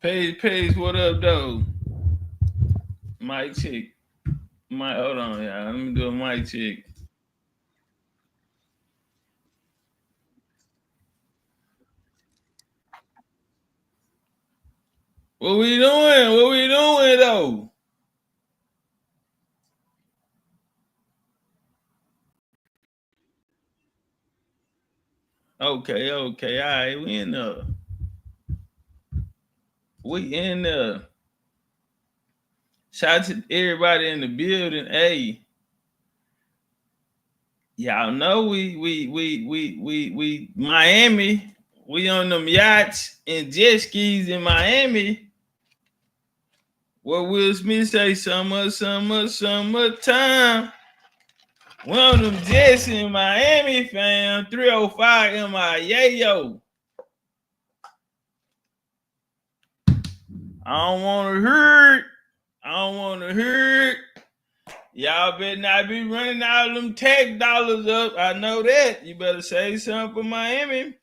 Paige, what up, though? Mic check. Hold on, y'all. Let me do a mic check. What we doing? What we doing, though? Okay. All right, we in there. We in there. Shout out to everybody in the building. Hey, y'all know we Miami. We on them yachts and jet skis in Miami. What Will Smith say? Summertime. We on them jets in Miami, fam. 305 MIA. I don't want to hurt. Y'all better not be running all them tax dollars up. I know that. You better say something for Miami.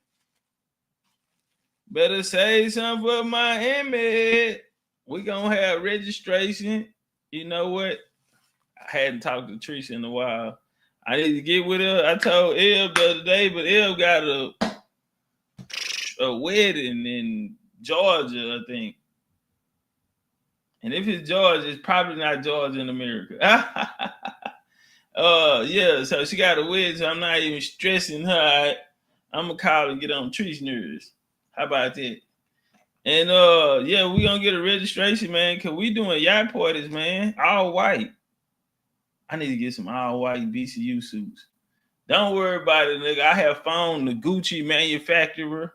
We gonna have registration. You know what? I hadn't talked to Teresa in a while. I need to get with her. I told Eb the other day, but Eb got a wedding in Georgia, I think. And if it's Georgia, it's probably not Georgia in America. Yeah, so she got a wedding, so I'm not even stressing her. I'm gonna call and get on Tree's nerves. How about that? And yeah, we gonna get a registration, man, because we doing yacht parties, man. All white. I need to get some all white BCU suits. Don't worry about it, nigga. I have found the Gucci manufacturer.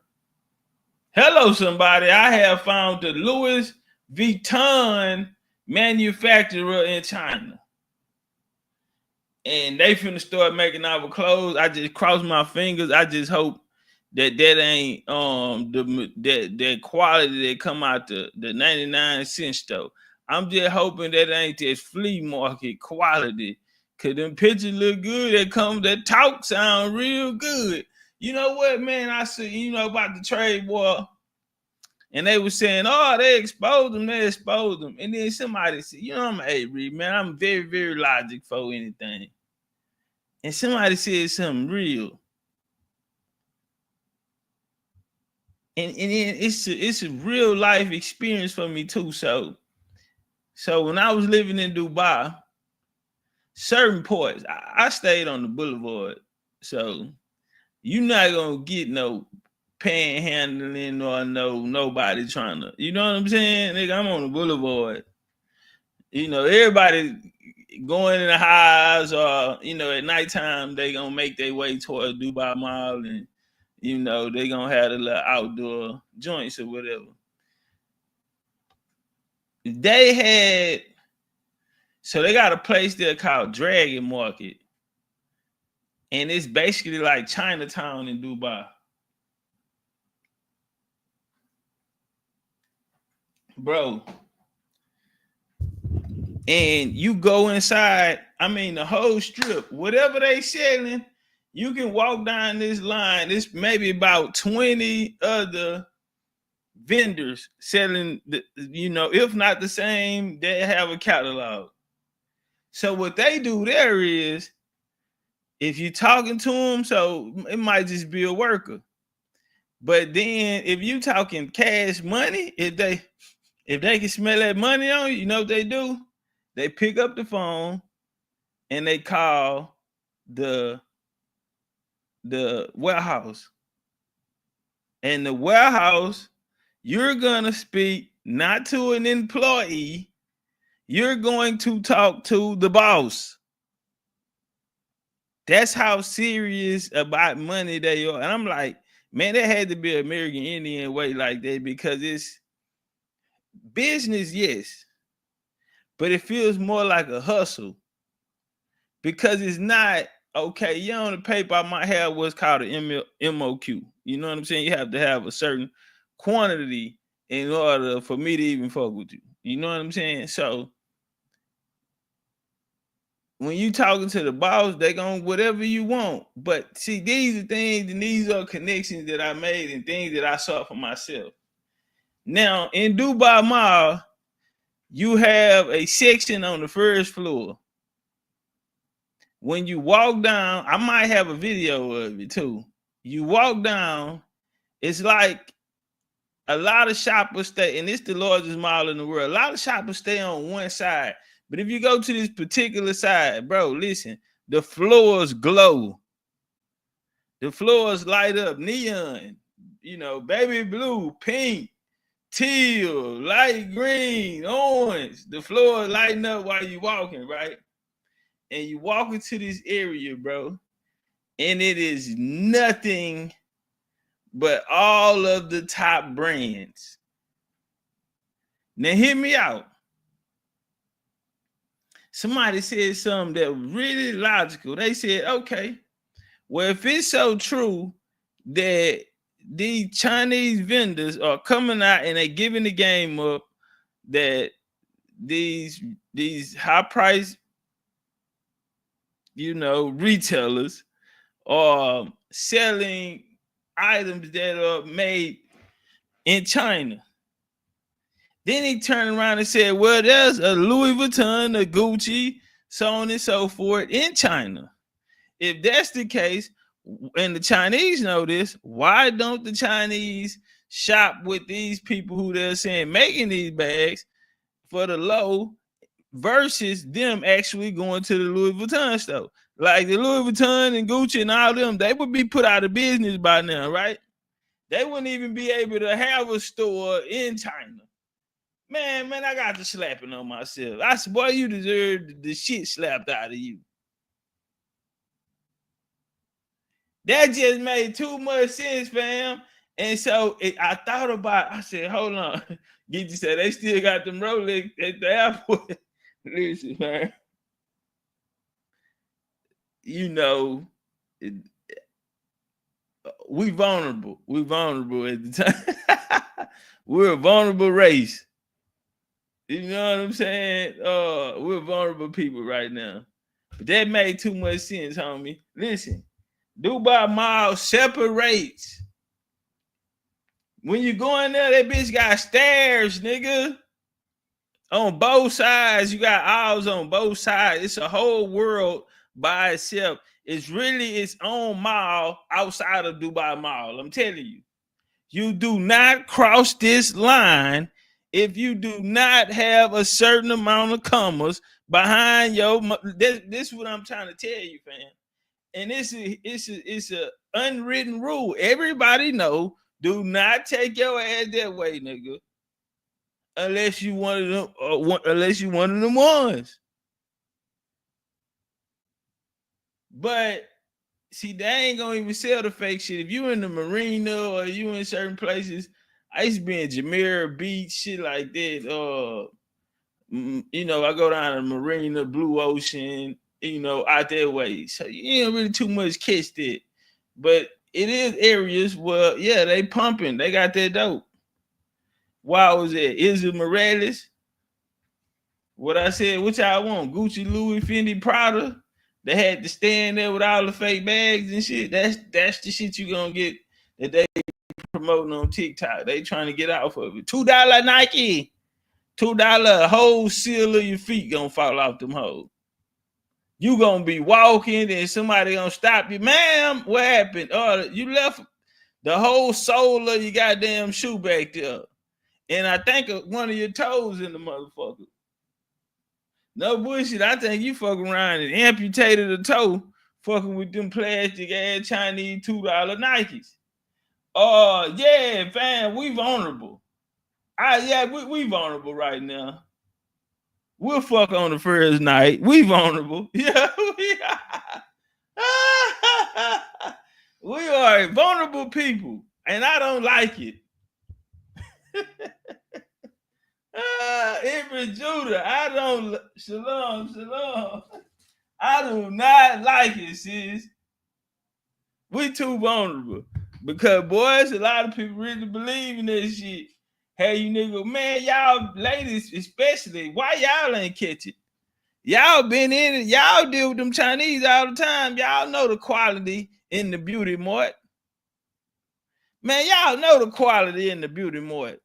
Hello, somebody. I have found the Louis Vuitton manufacturer in China. And they finna start making our clothes. I just cross my fingers. I just hope that ain't that quality that come out the 99-cent store. I'm just hoping that ain't this flea market quality. Cause them pictures look good. That talk sound real good. You know what, man? I see, about the trade war. And they were saying, oh, they exposed them. And then somebody said, I'm Avery, man. I'm very, very logic for anything. And somebody said something real. And it's a real life experience for me too. So when I was living in Dubai, certain parts, I stayed on the boulevard. So you're not gonna get no panhandling or nobody trying to, you know what I'm saying? Nigga, I'm on the boulevard. Everybody going in the highs or, at nighttime, they gonna make their way toward Dubai Mall and, they gonna have the little outdoor joints or whatever. They got a place there called Dragon Market. And it's basically like Chinatown in Dubai. Bro. And you go inside, the whole strip, whatever they selling, you can walk down this line. It's maybe about 20 other vendors selling, if not the same, they have a catalog. So what they do there is, if you're talking to them, so it might just be a worker. But then if you talking cash money, if they can smell that money on you, you know what they do? They pick up the phone and they call the warehouse. And the warehouse, you're gonna speak not to an employee, you're going to talk to the boss. That's how serious about money they are. And I'm like, man, that had to be American Indian way like that, because it's business, yes, but it feels more like a hustle, because it's not, okay, you on the paper, I might have what's called an MOQ. You know what I'm saying? You have to have a certain quantity in order for me to even fuck with you. You know what I'm saying? So when you talking to the boss, they gonna whatever you want. But see, these are things and these are connections that I made and things that I saw for myself. Now in Dubai Mall, you have a section on the first floor. When you walk down, I might have a video of it too. You walk down, it's like a lot of shoppers stay, and it's the largest mall in the world. A lot of shoppers stay on one side. But if you go to this particular side, bro, listen, the floors glow. The floors light up neon, baby blue, pink, teal, light green, orange. The floor lighting up while you walking, right? And you walk into this area, bro, and it is nothing but all of the top brands. Now hear me out. Somebody said something that was really logical. They said, okay, well, if it's so true that these Chinese vendors are coming out and they giving the game up, that these high price, retailers are selling items that are made in China. Then he turned around and said, well, there's a Louis Vuitton, a Gucci, so on and so forth in China. If that's the case, and the Chinese know this, why don't the Chinese shop with these people who they're saying making these bags for the low versus them actually going to the Louis Vuitton store? Like the Louis Vuitton and Gucci and all them, they would be put out of business by now, right? They wouldn't even be able to have a store in China. Man, I got the slapping on myself. I said, boy, you deserve the shit slapped out of you. That just made too much sense, fam. And so I thought about, I said, hold on. Gidget said, they still got them Rolex at the airport. Listen, man. We vulnerable. We vulnerable at the time. We're a vulnerable race. You know what I'm saying? We're vulnerable people right now. But that made too much sense, homie. Listen, Dubai Mall separates. When you go in there, that bitch got stairs, nigga. On both sides, you got aisles on both sides. It's a whole world by itself. It's really its own mall outside of Dubai Mall. I'm telling you. You do not cross this line if you do not have a certain amount of commas behind your. This is what I'm trying to tell you, fam. And it's a unwritten rule. Everybody know. Do not take your ass that way, nigga. Unless you one of them, unless you one of them ones. But see, they ain't gonna even sell the fake shit. If you in the marina or you in certain places, I used to be in Jumeirah Beach, shit like that. I go down to the marina, Blue Ocean, out that way. So you ain't really too much catch that. But it is areas where, yeah, they pumping. They got that dope. Why was it? Is it Morales? What I said, which I want? Gucci, Louis, Fendi, Prada. They had to stand there with all the fake bags and shit. That's the shit you gonna get that they promoting on TikTok. They trying to get off of it. $2 Nike. $2 whole seal of your feet gonna fall off them hoes. You gonna be walking and somebody gonna stop you. Ma'am, what happened? You left the whole sole of your goddamn shoe back there. And I think one of your toes in the motherfucker. No bullshit. I think you fucking around and amputated a toe fucking with them plastic ass Chinese $2 Nikes. Yeah, fam, we vulnerable. We vulnerable right now. We'll fuck on the first night. We vulnerable. Yeah, we are. We are vulnerable people, and I don't like it. Every Judah, I don't. Shalom. I do not like it, sis. We too vulnerable because boys, a lot of people really believe in this shit. Hey, you nigga, man, y'all ladies especially, why y'all ain't catch it? Y'all been in it. Y'all deal with them Chinese all the time. Y'all know the quality in the beauty mart. Man, y'all know the quality in the beauty mart.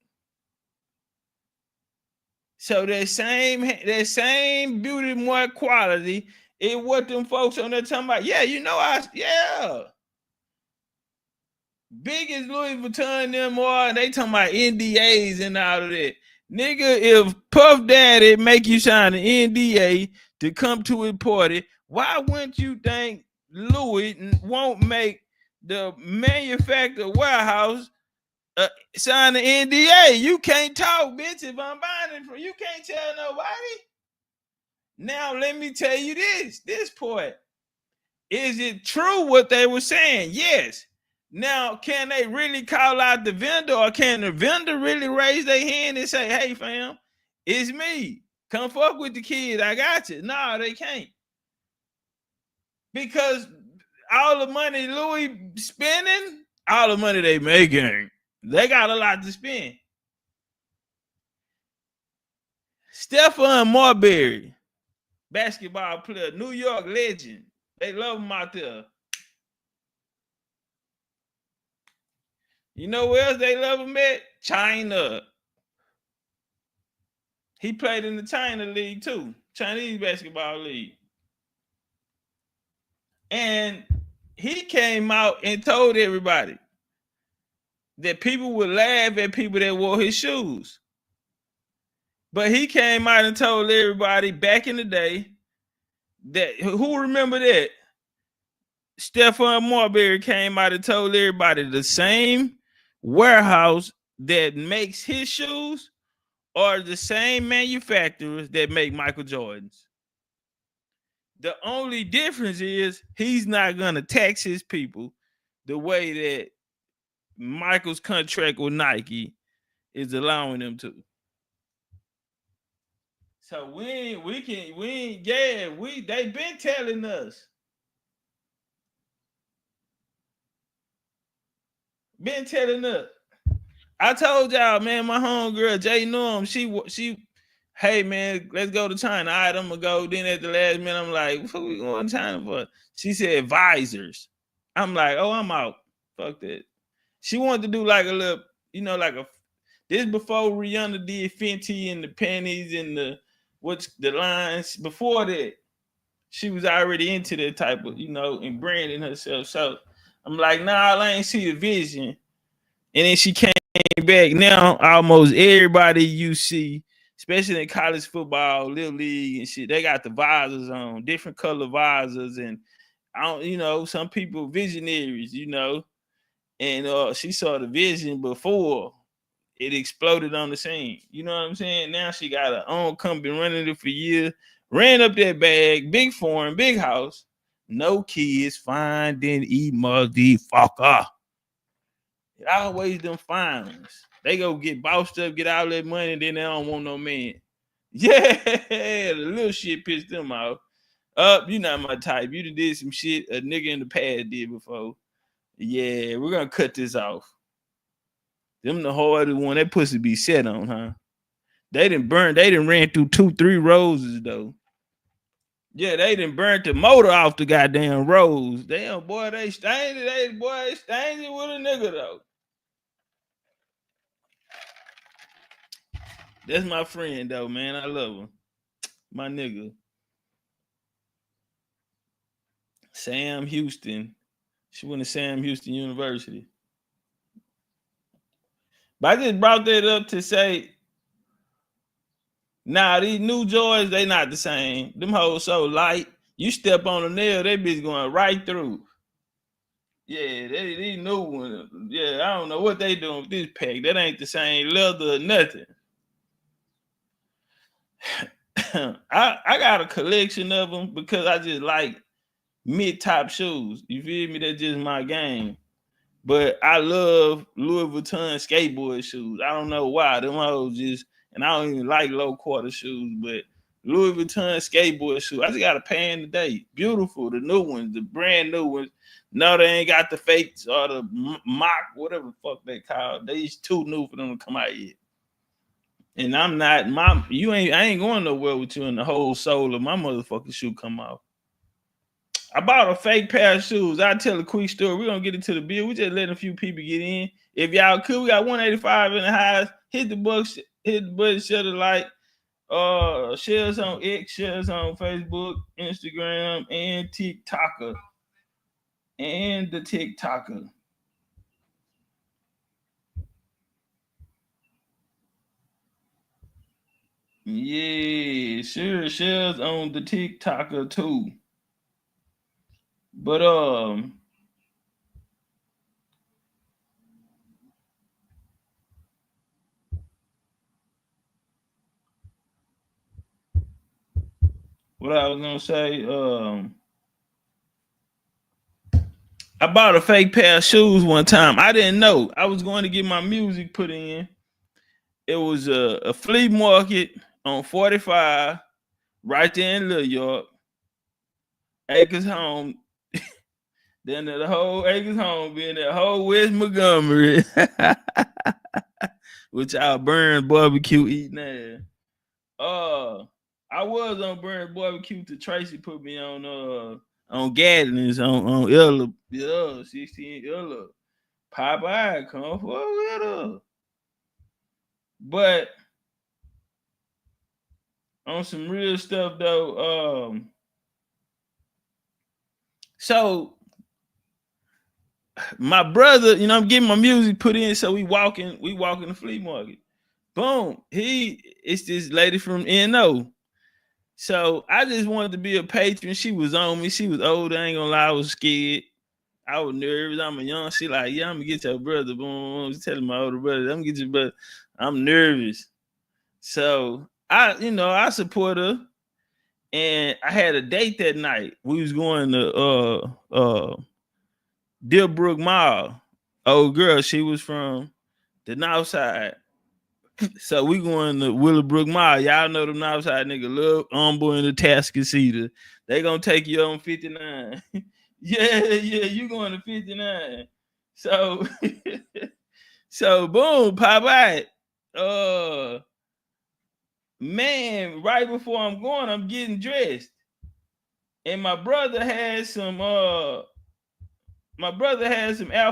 So that same beauty, more quality, is what them folks on there talking about. Yeah, biggest Louis Vuitton them are, they talking about NDAs and all of that. Nigga, if Puff Daddy make you sign an NDA to come to his party, why wouldn't you think Louis won't make the manufacturer warehouse sign the NDA? You can't talk, bitch. If I'm buying it from you, can't tell nobody. Now let me tell you this point. Is it true what they were saying? Yes. Now, can they really call out the vendor, or can the vendor really raise their hand and say, hey, fam, it's me. Come fuck with the kids. I got you. No, they can't. Because all the money Louis spending, all the money they making, they got a lot to spend. Stephon Marbury, basketball player, New York legend. They love him out there. You know where else they love him at? China. He played in the China League too, Chinese basketball league. And he came out and told everybody that people would laugh at people that wore his shoes. But he came out and told everybody back in the day that, who remember that? Stephon Marbury came out and told everybody the same warehouse that makes his shoes are the same manufacturers that make Michael Jordans. The only difference is he's not going to tax his people the way that Michael's contract with Nike is allowing them to. So they've been telling us. I told y'all, man, my homegirl, Jay Norm, she, hey, man, let's go to China. All right, I'm going to go. Then at the last minute, I'm like, what are we going to China for? She said advisors. I'm like, oh, I'm out. Fuck that. She wanted to do like a little, this before Rihanna did Fenty and the panties and the lines. Before that, she was already into that type of, and branding herself. So I'm like, nah, I ain't see the vision. And then she came back. Now almost everybody you see, especially in college football, little league and shit, they got the visors on, different color visors, and some people visionaries, and she saw the vision before it exploded on the scene. You know what I'm saying? Now she got her own company, running it for years, ran up that bag, big foreign, big house, no kids, fine, then eat motherfucker. Always them fines. They go get bossed up, get all that money, and then they don't want no man. Yeah, the little shit pissed them off. You not my type. You did some shit a nigga in the past did before. Yeah, we're gonna cut this off. Them the hardest one. That pussy be set on, huh? They done ran through 2-3 roses though. Yeah, they done burnt the motor off the goddamn rose. Damn, boy, they stained it. They stained it with a nigga though. That's my friend though, man. I love him. My nigga. Sam Houston. She went to Sam Houston University. But I just brought that up to say, nah, these new joys, they not the same. Them hoes so light. You step on a nail, that bitch going right through. Yeah, these new ones. Yeah, I don't know what they doing with this pack. That ain't the same leather or nothing. I got a collection of them because I just like mid-top shoes. You feel me? That's just my game. But I love Louis Vuitton skateboard shoes. I don't know why. Them hoes just, and I don't even like low quarter shoes, but Louis Vuitton skateboard shoes. I just got a pair in today. Beautiful. The new ones, the brand new ones. No, they ain't got the fakes or the mock, whatever the fuck they call. They just too new for them to come out yet. And I ain't going nowhere with you, and the whole soul of my motherfucking shoe come out. I bought a fake pair of shoes. I'll tell a quick story. We're going to get into the bill. We just letting a few people get in. If y'all could, we got 185 in the highs. Hit the button, shut the light. Share us on X, share us on Facebook, Instagram, and TikToker. And the TikToker. Yeah, sure, share us on the TikToker too. But what I was gonna say, I bought a fake pair of shoes one time. I didn't know. I was going to get my music put in. It was a flea market on 45, right there in Little York. Acres Home. Then the whole Acres Home being that whole West Montgomery. Which I'll burn barbecue eating there. I was on burn barbecue to Tracy put me on Gatlin's on Ella, 16 Ella. Popeye, come for it. But on some real stuff though, so my brother, I'm getting my music put in, so we walking the flea market. Boom, it's this lady from NO. So I just wanted to be a patron. She was on me. She was old. I ain't gonna lie, I was scared. I was nervous. I'm a young. She like, yeah, I'm gonna get your brother. Boom. She's telling my older brother, I'm gonna get your brother. I'm nervous. So I support her. And I had a date that night. We was going to Deerbrook Mall. Old girl, she was from the North Side. So we going to Willowbrook Mall. Y'all know the North Side nigga love Humble and the Tascasita. They gonna take you on 59. yeah, you going to 59. So so boom, Popeye. Man, right before I'm going, I'm getting dressed. And my brother had some Air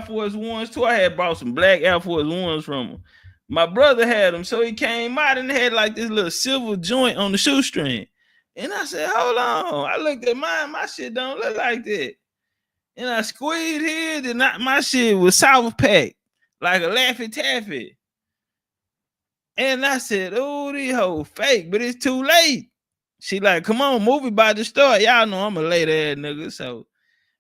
Force Ones too. I had bought some black Air Force Ones from him. My brother had them, so he came out and had like this little silver joint on the shoestring. And I said, hold on. I looked at mine, my shit don't look like that. And I squeezed his, and my shit was South Pack, like a Laffy Taffy. And I said, oh, these hoes fake, but it's too late. She like, come on, movie about to start. Y'all know I'm a late ass nigga. So,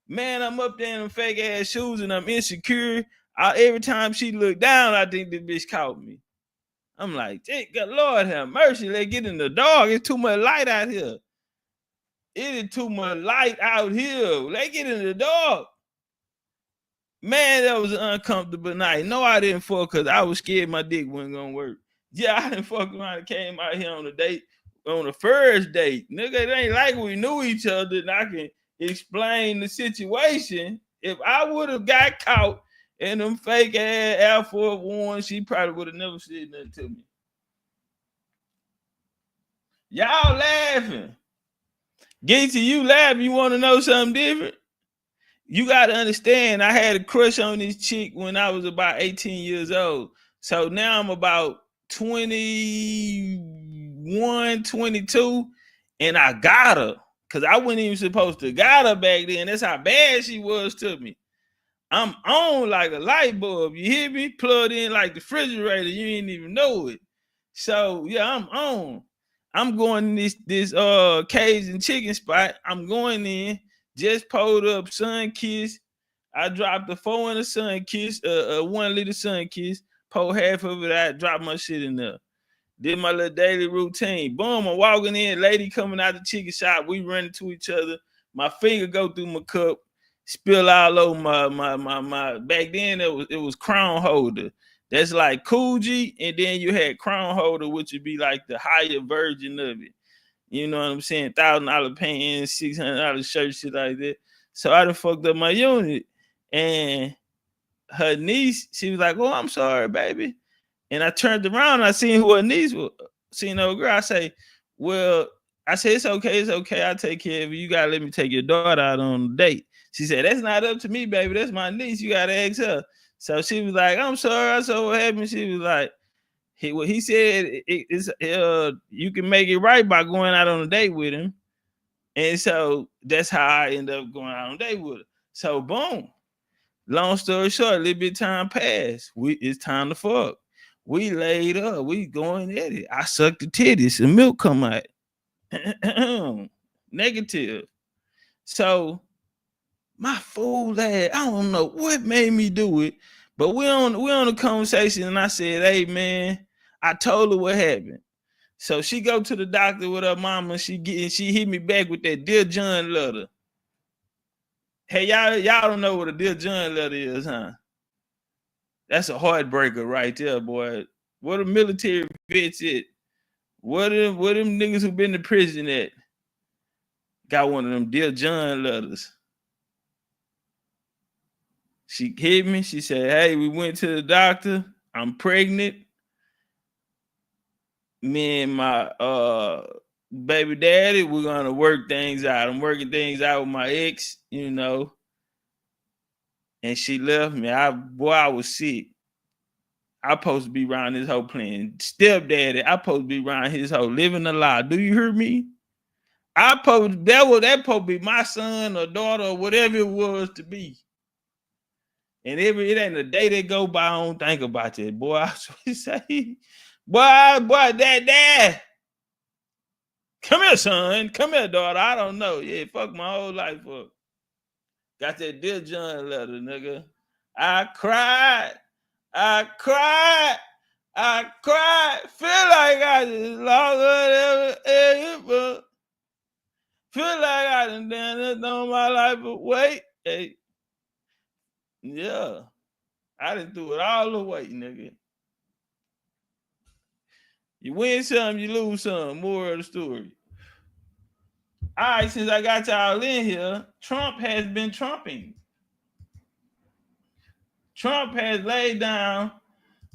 man, I'm up there in them fake ass shoes and I'm insecure. Every time she looked down, I think the bitch caught me. I'm like, God, Lord have mercy. Let's get in the dark. It's too much light out here. It is too much light out here. Let's get in the dark. Man, that was an uncomfortable night. No, I didn't fuck because I was scared my dick wasn't going to work. Yeah, I didn't fuck around and came out here on a date, on the first date. Nigga, it ain't like we knew each other and I can explain the situation. If I would have got caught in them fake ass Air Force One, she probably would have never said nothing to me. Y'all laughing. Get to you laughing. You want to know something different? You got to understand, I had a crush on this chick when I was about 18 years old. So now I'm about 21, 22, and I got her. Because I wasn't even supposed to got her back then. That's how bad she was to me. I'm on like a light bulb. You hear me? Plugged in like the refrigerator. You didn't even know it. So, yeah, I'm on. I'm going to this Cajun chicken spot. I'm going in. Just pulled up Sun Kiss. I dropped the 4 in a Sun Kiss, 1 liter Sun Kiss. Pulled half of it out, dropped my shit in there. Did my little daily routine. Boom, I'm walking in, lady coming out the chicken shop. We run into each other. My finger go through my cup, spill all over my back then it was crown holder. That's like Coogee, and then you had crown holder, which would be like the higher version of it. You know what I'm saying? $1,000 pants, $600 shirt, shit like that. So I done fucked up my unit. And her niece, she was like, oh, I'm sorry, baby. And I turned around and I seen who her niece was. Seen old girl. I say, well, it's okay. I'll take care of you. You gotta let me take your daughter out on a date. She said, that's not up to me, baby. That's my niece. You gotta ask her. So she was like, I'm sorry. I saw what happened. She was like, He said it's you can make it right by going out on a date with him. And so that's how I end up going out on a date with her. So boom. Long story short, a little bit of time passed. It's time to fuck. We laid up. We going at it. I sucked the titties and milk come out. Negative. So my fool ass, I don't know what made me do it, but we on a conversation and I said, hey man, I told her what happened. So she go to the doctor with her mama. She hit me back with that Dear John letter. Hey, y'all don't know what a Dear John letter is, huh? That's a heartbreaker right there, boy. What a military vets it. What them niggas who been to prison at? Got one of them Dear John letters. She hit me. She said, hey, we went to the doctor. I'm pregnant. Me and my baby daddy, we're gonna work things out. I'm working things out with my ex, you know. And she left me. I was sick. I supposed to be around this whole playing stepdaddy. I supposed to be around his whole living a lie. Do you hear me? That supposed to be my son or daughter or whatever it was to be. And it ain't a day that go by I don't think about that. Boy, I say, boy, dad. Come here, son. Come here, daughter. I don't know. Yeah, fuck my whole life up. Got that Dear John letter, nigga. I cried. Feel like I just lost whatever. Feel like I done it on my life. But wait, hey. Yeah. I done threw it all away, nigga. You win some, you lose some. More of the story. All right, since I got y'all in here, Trump has been trumping. Trump has laid down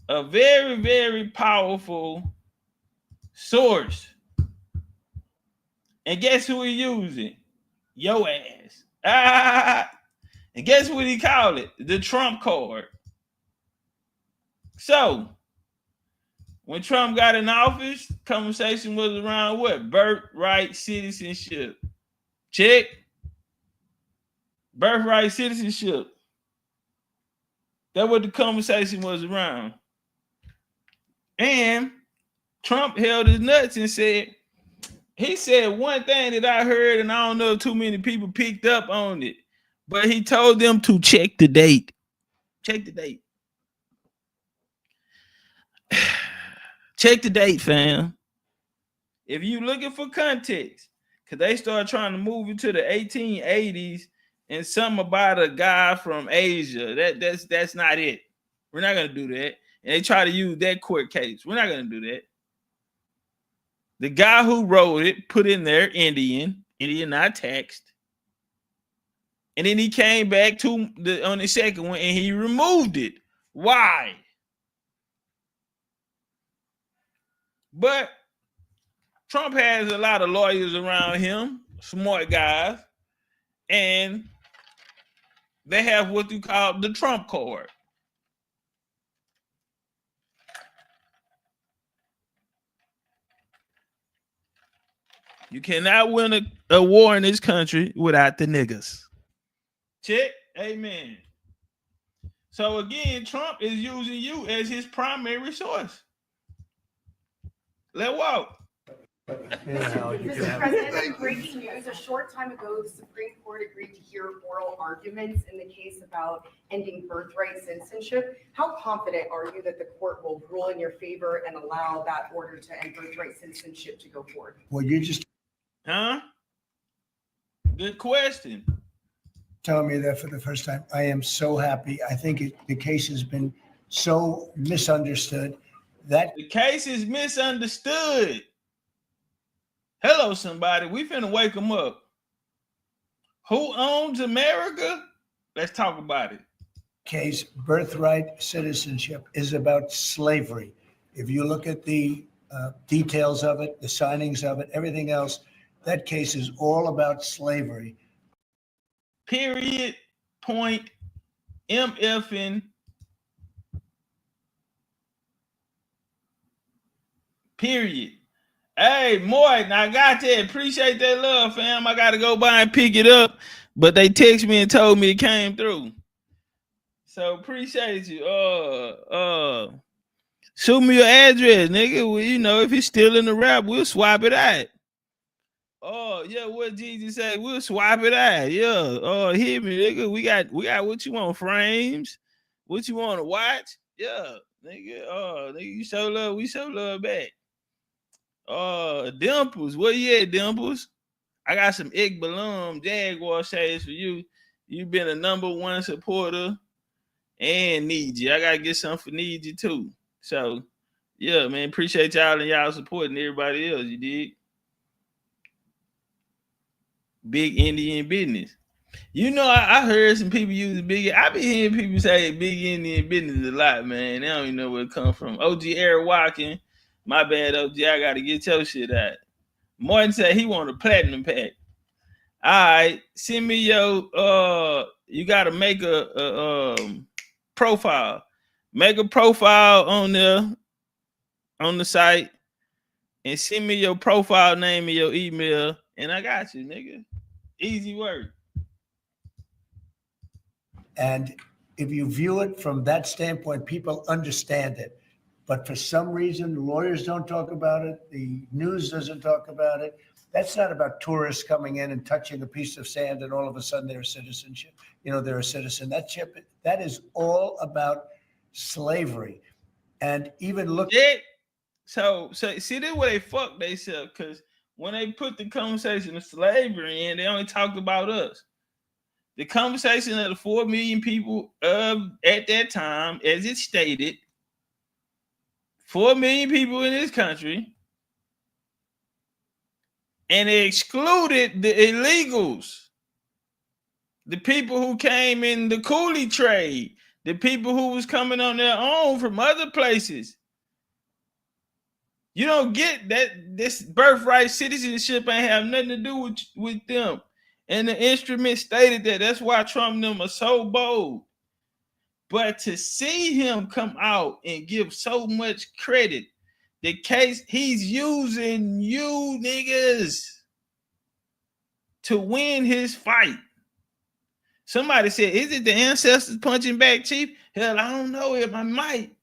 a very, very powerful source. And guess who he using? Your ass. And guess what he called it? The Trump card. So, when Trump got in office, conversation was around what? Birthright citizenship. Check. Birthright citizenship. That's what the conversation was around. And Trump held his nuts and said, he said one thing that I heard, and I don't know if too many people picked up on it, but he told them to check the date. Check the date. Check the date, fam. If you looking for context, because they started trying to move into the 1880s and something about a guy from Asia. That's not it. We're not going to do that. And they try to use that court case. We're not going to do that. The guy who wrote it put in there Indian, not text. And then he came back on the second one and he removed it. Why? But Trump has a lot of lawyers around him, smart guys, and they have what you call the Trump card. You cannot win a war in this country without the niggas. Check. Amen. So again, Trump is using you as his primary source. Let's walk. Mr. President, breaking news. A short time ago, the Supreme Court agreed to hear oral arguments in the case about ending birthright citizenship. How confident are you that the court will rule in your favor and allow that order to end birthright citizenship to go forward? Well, you just Good question. telling me that for the first time. I am so happy. I think the case has been so misunderstood. The case is misunderstood. Hello, somebody. We finna wake them up. Who owns America? Let's talk about it. Case, birthright citizenship, is about slavery. If you look at the details of it, the signings of it, everything else, that case is all about slavery. Period. Point. MFN. Period. Hey, Moy, now I got that. Appreciate that love, fam. I got to go by and pick it up. But they text me and told me it came through. So appreciate you. Shoot me your address, nigga. Well, you know, if it's still in the rap, we'll swap it out. Oh, yeah, what Jesus say? We'll swap it out. Yeah. Oh, hit me, nigga. We got what you want, frames. What you want to watch? Yeah, nigga. Oh, nigga, you show love, we show love back. Dimples. Where you at, Dimples? I got some Egg Balloon Jaguar shades for you. You've been a #1 supporter and need you. I gotta get something for need you too. So yeah, man, appreciate y'all and y'all supporting everybody else. You did. Big Indian business. You know, I heard some people use big. I be hearing people say big Indian business a lot, man. They don't even know where it come from. OG Eric Watkins, my bad, OG. I gotta get your shit out. Martin said he want a platinum pack. All right, send me your you gotta make a profile. Make a profile on the site and send me your profile name and your email, and I got you, nigga. Easy work. And if you view it from that standpoint, people understand it. But for some reason, lawyers don't talk about it. The news doesn't talk about it. That's not about tourists coming in and touching a piece of sand and all of a sudden they're a citizenship. You know, they're a citizen. That is all about slavery. And even look. So see, this where they fuck themselves, because when they put the conversation of slavery in, they only talked about us. The conversation of the 4 million people at that time, as it stated, 4 million people in this country, and it excluded the illegals, the people who came in the coolie trade, the people who was coming on their own from other places. You don't get that this birthright citizenship ain't have nothing to do with them. And the instrument stated that. That's why Trump and them are so bold. But to see him come out and give so much credit, the case he's using you niggas to win his fight. Somebody said, is it the ancestors punching back, Chief? Hell, I don't know if I might.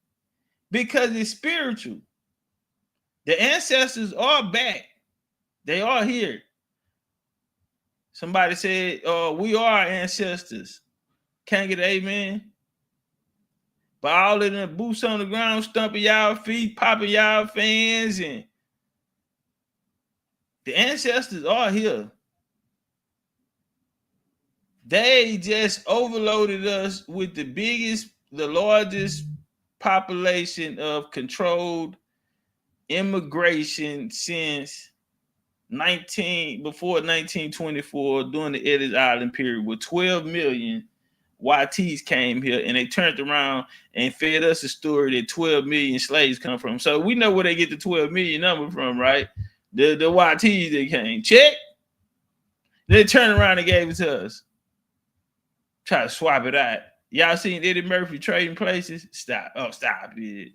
Because it's spiritual. The ancestors are back. They are here. Somebody said, we are ancestors. Can't get an amen. But all of them boots on the ground, stumping y'all feet, popping y'all fans, and the ancestors are here. They just overloaded us with the largest population of controlled immigration since before 1924 during the Ellis Island period, with 12 million YTs came here, and they turned around and fed us a story that 12 million slaves come from. So we know where they get the 12 million number from, right? The YTs that came. Check. They turned around and gave it to us. Try to swap it out. Y'all seen Eddie Murphy Trading Places? Stop. Oh, stop it.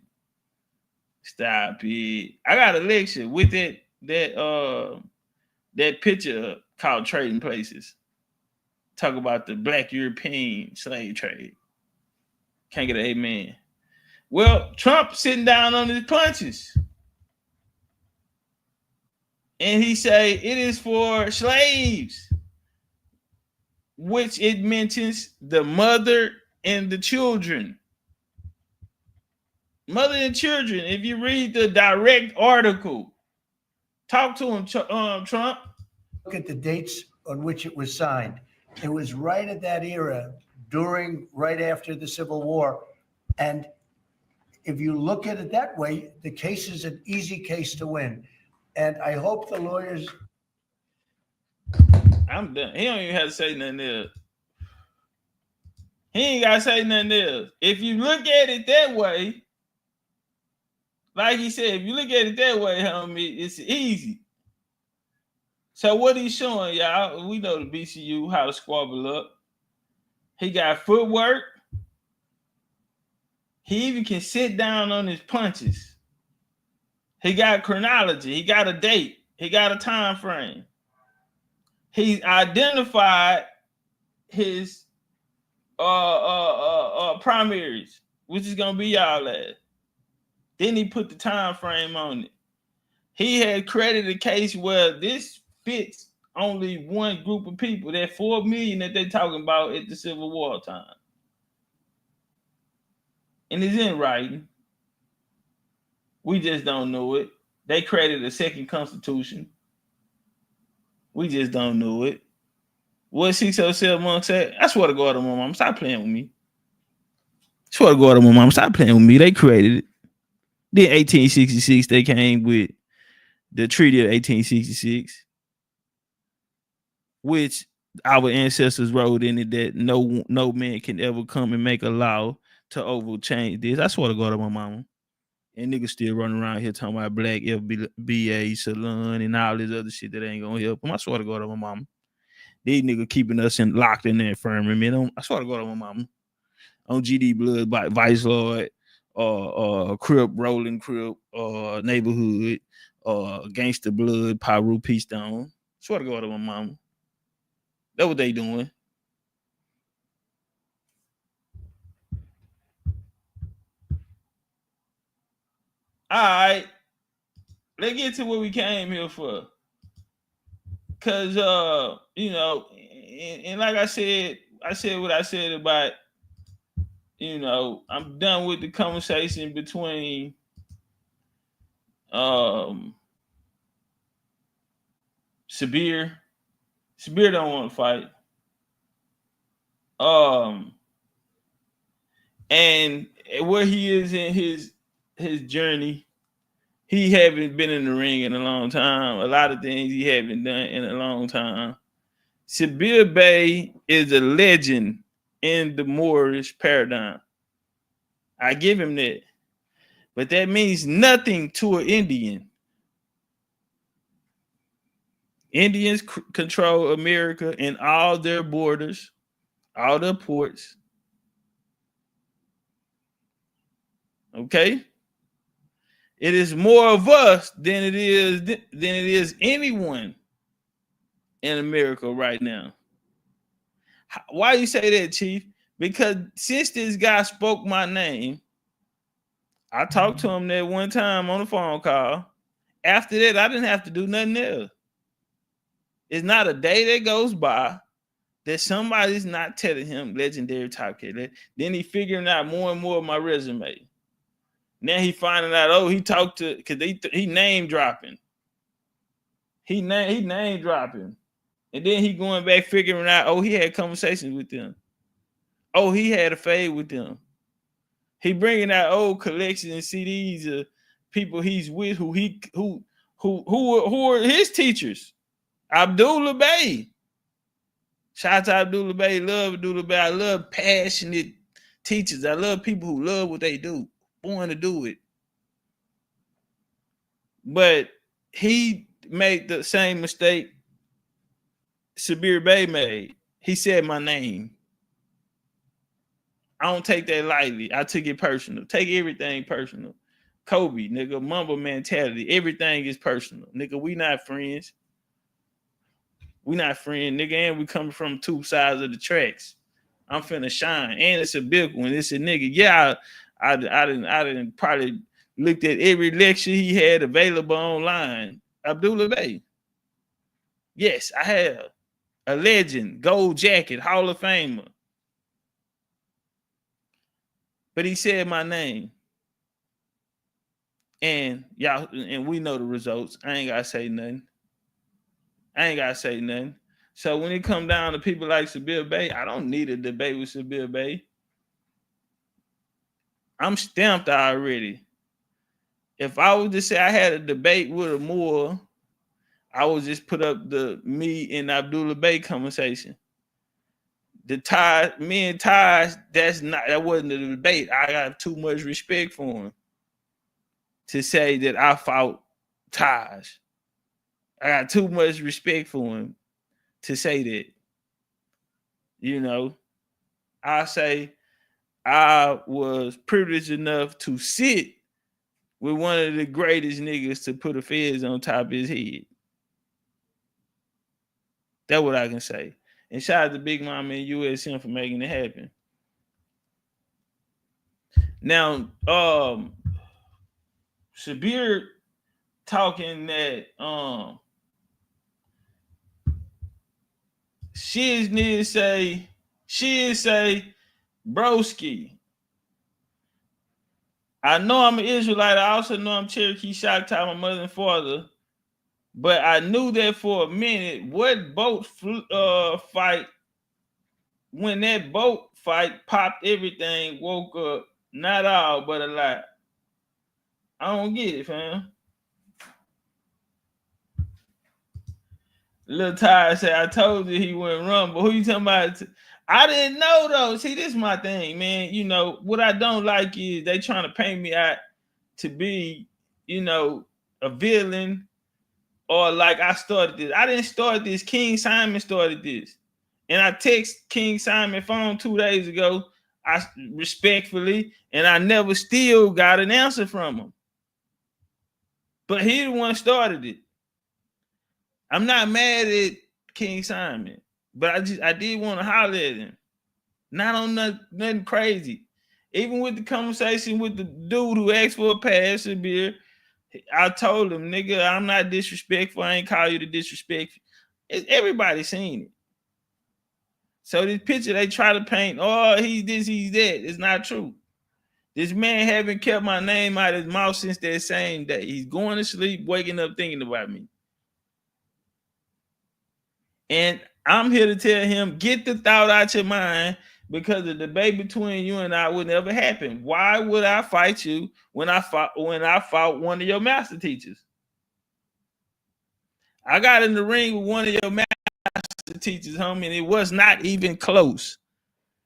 Stop it. I got a lecture with that picture called Trading Places. Talk about the Black European slave trade. Can't get an amen. Well, Trump sitting down on his punches. And he say it is for slaves, which it mentions the mother and the children. Mother and children. If you read the direct article, talk to him, Trump. Look at the dates on which it was signed. It was right at that era, right after the Civil War. And if you look at it that way, the case is an easy case to win. And I hope the lawyers. I'm done. He don't even have to say nothing else. He ain't got to say nothing else. If you look at it that way, like he said, if you look at it that way, homie, it's easy. So what he's showing y'all, we know the BCU, how to squabble up. He got footwork. He even can sit down on his punches. He got chronology. He got a date. He got a time frame. He identified his primaries, which is gonna be y'all ass. Then he put the time frame on it. He had created a case where this fits only one group of people. That 4 million that they talking about at the Civil War time. And it's in writing. We just don't know it. They created a second constitution. We just don't know it. What 607 Monk said, I swear to God on my mom, stop playing with me. I swear to God on my mom, stop playing with me. They created it. Then 1866, they came with the Treaty of 1866, which our ancestors wrote in it that no man can ever come and make a law to overchange this. I swear to God on my mama. And niggas still running around here talking about black FBA, salon, and all this other shit that ain't gonna help them. I swear to God on my mama. These niggas keeping us locked in the infirmary, man. I swear to God on my mama. On GD Blood, by Vice Lord, Crip, Rolling Crip, Neighborhood, Gangster Blood, Pyru, Peace Stone. Swear to God on my mama. That's what they doing. All right, let's get to what we came here for. Cause you know, and like I said what I said about, you know, I'm done with the conversation between Sabir. Sabir don't want to fight. And where he is in his journey, he haven't been in the ring in a long time. A lot of things he haven't done in a long time. Sabir Bey is a legend in the Moorish paradigm. I give him that. But that means nothing to an Indian. Indians control America and all their borders, all their ports. Okay? It is more of us than it is anyone in America right now. Why you say that, Chief? Because since this guy spoke my name, I talked to him that one time on the phone call. After that, I didn't have to do nothing else. It's not a day that goes by that somebody's not telling him Legendarytopcatz. Then he figuring out more and more of my resume. Now he finding out, oh, he talked to, because he name dropping. He name dropping. And then he going back figuring out, oh, he had conversations with them. Oh, he had a fade with them. He bringing out old collections and CDs of people he's with who are his teachers. Abdullah Bey. Shout out to Abdullah Bey. Love Abdullah Bey. I love passionate teachers. I love people who love what they do, born to do it. But he made the same mistake Sabir Bey made. He said my name. I don't take that lightly. I took it personal. Take everything personal. Kobe, nigga, mumble mentality. Everything is personal. Nigga, we not friends. We not friends, nigga, and we coming from two sides of the tracks. I'm finna shine. And it's a big one. It's a nigga. Yeah, I didn't probably looked at every lecture he had available online. Abdullah Bey. Yes, I have. A legend, gold jacket, Hall of Famer. But he said my name. And y'all, and we know the results. I ain't gotta say nothing. So when it come down to people like Sabir Bey, I don't need a debate with Sabir Bey. I'm stamped already. If I was to say I had a debate with a Moor, I would just put up the me and Abdullah Bey conversation. The Taj, me and Taj, that wasn't a debate. I got too much respect for him to say that I fought Taj. I got too much respect for him to say that. You know, I say I was privileged enough to sit with one of the greatest niggas to put a fez on top of his head. That's what I can say. And shout out to Big Mama and USM for making it happen. Now, Sabir talking that she say, broski, I know I'm an Israelite. I also know I'm Cherokee, Choctaw, my mother and father. But I knew that for a minute. What boat fight? When that boat fight popped everything, woke up, not all, but a lot. I don't get it, fam. Lil Ty said, I told you he wouldn't run, but who you talking about? I didn't know though. See, this is my thing, man. You know, what I don't like is they trying to paint me out to be, you know, a villain or like I started this. I didn't start this. King Simon started this. And I text King Simon phone 2 days ago, I respectfully, and I never still got an answer from him. But he the one started it. I'm not mad at King Simon, but I did want to holler at him. Not on nothing crazy. Even with the conversation with the dude who asked for a pass, Sabir, I told him, nigga, I'm not disrespectful. I ain't call you to disrespect. Everybody seen it. So this picture they try to paint, oh, he's this, he's that. It's not true. This man haven't kept my name out of his mouth since that same day. He's going to sleep, waking up thinking about me. And I'm here to tell him, get the thought out your mind, because the debate between you and I would never happen. Why would I fight you when I fought one of your master teachers? I got in the ring with one of your master teachers, homie, and it was not even close.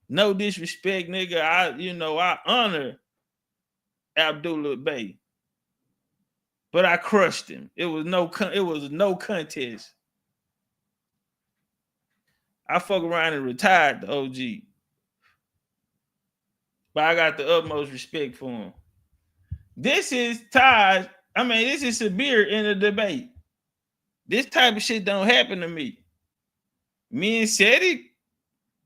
No disrespect, nigga. I honor Abdullah Bey, but I crushed him. It was no contest. I fuck around and retired the OG. But I got the utmost respect for him. This is Taj. This is Sabir in a debate. This type of shit don't happen to me. Me and Seti,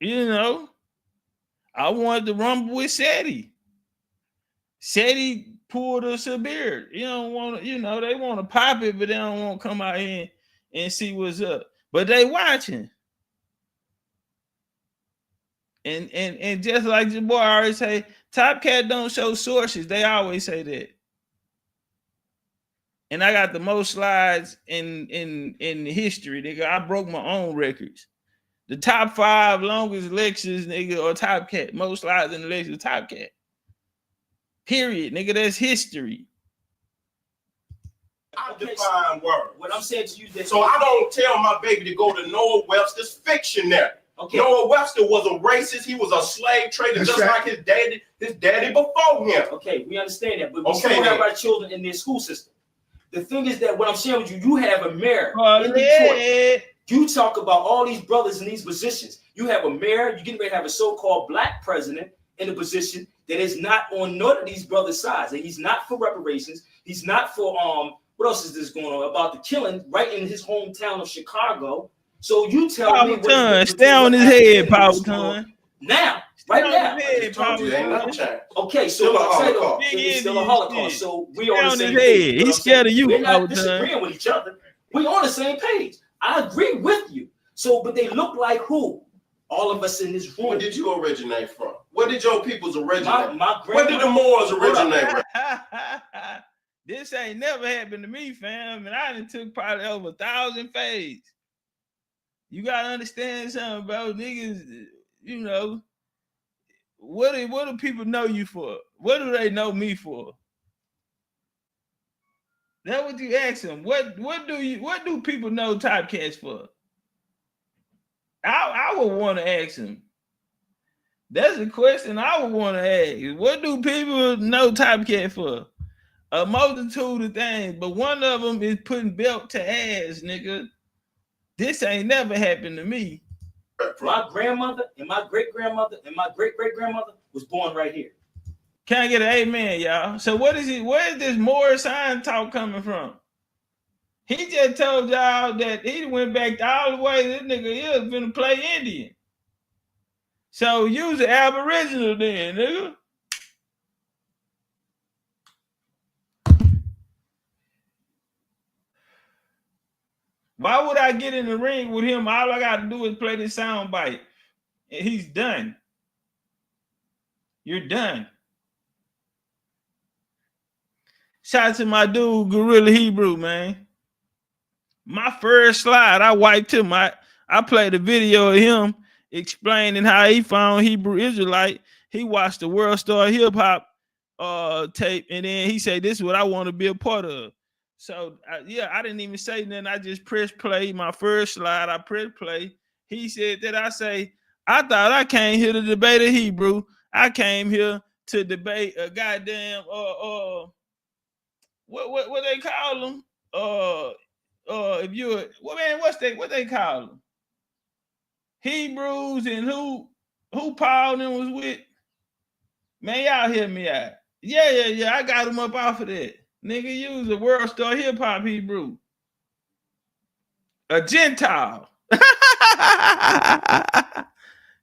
I wanted to rumble with Seti. Seti pulled a Sabir. You don't want to, they want to pop it, but they don't want to come out here and see what's up. But they watching. And just like your boy always say, Topcat don't show sources. They always say that. And I got the most slides in history, nigga. I broke my own records. The top 5 longest lectures, nigga, or Topcat. Most slides in the lecture, Topcat. Period, nigga. That's history. I define word. What I'm saying to you that so I don't tell my baby to go to Noah Webster's fictionary. Okay. Noah Webster was a racist. He was a slave trader, That's just right. like his daddy before him. Okay, we understand that, but we Okay, still have then. our children in their school system. The thing is that what I'm sharing with you, you have a mayor in Detroit. Yeah. You talk about all these brothers in these positions. You have a mayor, you're getting ready to have a so-called black president in a position that is not on none of these brothers' sides. And he's not for reparations. He's not for what else is this going on about the killing right in his hometown of Chicago. So you tell me Power stay on his head, Power Ton. Now, right now. Told you, ain't nothing changed. Okay, so Still a Holocaust. it's still a Holocaust. So we Stay on the on same his page. head. You know He's what I'm scared saying? of you, We're Power not Ton. disagreeing with each other. We on the same page. I agree with you. So, but they look like who? All of us in this room. Where did you originate from? Where did your peoples originate? Where did the grandmother- Moors originate? This ain't never happened to me, fam. And I done took probably over 1,000 fades. You gotta understand something, bro. Niggas, what do people know you for? What do they know me for? That's what you ask them. What do people know Topcatz for? I would want to ask them. That's a question I would want to ask. What do people know Topcatz for? A multitude of things, but one of them is putting belt to ass, nigga. This ain't never happened to me. My grandmother and my great-grandmother and my great-great-grandmother was born right here. Can I get an amen, y'all? So what is it? Where is this Moorish sign talk coming from? He just told y'all that he went back all the way. This nigga is gonna play Indian. So use the Aboriginal then, nigga. Why would I get in the ring with him? All I got to do is play this sound bite. And he's done. You're done. Shout out to my dude, Gorilla Hebrew, man. My first slide, I wiped him. I played a video of him explaining how he found Hebrew Israelite. He watched the World Star Hip Hop tape, and then he said, "This is what I want to be a part of." So yeah, I didn't even say nothing. I just pressed play. My first slide, I pressed play. He said that. I say, I thought I came here to debate a Hebrew. I came here to debate a goddamn what they call them? If you what they call them? Hebrews, and who Paul then was with? Man, y'all hear me out. Yeah. I got him up off of that. Nigga, use a World Star Hip Hop Hebrew. A Gentile.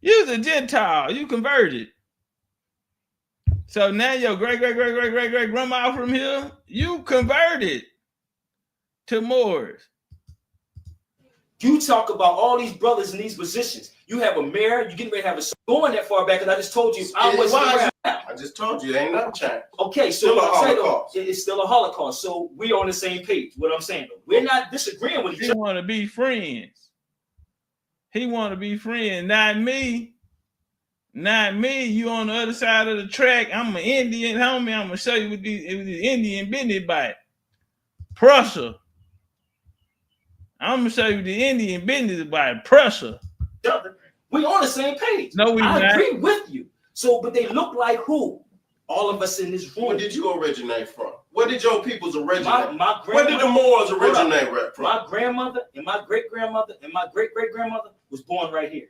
Use a Gentile. You converted. So now your great grandma from here, you converted to Moors. You talk about all these brothers in these positions. You have a mayor. You getting ready to have a going that far back, and I just told you I wasn't around. I just told you, ain't nothing changed. Okay, so what I'm saying though, it's still a Holocaust. So we're on the same page. What I'm saying though, we're not disagreeing with each other. He want to be friends. He want to be friends, not me. Not me. You on the other side of the track. I'm an Indian homie. I'm gonna show you what the Indian business by Prussia. I'm gonna show you the Indian business by Prussia. We on the same page. No, we not. I agree with you. So, but they look like who? All of us in this room. Where did you originate from? Where did your peoples originate? Where did the Moors originate from? My grandmother and my great-grandmother and my great-great-grandmother was born right here.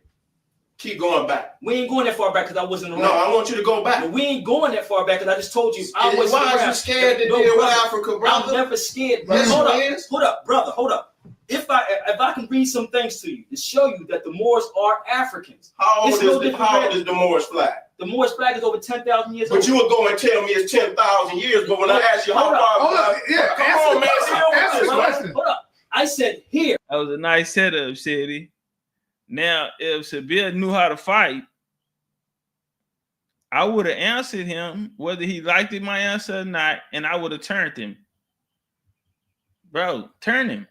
Keep going back. We ain't going that far back because I wasn't around. No, I want you to go back. But we ain't going that far back because I just told you I wasn't around. Why are you scared to deal with Africa, brother? I'm never scared, brother. Yes, Hold up, brother. Hold up. If I can read some things to you to show you that the Moors are Africans. How old is the Moorish flag? The Moorish flag is over 10,000 years old. But you were going to tell me it's 10,000 years, but when I asked you how far, answer the question. Hold up. I said here. That was a nice setup, City. Now, if Sabir knew how to fight, I would have answered him whether he liked my answer or not, and I would have turned him. Bro, turn him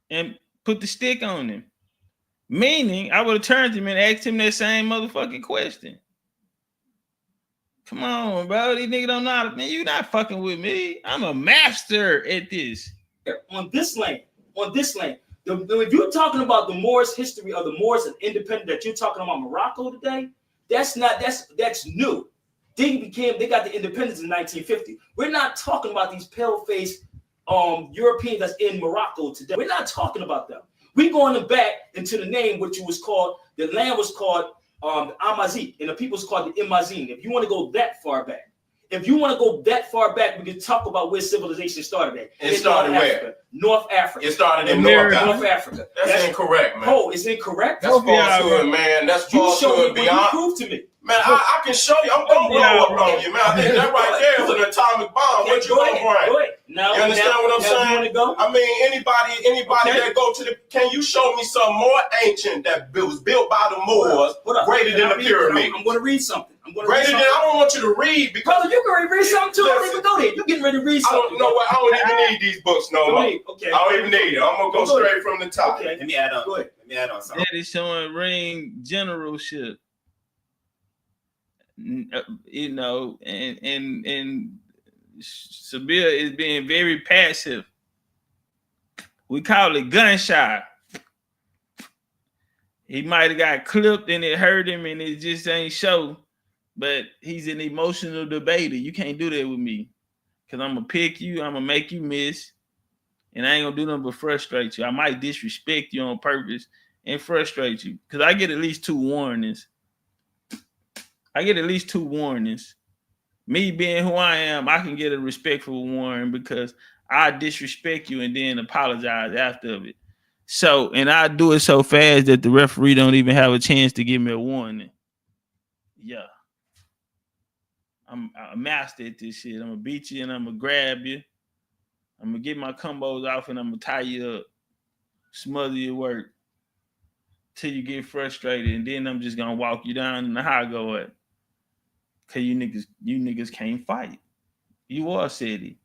and put the stick on him. Meaning, I would have turned him and asked him that same motherfucking question. Come on, bro. These niggas don't know how to, man, you not fucking with me. I'm a master at this. On this lane. If you're talking about the Moors history of the Moors and independent that you're talking about Morocco today, that's new. They got the independence in 1950. We're not talking about these pale-faced Europeans that's in Morocco today. We're not talking about them. We're going back into the name which was called, the land was called the Amazigh, and the people was called the Imazigh. If you want to go that far back, we can talk about where civilization started at. It started where? North Africa. It started in North Africa. That's incorrect, man. Oh, it's incorrect? That's falsehood, man. That's falsehood beyond. Prove to me. Man, I can show you. I'm going to blow up on you, man. I think that right there is an atomic bomb. What you going to bring? Now, you understand what I'm saying? I mean, anybody that go to can you show me some more ancient that was built by the Moors greater than the pyramid? I'm going to read something. I don't want you to read because brother, you can read something too. I don't even go there. You getting ready to read something. You know what? I don't even need these books no more. Okay. I don't even need it. I'm gonna go straight from the top. Okay. Let me add on. Go ahead. Let me add on something. That is showing ring generalship. You know, and Sabir is being very passive. We call it gunshot. He might have got clipped and it hurt him and it just ain't show. But he's an emotional debater. You can't do that with me. Because I'm going to pick you. I'm going to make you miss. And I ain't going to do nothing but frustrate you. I might disrespect you on purpose and frustrate you. Because I get at least 2 warnings. Me being who I am, I can get a respectful warning because I disrespect you and then apologize after of it. So, and I do it so fast that the referee don't even have a chance to give me a warning. Yeah. I'm a master at this shit. I'm gonna beat you and I'm gonna grab you. I'm gonna get my combos off and I'm gonna tie you up, smother your work till you get frustrated, and then I'm just gonna walk you down in the high go at. Cause you niggas can't fight. You are city.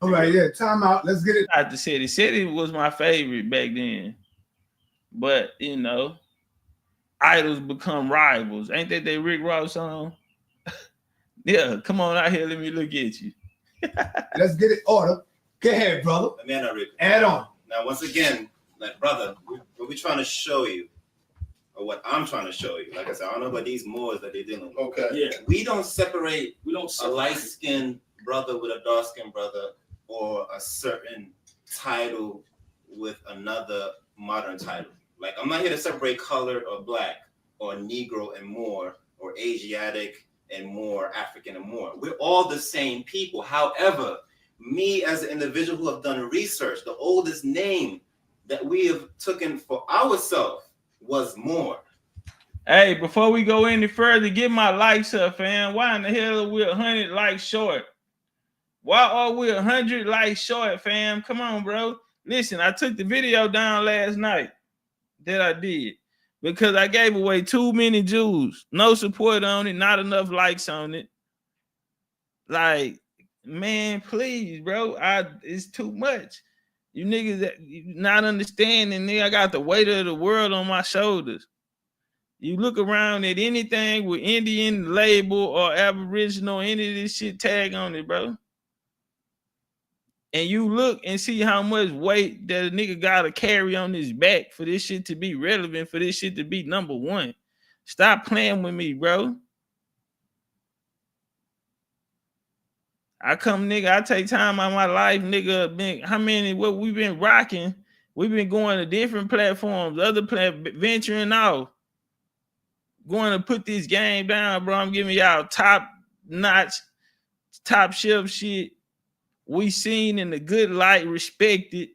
All right, yeah, time out. Let's get it. Not the city. City was my favorite back then. But you know, idols become rivals. Ain't that they Rick Ross song? Yeah, come on out here, let me look at you. Let's get it order. Go ahead, brother. Let me add on. Now, once again, like brother, what we trying to show you, or what I'm trying to show you, like I said, I don't know about these Moors that they're dealing with. Okay. Yeah. We don't separate We don't a light-skinned brother with a dark-skinned brother, or a certain title with another modern title. Like, I'm not here to separate colored or black, or Negro and Moor, or Asiatic and Moor, African and Moor. We're all the same people. However, me as an individual who have done research, the oldest name that we have taken for ourselves was Moor. Hey, before we go any further, get my likes up, fam. Why in the hell are we 100 likes short? Why are we 100 likes short, fam? Come on, bro. Listen, I took the video down last night that I did because I gave away too many jewels. No support on it, not enough likes on it. Like, man, please, bro. It's too much. You niggas that not understanding, nigga. I got the weight of the world on my shoulders. You look around at anything with Indian label or Aboriginal, any of this shit tag on it, bro. And you look and see how much weight that a nigga gotta carry on his back for this shit to be relevant, for this shit to be number one. Stop playing with me, bro. I take time out of my life, nigga. What we've been rocking, we've been going to different platforms, venturing off. Going to put this game down, bro. I'm giving y'all top notch, top shelf shit. We seen in the good light, respected.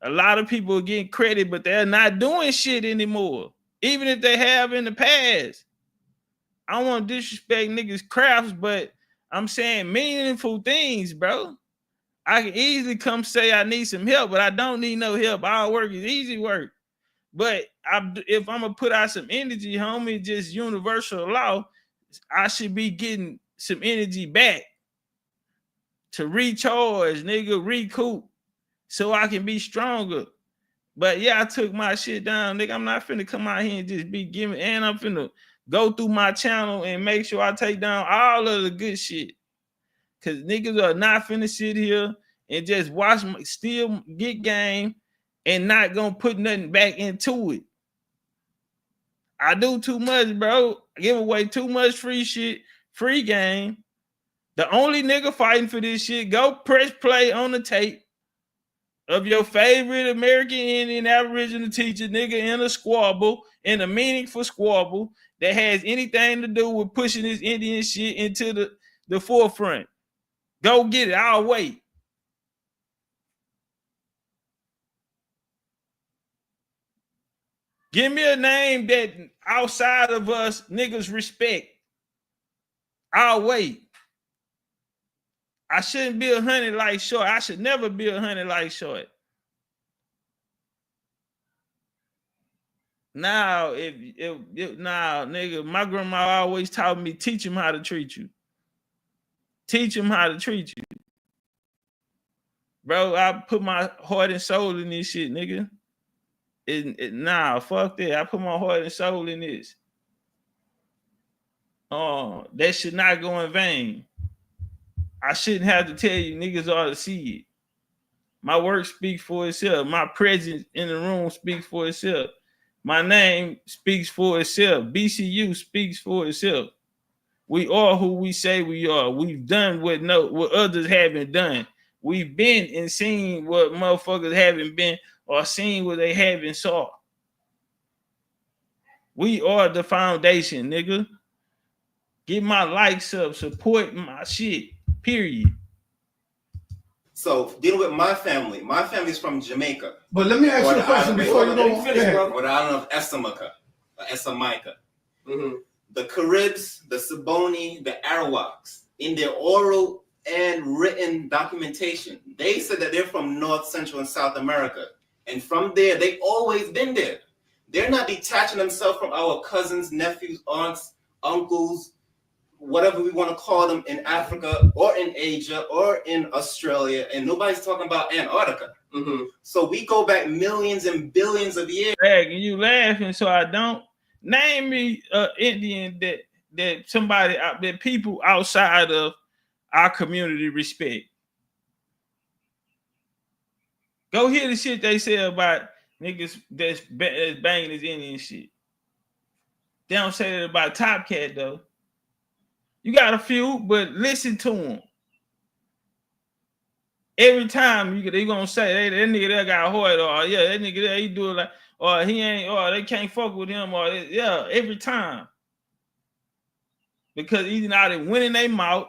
A lot of people are getting credit, but they're not doing shit anymore. Even if they have in the past. I don't want to disrespect niggas' crafts, but I'm saying meaningful things, bro. I can easily come say I need some help, but I don't need no help. All work is easy work. But if I'm going to put out some energy, homie, just universal law, I should be getting some energy back to recharge, nigga, recoup, so I can be stronger. But yeah, I took my shit down, nigga. I'm not finna come out here and just be giving, and I'm finna go through my channel and make sure I take down all of the good shit. Cause niggas are not finna sit here and just watch still get game and not gonna put nothing back into it. I do too much, bro. I give away too much free shit, free game. The only nigga fighting for this shit, go press play on the tape of your favorite American Indian Aboriginal teacher, nigga, in a squabble, in a meaningful squabble that has anything to do with pushing this Indian shit into the forefront. Go get it. I'll wait. Give me a name that outside of us niggas respect. I'll wait. I shouldn't be 100 likes short. I should never be 100 likes short. Now, nigga, my grandma always taught me, teach him how to treat you. Teach him how to treat you. Bro, I put my heart and soul in this shit, nigga. Nah, fuck that. I put my heart and soul in this. Oh, that should not go in vain. I shouldn't have to tell you, niggas ought to see it. My work speaks for itself. My presence in the room speaks for itself. My name speaks for itself. BCU speaks for itself. We are who we say we are. We've done what others haven't done. We've been and seen what motherfuckers haven't been or seen what they haven't saw. We are the foundation, nigga. get my likes up, support my shit, period. So dealing with my family's from Jamaica. But let me ask you a question before you go on. Or the island of Essamaica. The Caribs, the Saboni, the Arawaks, in their oral and written documentation, they said that they're from North, Central, and South America. And from there, they've always been there. They're not detaching themselves from our cousins, nephews, aunts, uncles, whatever we want to call them in Africa or in Asia or in Australia. And nobody's talking about Antarctica. So we go back millions and billions of years. And you laughing, so I don't. Name me Indian that somebody out there, people outside of our community respect. Go hear the shit they say about niggas that's banging this Indian shit. They don't say that about Topcat though. You got a few, but listen to them. Every time they gonna say hey, that nigga that got hard, or yeah, that nigga there he do it like, or he ain't, or they can't fuck with him, or yeah, every time. Because either now they went in their mouth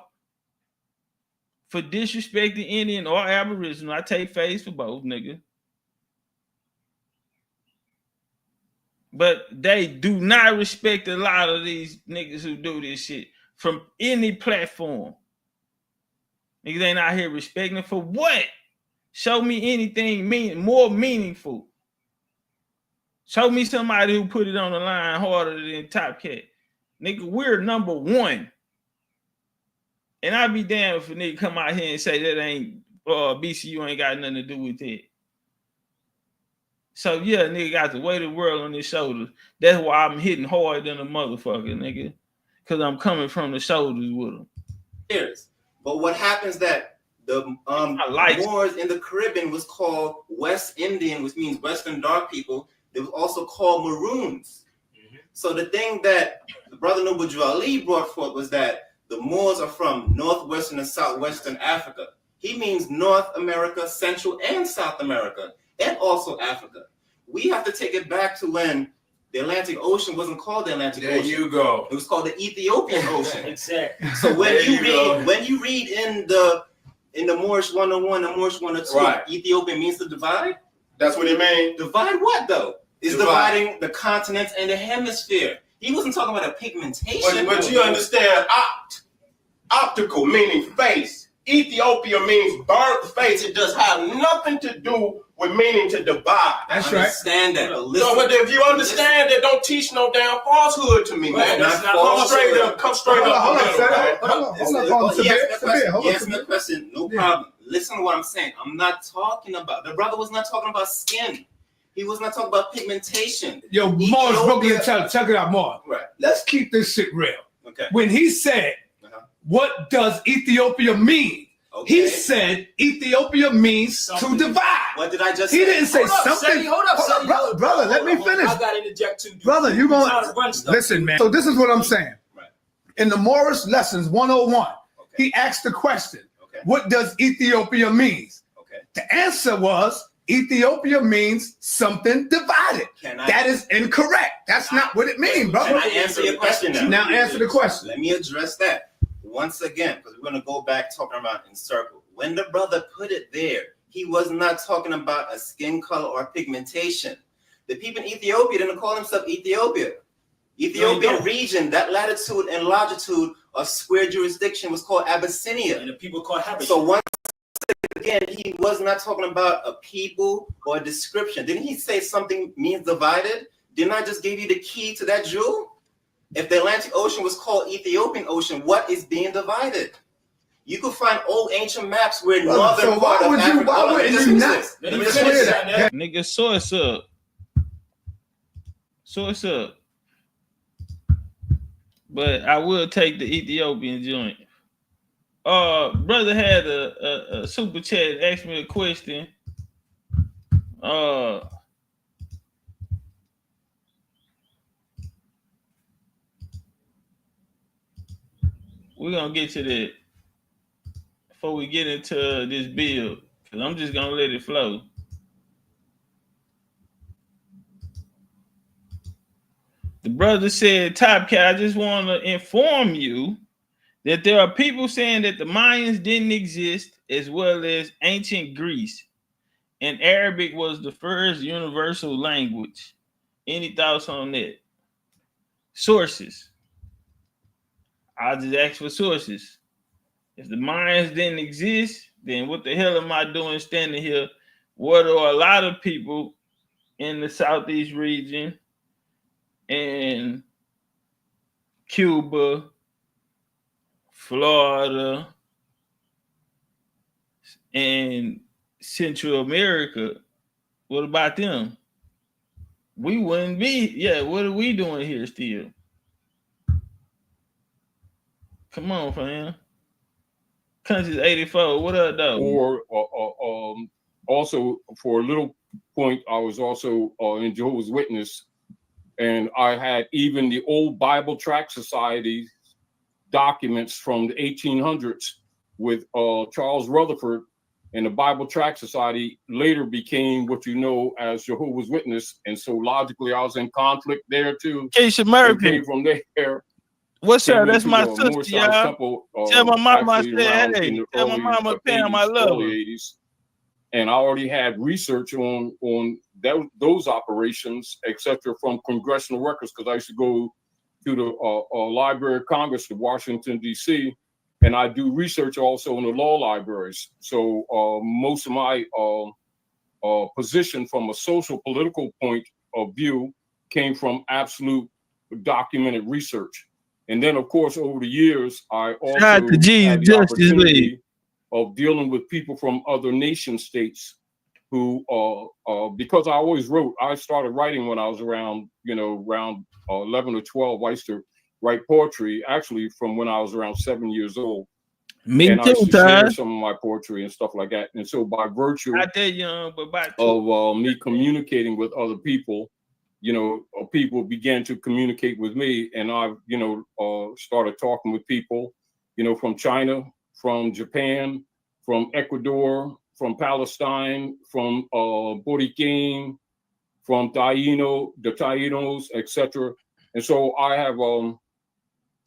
for disrespecting Indian or Aboriginal. I take face for both, nigga. But they do not respect a lot of these niggas who do this shit from any platform. Niggas ain't out here respecting for what? Show me anything more meaningful. Show me somebody who put it on the line harder than Topcat. Nigga, we're number one. And I'd be damned if a nigga come out here and say that ain't BCU ain't got nothing to do with it. So yeah, nigga got the weight of the world on his shoulders. That's why I'm hitting hard than a motherfucker, nigga. Cause I'm coming from the shoulders with him. But what happens that the Moors in the Caribbean was called West Indian, which means Western dark people. They was also called Maroons. So the thing that the brother Nubuju Ali brought forth was that the Moors are from northwestern and southwestern Africa. He means North America, Central and South America, and also Africa. We have to take it back to when the Atlantic Ocean wasn't called the Atlantic Ocean. There you go. It was called the Ethiopian Ocean. Exactly. So when you read in the Moorish 101 and Moorish 102, right, Ethiopian means to divide. That's what it means. Divide what though? It's dividing the continents and the hemisphere. He wasn't talking about a pigmentation. But you understand, optical meaning face. Ethiopia means burnt face. It does have nothing to do with meaning to divide. That's right. Understand that. So, but if you understand that, don't teach no damn falsehood to me, man. That's not come straight up. Hold on. Yes, my question. No problem. Listen to what I'm saying. I'm not talking about. The brother was not talking about skin. He was not talking about pigmentation. Yo, Morris broke it. Check it out, Morris. Right. Let's keep this shit real. Okay. When he said, what does Ethiopia mean? Okay. He said Ethiopia means something to divide. What did I just say? He didn't say something. Hold up, brother. Let me finish. I got to interject too. Brother, you gonna listen, man. So this is what I'm saying. Right. In the Moorish Lessons 101, he asked the question, what does Ethiopia mean? Okay. The answer was Ethiopia means something divided. That is incorrect. That's not what it means, brother. Can I answer your question now? Now answer the question. Let me address that once again, because we're going to go back talking about in circle. When the brother put it there, he was not talking about a skin color or pigmentation. The people in Ethiopia didn't call themselves Ethiopia. Ethiopian region, that latitude and longitude of square jurisdiction was called Abyssinia. And the people called Habasha. So once again, he was not talking about a people or a description. Didn't he say something means divided? Didn't I just give you the key to that jewel? If the Atlantic Ocean was called Ethiopian Ocean, what is being divided? You could find old ancient maps where northern part of Africa. Why would you not? Nigga, source up. Source up. But I will take the Ethiopian joint. Brother had a super chat, asked me a question. We're gonna get to that before we get into this bill, because I'm just gonna let it flow. The brother said, Topcatz, I just want to inform you that there are people saying that the Mayans didn't exist, as well as ancient Greece, and Arabic was the first universal language. Any thoughts on that? Sources. I'll just ask for sources. If the Mayans didn't exist, then what the hell am I doing standing here? What are a lot of people in the Southeast region and Cuba, Florida, and Central America? What about them? We wouldn't be. Yeah, what are we doing here still? Come on, fam. Country's 84. What up, though? Or also for a little point, I was also in Jehovah's Witness, and I had even the old Bible Tract Society documents from the 1800s with Charles Rutherford, and the Bible Tract Society later became what you know as Jehovah's Witness, and so logically I was in conflict there too. Keisha Murphy. Came from there. What's up? That's my Moorish sister, y'all. Temple, Tell my mama I actually said, around in hey. the Tell my early mama Pam I love early her. 80s. And I already had research on those operations, etc., from congressional records, because I used to go to the Library of Congress in Washington, D.C., and I do research also in the law libraries. So most of my position from a social political point of view came from absolute documented research. And then, of course, over the years, I also had the opportunity of dealing with people from other nation states who, because I always wrote, I started writing when I was around 11 or 12. I used to write poetry, actually, from when I was around 7 years old. Me and too, I used to share Taj. some of my poetry and stuff like that. And so by virtue Not that young, but about of me communicating with other people, people began to communicate with me, and I, started talking with people, from China, from Japan, from Ecuador, from Palestine, from Borikin, from the Tainos, etc. And so I have,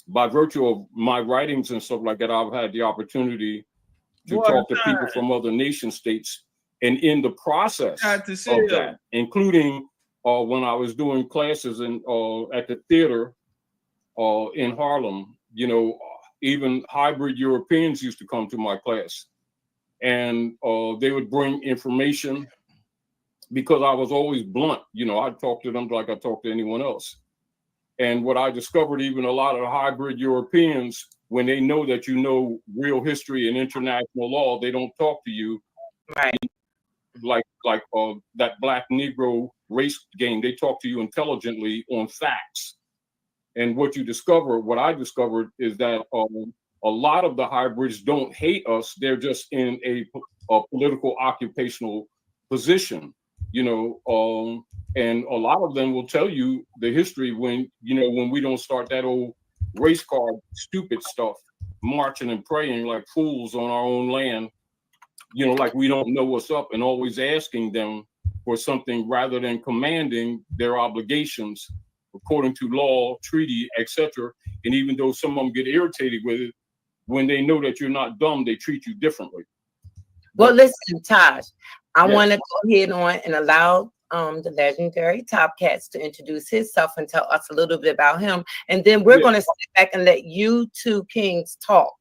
by virtue of my writings and stuff like that, I've had the opportunity to talk to people from other nation states, and in the process of that, including when I was doing classes in at the theater in Harlem, even hybrid Europeans used to come to my class, and they would bring information because I was always blunt. I'd talk to them like I talk to anyone else. And what I discovered, even a lot of hybrid Europeans, when they know that you know real history and international law, they don't talk to you like that Black Negro race game. They talk to you intelligently on facts. And what I discovered is that a lot of the hybrids don't hate us. They're just in a political occupational position, and a lot of them will tell you the history when we don't start that old race card stupid stuff, marching and praying like fools on our own land, like we don't know what's up, and always asking them for something rather than commanding their obligations according to law, treaty, etc. And even though some of them get irritated with it, when they know that you're not dumb, they treat you differently. Well, listen, Taj, I want to go ahead on and allow the legendary Topcatz to introduce himself and tell us a little bit about him. And then we're going to sit back and let you two kings talk.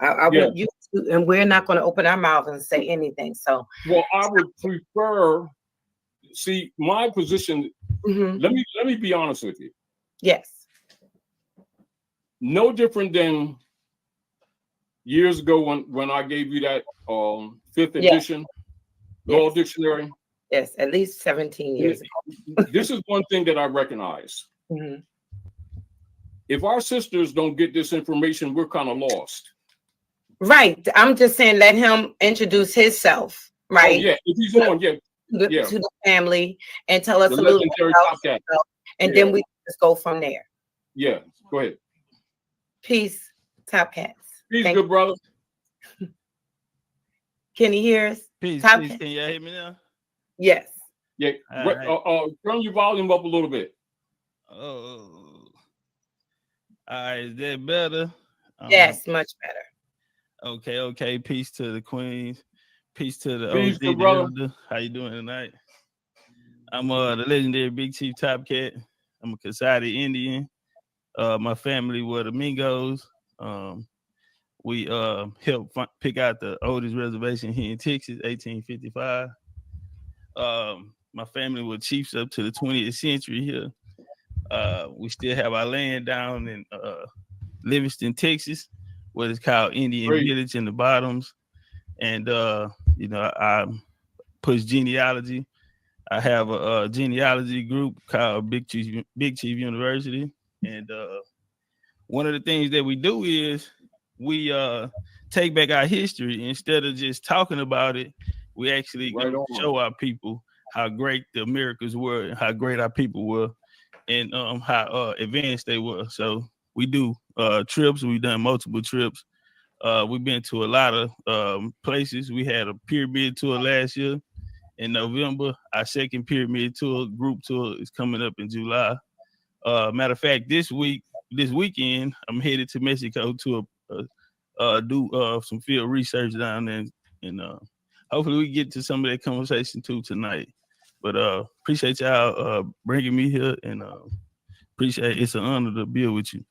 I want you to, and we're not going to open our mouths and say anything. So, well, I would prefer, see, my position, let me be honest with you. Yes. No different than years ago when I gave you that 5th edition law dictionary. Yes, at least 17 years ago. This is one thing that I recognize. If our sisters don't get this information, we're kind of lost. Right. I'm just saying, let him introduce himself. Right. Oh, yeah. If he's on, to the family, and tell us a little bit about himself, and then we just go from there. Yeah. Go ahead. Peace, Topcatz. Peace, good brother. Can he hear us? Peace. Can you hear me now? Yes. Yeah. Turn your volume up a little bit. Oh, all right, is that better? Yes, much better. Okay. Peace to the queens. Peace to the Peace, OG, good the brother. elder. How you doing tonight? I'm the legendary Big Chief Topcatz. I'm a Kasadi Indian. My family were the Mingos. We helped pick out the oldest reservation here in Texas, 1855. My family were chiefs up to the 20th century here. We still have our land down in Livingston, Texas, what is called Indian Great. Village in the Bottoms. And I push genealogy. I have a genealogy group called Big Chief University. And one of the things that we do is we take back our history. Instead of just talking about it, we actually show our people how great the Americas were and how great our people were and how advanced they were. So we do trips. We've done multiple trips. We've been to a lot of places. We had a pyramid tour last year in November. Our second pyramid tour, group tour, is coming up in July. Matter of fact, this weekend, I'm headed to Mexico to do some field research down there, and hopefully we get to some of that conversation too tonight. But appreciate y'all bringing me here, and appreciate it's an honor to be with you.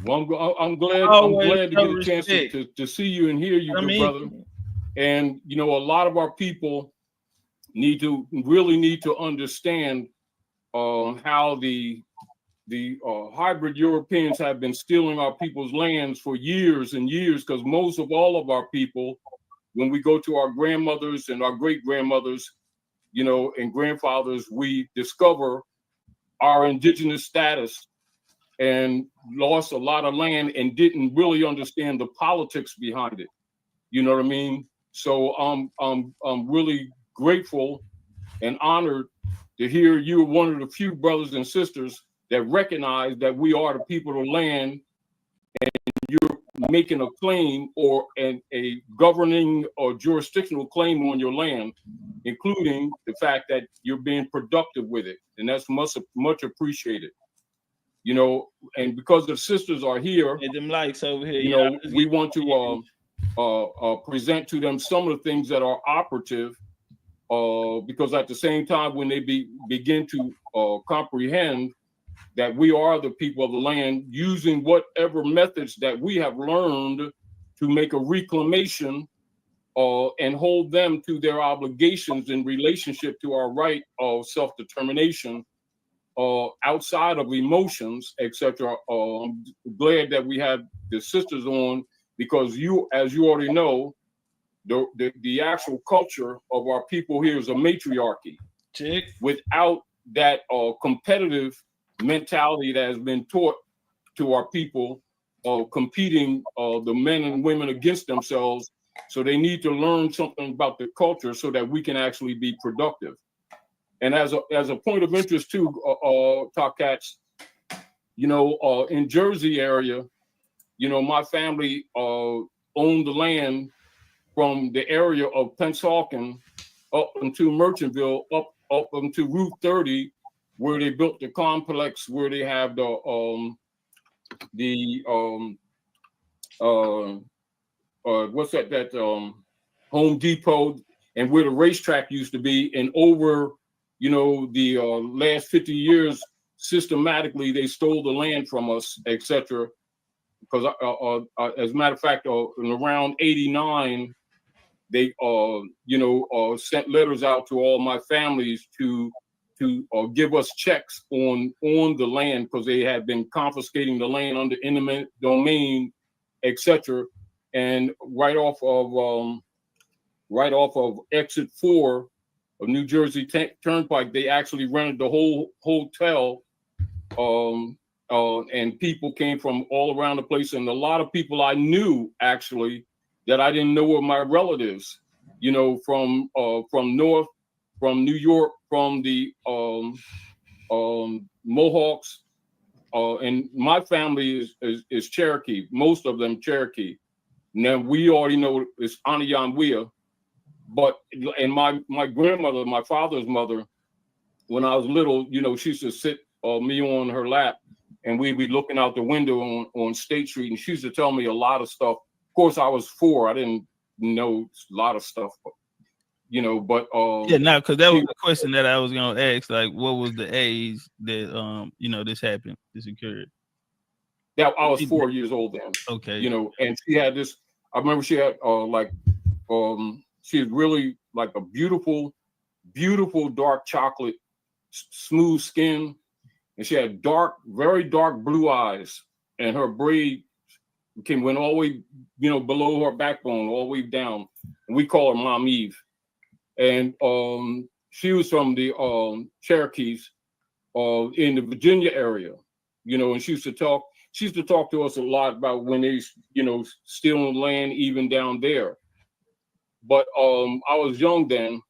Well, I'm glad to get a chance to see you and hear you, good brother. And a lot of our people need to understand how the hybrid Europeans have been stealing our people's lands for years and years, because most of all of our people, when we go to our grandmothers and our great grandmothers, and grandfathers, we discover our indigenous status and lost a lot of land and didn't really understand the politics behind it. You know what I mean? So I'm really grateful and honored to hear you're one of the few brothers and sisters that recognize that we are the people of the land, and you're making a claim or a governing or jurisdictional claim on your land, including the fact that you're being productive with it. And that's much appreciated. And because the sisters are here, and them lights over here, we want to present to them some of the things that are operative, because at the same time, when they begin to comprehend that we are the people of the land, using whatever methods that we have learned to make a reclamation and hold them to their obligations in relationship to our right of self-determination, outside of emotions, etc. I'm glad that we have the sisters on, because as you already know, the actual culture of our people here is a matriarchy. Without that competitive mentality that has been taught to our people, competing the men and women against themselves. So they need to learn something about the culture so that we can actually be productive. And as a point of interest too, Topcatz, in Jersey area, my family owned the land from the area of Pennsauken up into Merchantville, up into Route 30, where they built the complex, where they have what's that Home Depot, and where the racetrack used to be. And over the last 50 years, systematically they stole the land from us, etc. Because as a matter of fact, in around 89, they sent letters out to all my families to give us checks on the land, because they had been confiscating the land under eminent domain, etc. And right off of exit 4 of New Jersey Turnpike, they actually rented the whole hotel, and people came from all around the place, and a lot of people I knew actually that I didn't know were my relatives, from north, from New York, from the Mohawks, and my family is Cherokee, most of them Cherokee. Now we already know it's Anayanwea, and my grandmother, my father's mother, when I was little, you know, she used to sit me on her lap, and we'd be looking out the window on State Street, and she used to tell me a lot of stuff. Of course, I was 4. I didn't know a lot of stuff, you know, but yeah, now because that was the question that I was gonna ask, like, what was the age that you know, this happened, this occurred? That I was 4 years old then. Okay. You know, and she had this. I remember she had she had really like a beautiful dark chocolate, smooth skin, and she had very dark blue eyes, and her braid went all the way, you know, below her backbone, all the way down. And we call her Mom Eve. And she was from the Cherokees in the Virginia area, you know, and she used to talk to us a lot about when they, you know, stealing land even down there. But I was young then,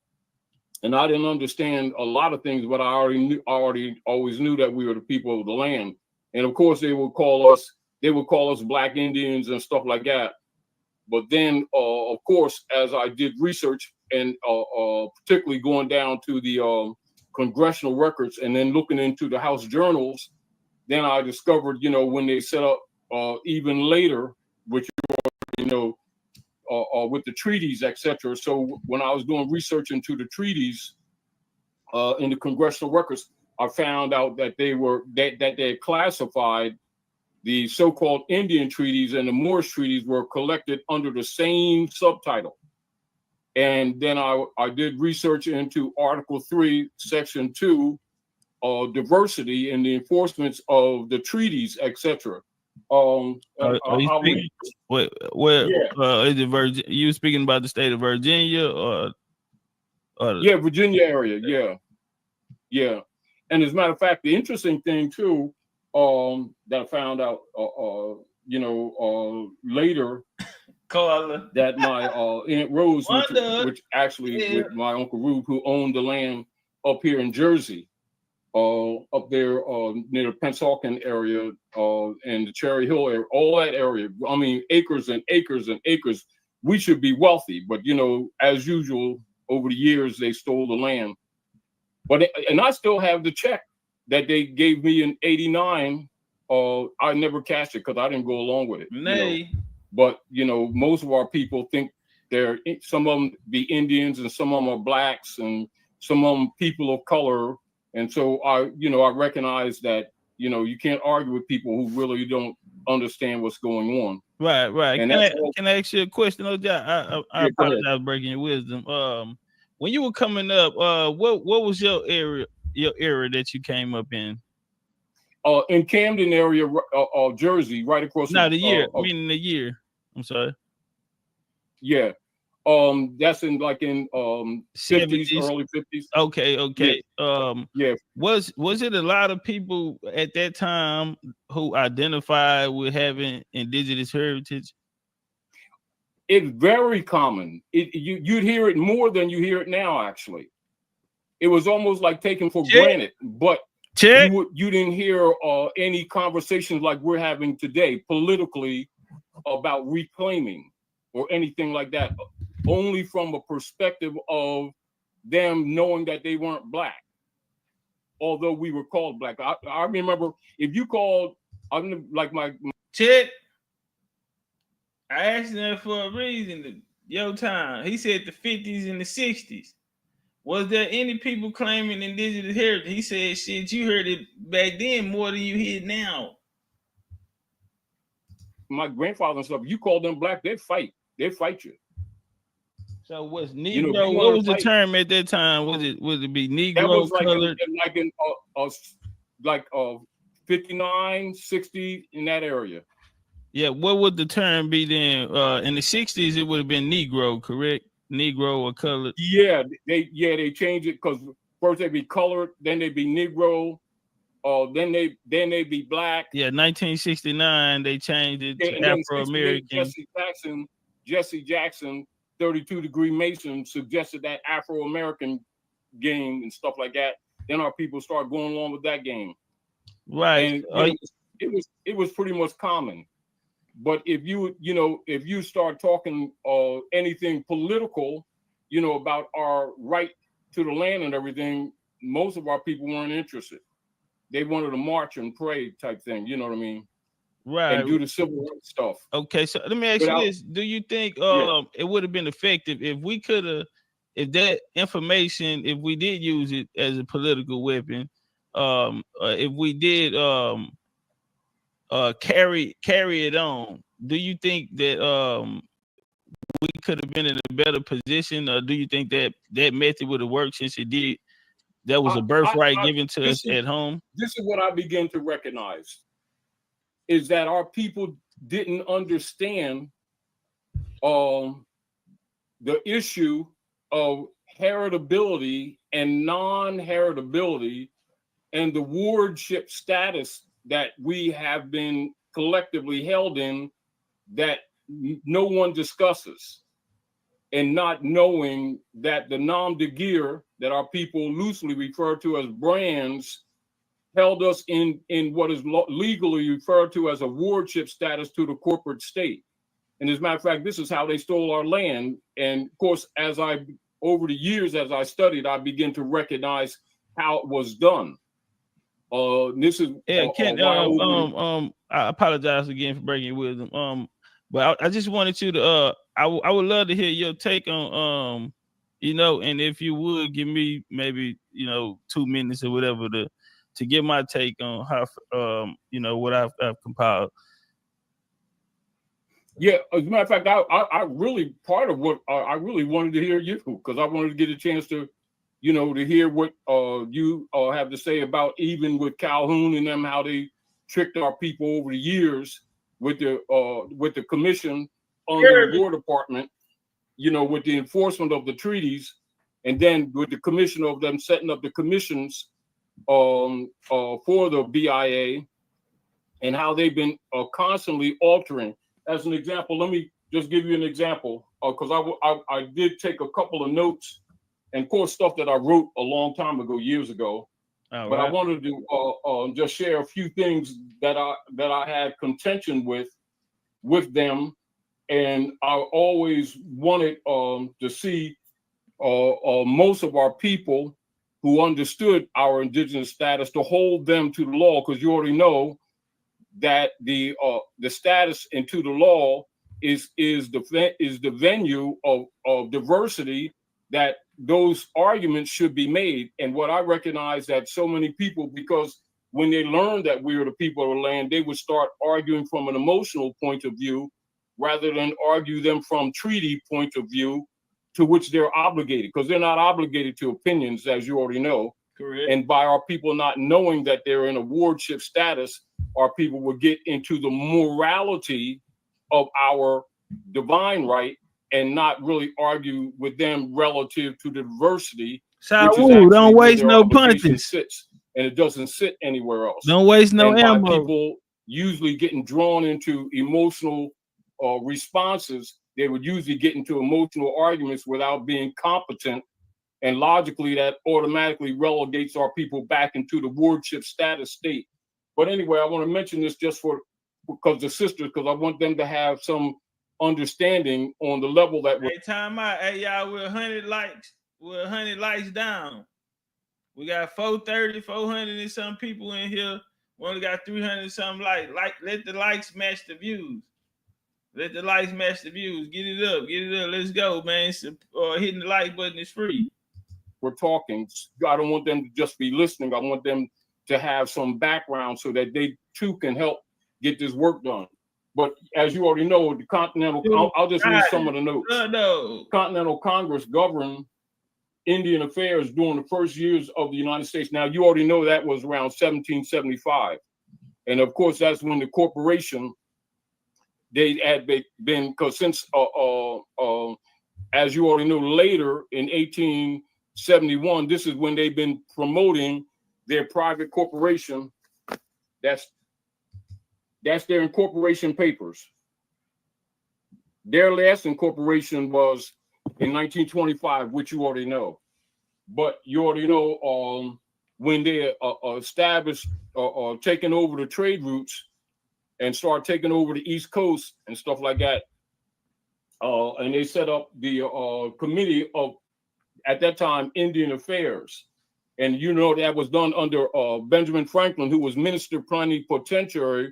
and I didn't understand a lot of things, but I always knew that we were the people of the land. And of course, they would call us Black Indians and stuff like that. But then, of course, as I did research, and particularly going down to the congressional records and then looking into the House journals, then I discovered, you know, when they set up even later, which, you know, with the treaties, etc. So when I was doing research into the treaties in the congressional records, I found out that they had classified the so-called Indian treaties and the Moorish treaties were collected under the same subtitle. And then I did research into Article 3, Section 2, diversity in the enforcements of the treaties, etc. Is it you speaking about the state of Virginia or yeah, Virginia area, yeah. And as a matter of fact, the interesting thing too, that I found out, you know, later, that my Aunt Rose, which actually with my Uncle Rube, who owned the land up here in Jersey, up there near the Pennsauken area and the Cherry Hill area, all that area. I mean, acres and acres and acres. We should be wealthy, but you know, as usual, over the years they stole the land. And I still have the check that they gave me in '89. I never cashed it because I didn't go along with it. You know? But you know, most of our people think some of them be Indians and some of them are blacks and some of them people of color. And so I recognize that, you know, you can't argue with people who really don't understand what's going on. Right. And can I ask you a question? I apologize for breaking your wisdom. When you were coming up, what was your area that you came up in? In Camden area, Jersey, right across. No, the year. Meaning the year. I'm sorry. Yeah. That's in 50s, early 50s. Okay. Yeah. Was it a lot of people at that time who identified with having indigenous heritage? It's very common. You'd hear it more than you hear it now, actually. It was almost like taken for granted, but you didn't hear any conversations like we're having today politically about reclaiming or anything like that. Only from a perspective of them knowing that they weren't black, although we were called black. I remember if you called, like my Chet, I asked him for a reason. Your time, he said the 50s and the 60s. Was there any people claiming indigenous heritage? He said, shit, you heard it back then more than you hear now. My grandfather and stuff, you call them black, they'd fight you. So what's Negro? You know, what was the term at that time? Was it be Negro? That was like in 59, 60 in that area. Yeah, what would the term be then? In the 60s, it would have been Negro, correct? Negro or colored. Yeah, they changed it because first they'd be colored, then they'd be Negro, then they be black. Yeah, 1969 they changed it to Afro-American. Jesse Jackson, 32-degree Mason, suggested that Afro-American game and stuff like that. Then our people started going along with that game. Right. And it was pretty much common. But if you start talking anything political, you know, about our right to the land and everything, most of our people weren't interested. They wanted to march and pray type thing. You know what I mean? Right. And do the civil rights stuff. Okay, so let me ask you this: do you think it would have been effective if we could have, if that information, if we did use it as a political weapon, if we did carry it on? Do you think that we could have been in a better position, or do you think that that method would have worked since it did? That was a birthright given to us at home. This is what I begin to recognize, is that our people didn't understand the issue of heritability and non-heritability and the wardship status that we have been collectively held in that no one discusses, and not knowing that the nom de guerre that our people loosely refer to as brands held us in what is legally referred to as a wardship status to the corporate state. And as a matter of fact, this is how they stole our land. And of course, over the years, as I studied, I began to recognize how it was done. This is I apologize again for breaking your wisdom. But I just wanted you to I would love to hear your take on and if you would give me maybe 2 minutes or whatever to give my take on how what I've compiled. Yeah, as a matter of fact, I really, part of what I really wanted to hear you, because I wanted to get a chance to to hear what you have to say about, even with Calhoun and them, how they tricked our people over the years with the commission under the War Department, with the enforcement of the treaties, and then with the commission of them setting up the commissions for the BIA, and how they've been constantly altering. As an example, let me just give you an example, because I did take a couple of notes and of course stuff that I wrote a long time ago, years ago. But right. I wanted to just share a few things that I had contention with them, and I always wanted to see most of our people who understood our indigenous status to hold them to the law, because you already know that the status into the law is the venue of diversity that those arguments should be made. And what I recognize that so many people, because when they learned that we were the people of the land, they would start arguing from an emotional point of view rather than argue them from treaty point of view, to which they're obligated, because they're not obligated to opinions, as you already know. Correct. And by our people not knowing that they're in a wardship status, our people will get into the morality of our divine right and not really argue with them relative to the diversity. Don't waste no punches. And it doesn't sit anywhere else. Don't waste no ammo. By people usually getting drawn into emotional responses, they would usually get into emotional arguments without being competent. And logically, that automatically relegates our people back into the wardship status state. But anyway, I want to mention this just because the sisters, because I want them to have some understanding on the level that we're. Hey, time out. Hey, y'all, we're 100 likes. We're 100 likes down. We got 430, 400 and some people in here. We only got 300 and some likes. Let the likes match the views. Let the likes match the views. Get it up. Let's go, man. Hitting the like button is free. We're talking. I don't want them to just be listening. I want them to have some background so that they too can help get this work done. But as you already know, the Continental, I'll just read some of the notes. Continental Congress governed Indian affairs during the first years of the United States. Now, you already know that was around 1775. And of course, that's when the corporation, they had been, because since, as you already know, later in 1871, this is when they've been promoting their private corporation. That's their incorporation papers. Their last incorporation was in 1925, which you already know. But you already know when they established taking over the trade routes and start taking over the East Coast and stuff like that. And they set up the committee of, at that time, Indian Affairs. And you know that was done under Benjamin Franklin, who was minister plenipotentiary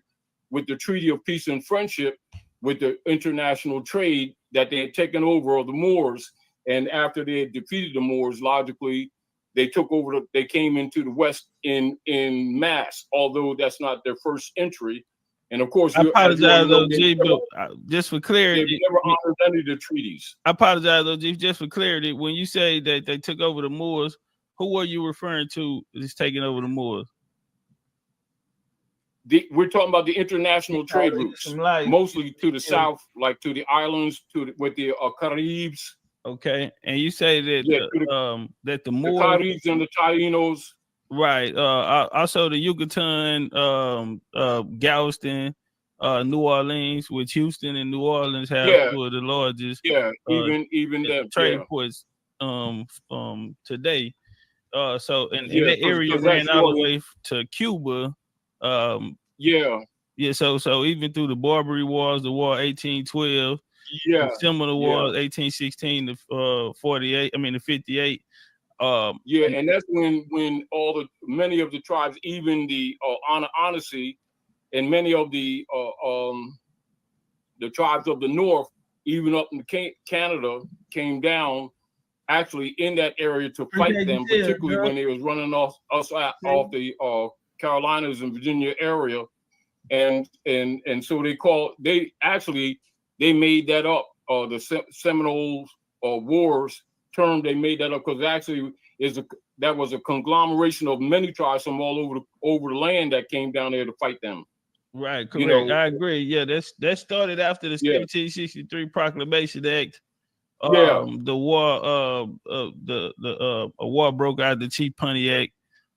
with the Treaty of Peace and Friendship with the international trade that they had taken over of the Moors. And after they had defeated the Moors, logically, they took over, they came into the West in mass, although that's not their first entry. And of course, I apologize, OG, but just for clarity, they never honored any of the treaties. I apologize, OG, just for clarity. When you say that they took over the Moors, who were you referring to is taking over the Moors? We're talking about the international trade routes, mostly to the south, like to the islands, with the Caribs. Okay, and you say that that the Moors, the Caribs and the Tainos, right? Also the Yucatan, Galveston, New Orleans, which Houston and New Orleans have two of the largest, even them trade ports today. So and that area ran all the way to Cuba. So even through the Barbary Wars, the War 1812, the Seminole Wars 1816 to 48. I mean the 58. And that's when many of the tribes, even the Anansi, and many of the tribes of the north, even up in Canada, came down actually in that area to fight them, particularly when they was running off the Carolinas and Virginia area, and so they made that up. The Seminole Wars term, they made that up because actually that was a conglomeration of many tribes from all over the land that came down there to fight them. Right, correct. I agree. Yeah, that started after the 1763 Proclamation Act. The war, a war broke out. The Chief Pontiac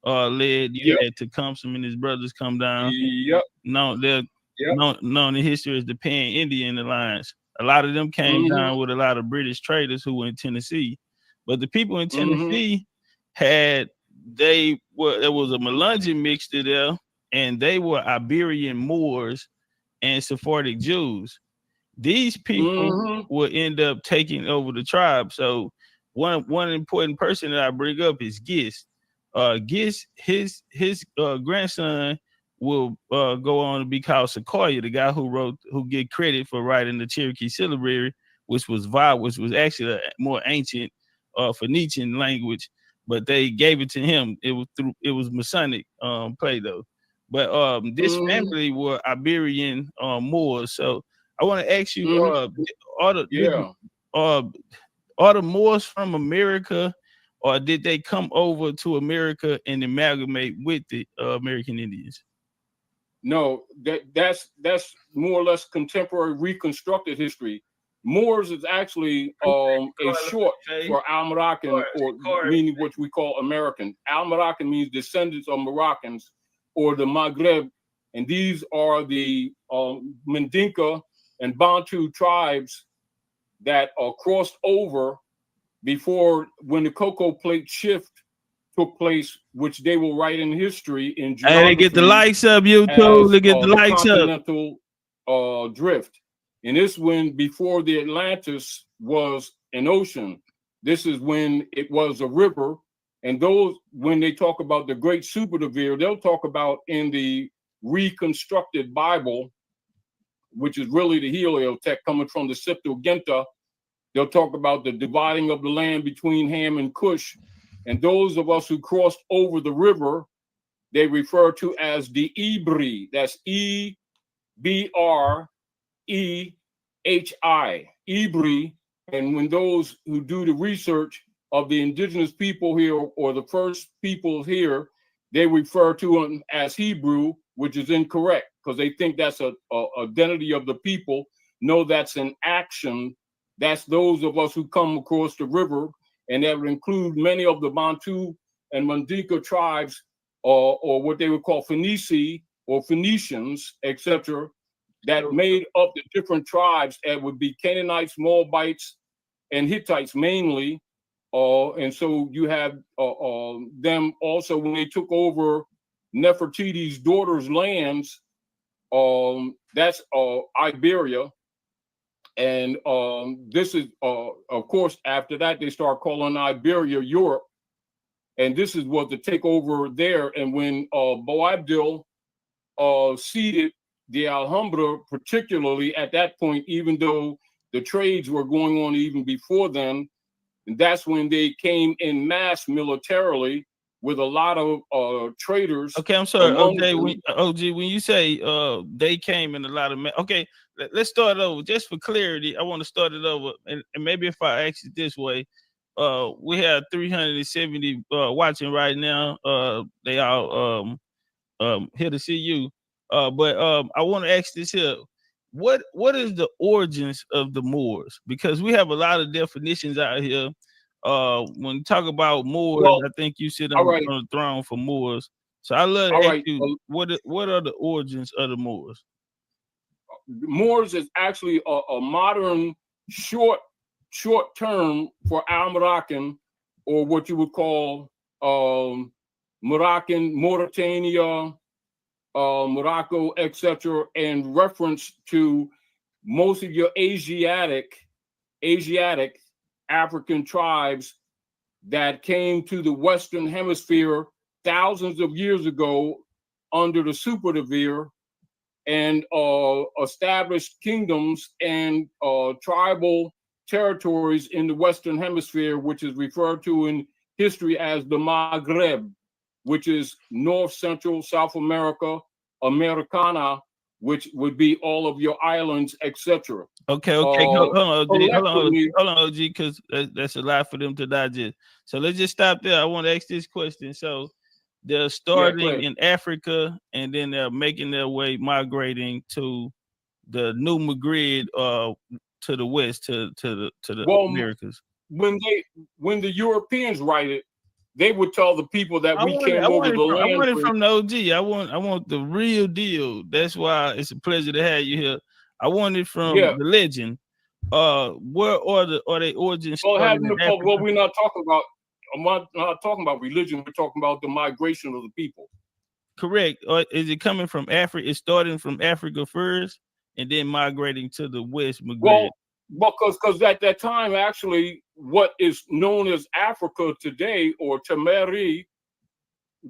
led. You had Tecumseh and his brothers come down. Known in history as the Pan-Indian Alliance. A lot of them came down with a lot of British traders who were in Tennessee. But the people in Tennessee there was a Melungeon mixture there, and they were Iberian Moors and Sephardic Jews. These people will end up taking over the tribe. So one important person that I bring up is Gist. Gist, his grandson will go on to be called Sequoyah, the guy who get credit for writing the Cherokee Syllabary, which was actually a more ancient Phoenician language, but they gave it to him. It was Masonic play though. But this family were Iberian Moors. So I want to ask you, are the Moors from America, or did they come over to America and amalgamate with the American Indians? No, that's more or less contemporary reconstructed history. Moors is actually a short for Al-Moroccan, or meaning what we call American. Al-Moroccan means descendants of Moroccans or the Maghreb, and these are the Mandinka and Bantu tribes that crossed over when the cocoa plate shift took place, which they will write in history in geography. Hey, they get the likes up, YouTube. They get the likes up. Continental drift. And this when before the Atlantis was an ocean. This is when it was a river. And when they talk about the Great Superdevere, they'll talk about in the reconstructed Bible, which is really the Heliotext coming from the Septuaginta. They'll talk about the dividing of the land between Ham and Cush. And those of us who crossed over the river, they refer to as the Ibri. That's E-B-R-E-H-I, Ibri. And when those who do the research of the indigenous people here, or the first people here, they refer to them as Hebrew, which is incorrect because they think that's a identity of the people. No, that's an action. That's those of us who come across the river, and that would include many of the Bantu and Mandinka tribes, or what they would call Phoenici or Phoenicians, etc., that made up the different tribes. That would be Canaanites, Moabites, and Hittites mainly. And so you have them also when they took over Nefertiti's daughter's lands. That's Iberia. And this is, of course, after that, they start calling Iberia Europe. and this is what the takeover there. And when Boabdil ceded the Alhambra, particularly at that point, even though the trades were going on even before then, and that's when they came in mass militarily with a lot of traders. Okay, I'm sorry, OG. When you say they came in a lot of okay, let's start over. Just for clarity, I want to start it over, and maybe if I ask it this way, we have 370 watching right now. They all here to see you. But I want to ask this here. What is the origins of the Moors? Because we have a lot of definitions out here. When you talk about Moors, well, I think you sit on the throne for Moors. So I love to ask you, what are the origins of the Moors? Moors is actually a modern short term for Al-Moroccan, or what you would call Moroccan, Mauritania, Morocco, etc., in reference to most of your Asiatic African tribes that came to the Western Hemisphere thousands of years ago under the Superdevere and established kingdoms and tribal territories in the Western Hemisphere, which is referred to in history as the Maghreb, which is North, Central, South America, Americana, which would be all of your islands, etc. Okay, hold on, OG, because that's a lot for them to digest. So let's just stop there. I want to ask this question. So they're starting in Africa, and then they're making their way, migrating to the new Maghreb, to the west, to the Americas. When the Europeans write it, they would tell the people that we came over the land. I want it from the OG. I want the real deal. That's why it's a pleasure to have you here. I want it from the legend. Where are they origins? Well, we're not talking about. I'm not talking about religion. We're talking about the migration of the people. Correct. Or is it coming from Africa? It's starting from Africa first, and then migrating to the West Maghreb. Well, because at that time, actually, what is known as Africa today, or Tamari,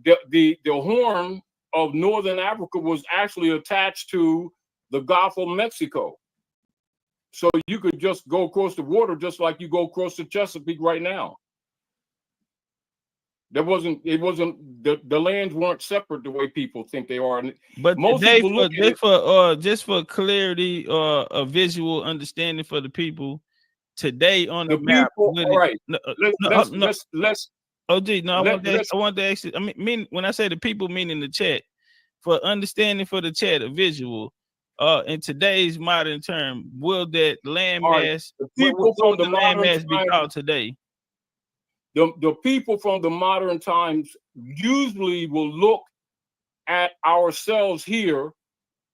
the horn of Northern Africa was actually attached to the Gulf of Mexico. So you could just go across the water just like you go across the Chesapeake right now. The lands weren't separate the way people think they are. But most people just for clarity, a visual understanding for the people today on the map. All right. Let's OG, I want to ask you. I mean, when I say the people, meaning the chat, for understanding for the chat, a visual. In today's modern term, will that landmass, what will the landmass be called today? The people from the modern times usually will look at ourselves here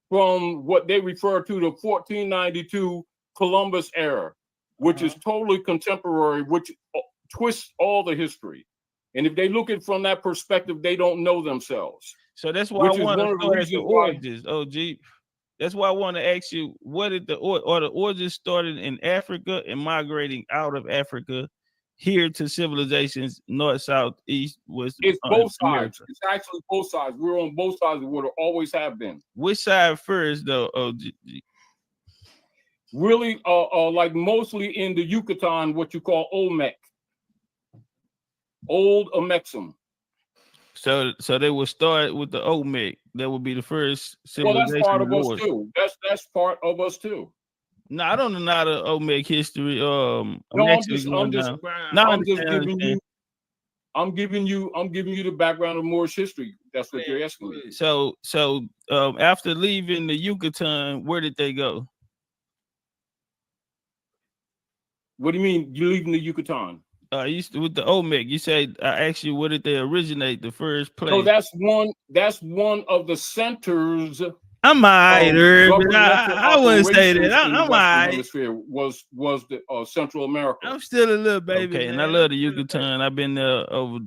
from what they refer to the 1492 Columbus era, which is totally contemporary, which twists all the history. And if they look at it from that perspective, they don't know themselves. So that's why I want to start the origins, OG. That's why I want to ask you, what did the origins started in Africa and migrating out of Africa here to civilizations north, south, east, west? It's both sides. It's actually both sides. We're on both sides of what always have been. Which side first, though, OG? Really, like mostly in the Yucatan, what you call Olmec, Old Omexum. So they will start with the Olmec. That would be the first civilization. Well, that's part of us too. That's part of us too. No, I don't know not the Olmec history. I'm giving you the background of Moorish history. That's what you're asking me. So after leaving the Yucatan, where did they go? What do you mean you leaving the Yucatan? With the Olmec, you said I asked you where did they originate, the first place? So that's one of the centers. I'm I wouldn't say that. I'm all right. Was the Central America. I'm still a little baby. Okay, and I love the Yucatan. I've been there over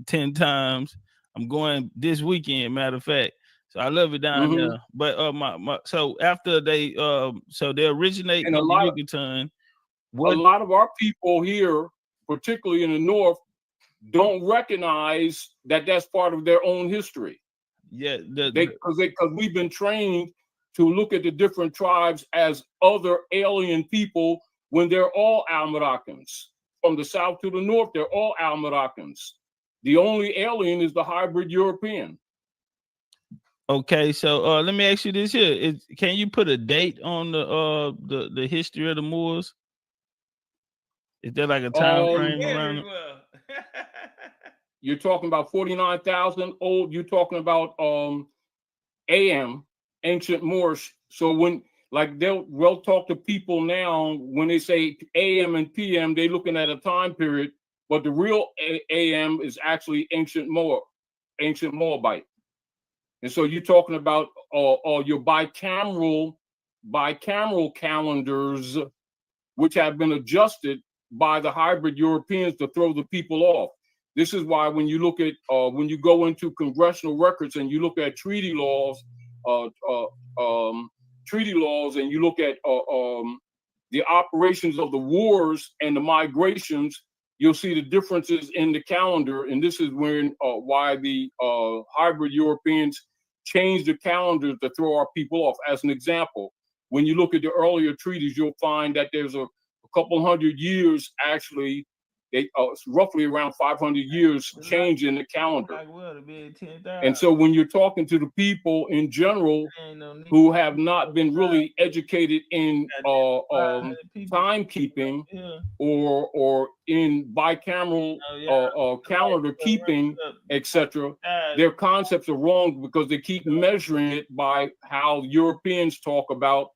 10 times. I'm going this weekend, matter of fact. So I love it down there. But so after they they originate in the Yucatan. A lot of our people here, particularly in the north, don't recognize that that's part of their own history. Yeah, because we've been trained to look at the different tribes as other alien people when they're all Al-Moroccans. From the south to the north, they're all Al-Moroccans. The only alien is the hybrid European. Okay, so let me ask you this here: can you put a date on the history of the Moors? Is there like a time frame around it? You're talking about 49,000 old. You're talking about AM, ancient Moorish. So when like they'll talk to people now when they say AM and PM, they're looking at a time period, but the real AM is actually ancient Moabite. And so you're talking about your bicameral calendars, which have been adjusted by the hybrid Europeans to throw the people off. This is why when you look at when you go into congressional records and you look at treaty laws, and you look at the operations of the wars and the migrations, you'll see the differences in the calendar. And this is when why the hybrid Europeans changed the calendar to throw our people off. As an example, when you look at the earlier treaties, you'll find that there's a couple hundred years actually. Roughly around 500 years change in the calendar. And so when you're talking to the people in general who have not been really educated in timekeeping or in bicameral calendar keeping, etc., their concepts are wrong because they keep measuring it by how Europeans talk about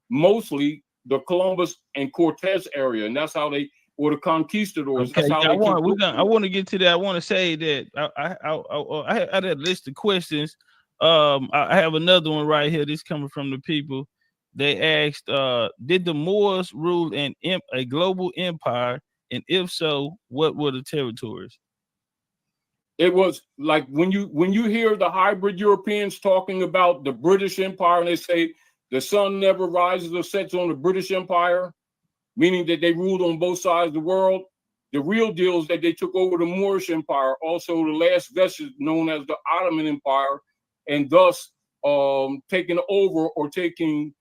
mostly the Columbus and Cortez area, and that's how they, or the conquistadors. Okay, That's how I want to get to that. I want to say that I had a list of questions. I have another one right here. This coming from the people. They asked, did the Moors rule a global empire? And if so, what were the territories? It was like when you hear the hybrid Europeans talking about the British Empire and they say the sun never rises or sets on the British Empire, meaning that they ruled on both sides of the world. The real deal is that they took over the Moorish Empire, also the last vestige known as the Ottoman Empire, and thus taking over or taking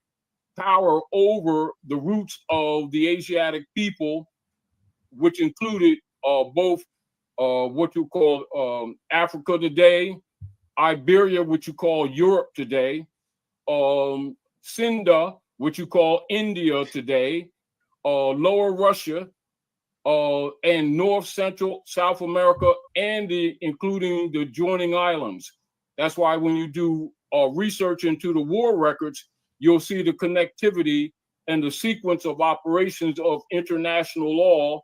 power over the roots of the Asiatic people, which included both what you call Africa today, Iberia, which you call Europe today, Sinda, which you call India today, Lower Russia, and North, Central, South America, and including the joining islands. That's why when you do research into the war records, you'll see the connectivity and the sequence of operations of international law,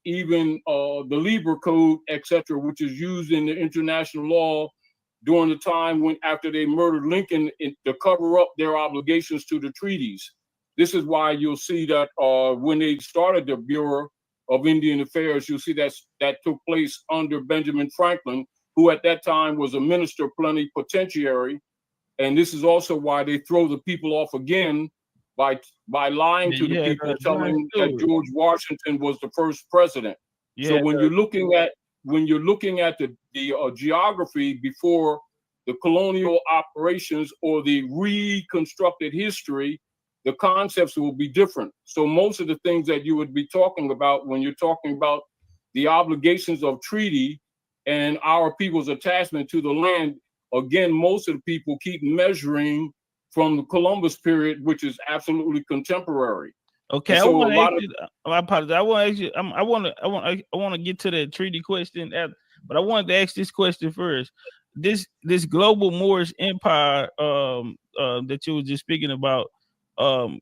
even the Lieber Code, etc., which is used in the international law during the time when after they murdered Lincoln to cover up their obligations to the treaties. This is why you'll see that when they started the Bureau of Indian Affairs, you'll see that took place under Benjamin Franklin, who at that time was a minister plenipotentiary. And this is also why they throw the people off again by lying to the people, telling that George Washington was the first president. So when you're looking at the geography before the colonial operations or the reconstructed history, the concepts will be different. So most of the things that you would be talking about when you're talking about the obligations of treaty and our people's attachment to the land, again, most of the people keep measuring from the Columbus period, which is absolutely contemporary. Okay, and so I apologize. I want to ask you. I want to get to the treaty question, but I wanted to ask this question first. This global Moorish empire that you were just speaking about. Who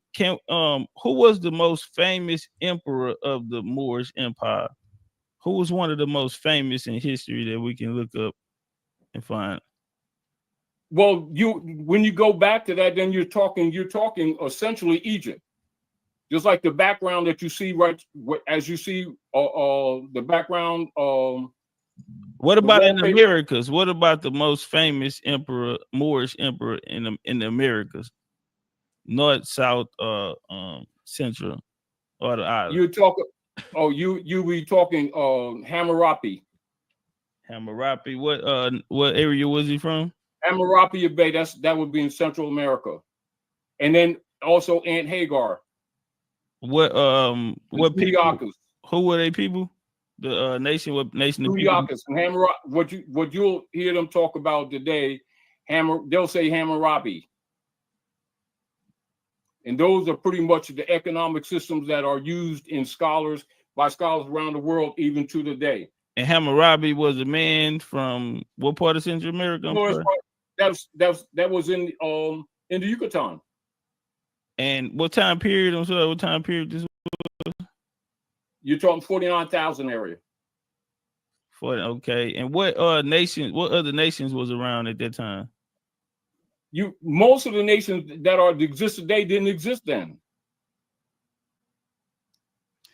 was the most famous emperor of the Moorish Empire? Who was one of the most famous in history that we can look up and find? Well, when you go back to that, then you're talking essentially Egypt. Just like the background that you see as you see the background. What about in the Americas? What about the most famous Moorish emperor in the Americas? North, South, Central, or the island? Oh, you be talking Hammurabi. Hammurabi. What area was he from? Hammurabi Bay. That would be in Central America, and then also Aunt Hagar. What people? Tuyakas. Who were they people? The nation. What nation? The Tuyakas and Hammurabi. What you'll hear them talk about today, they'll say Hammurabi. And those are pretty much the economic systems that are used by scholars around the world, even to today. And Hammurabi was a man from what part of Central America? That was in the Yucatan. And what time period? I'm sorry, what time period this was? You're talking 49,000 area. Okay. And what other nations was around at that time? Most of the nations that exist today didn't exist then.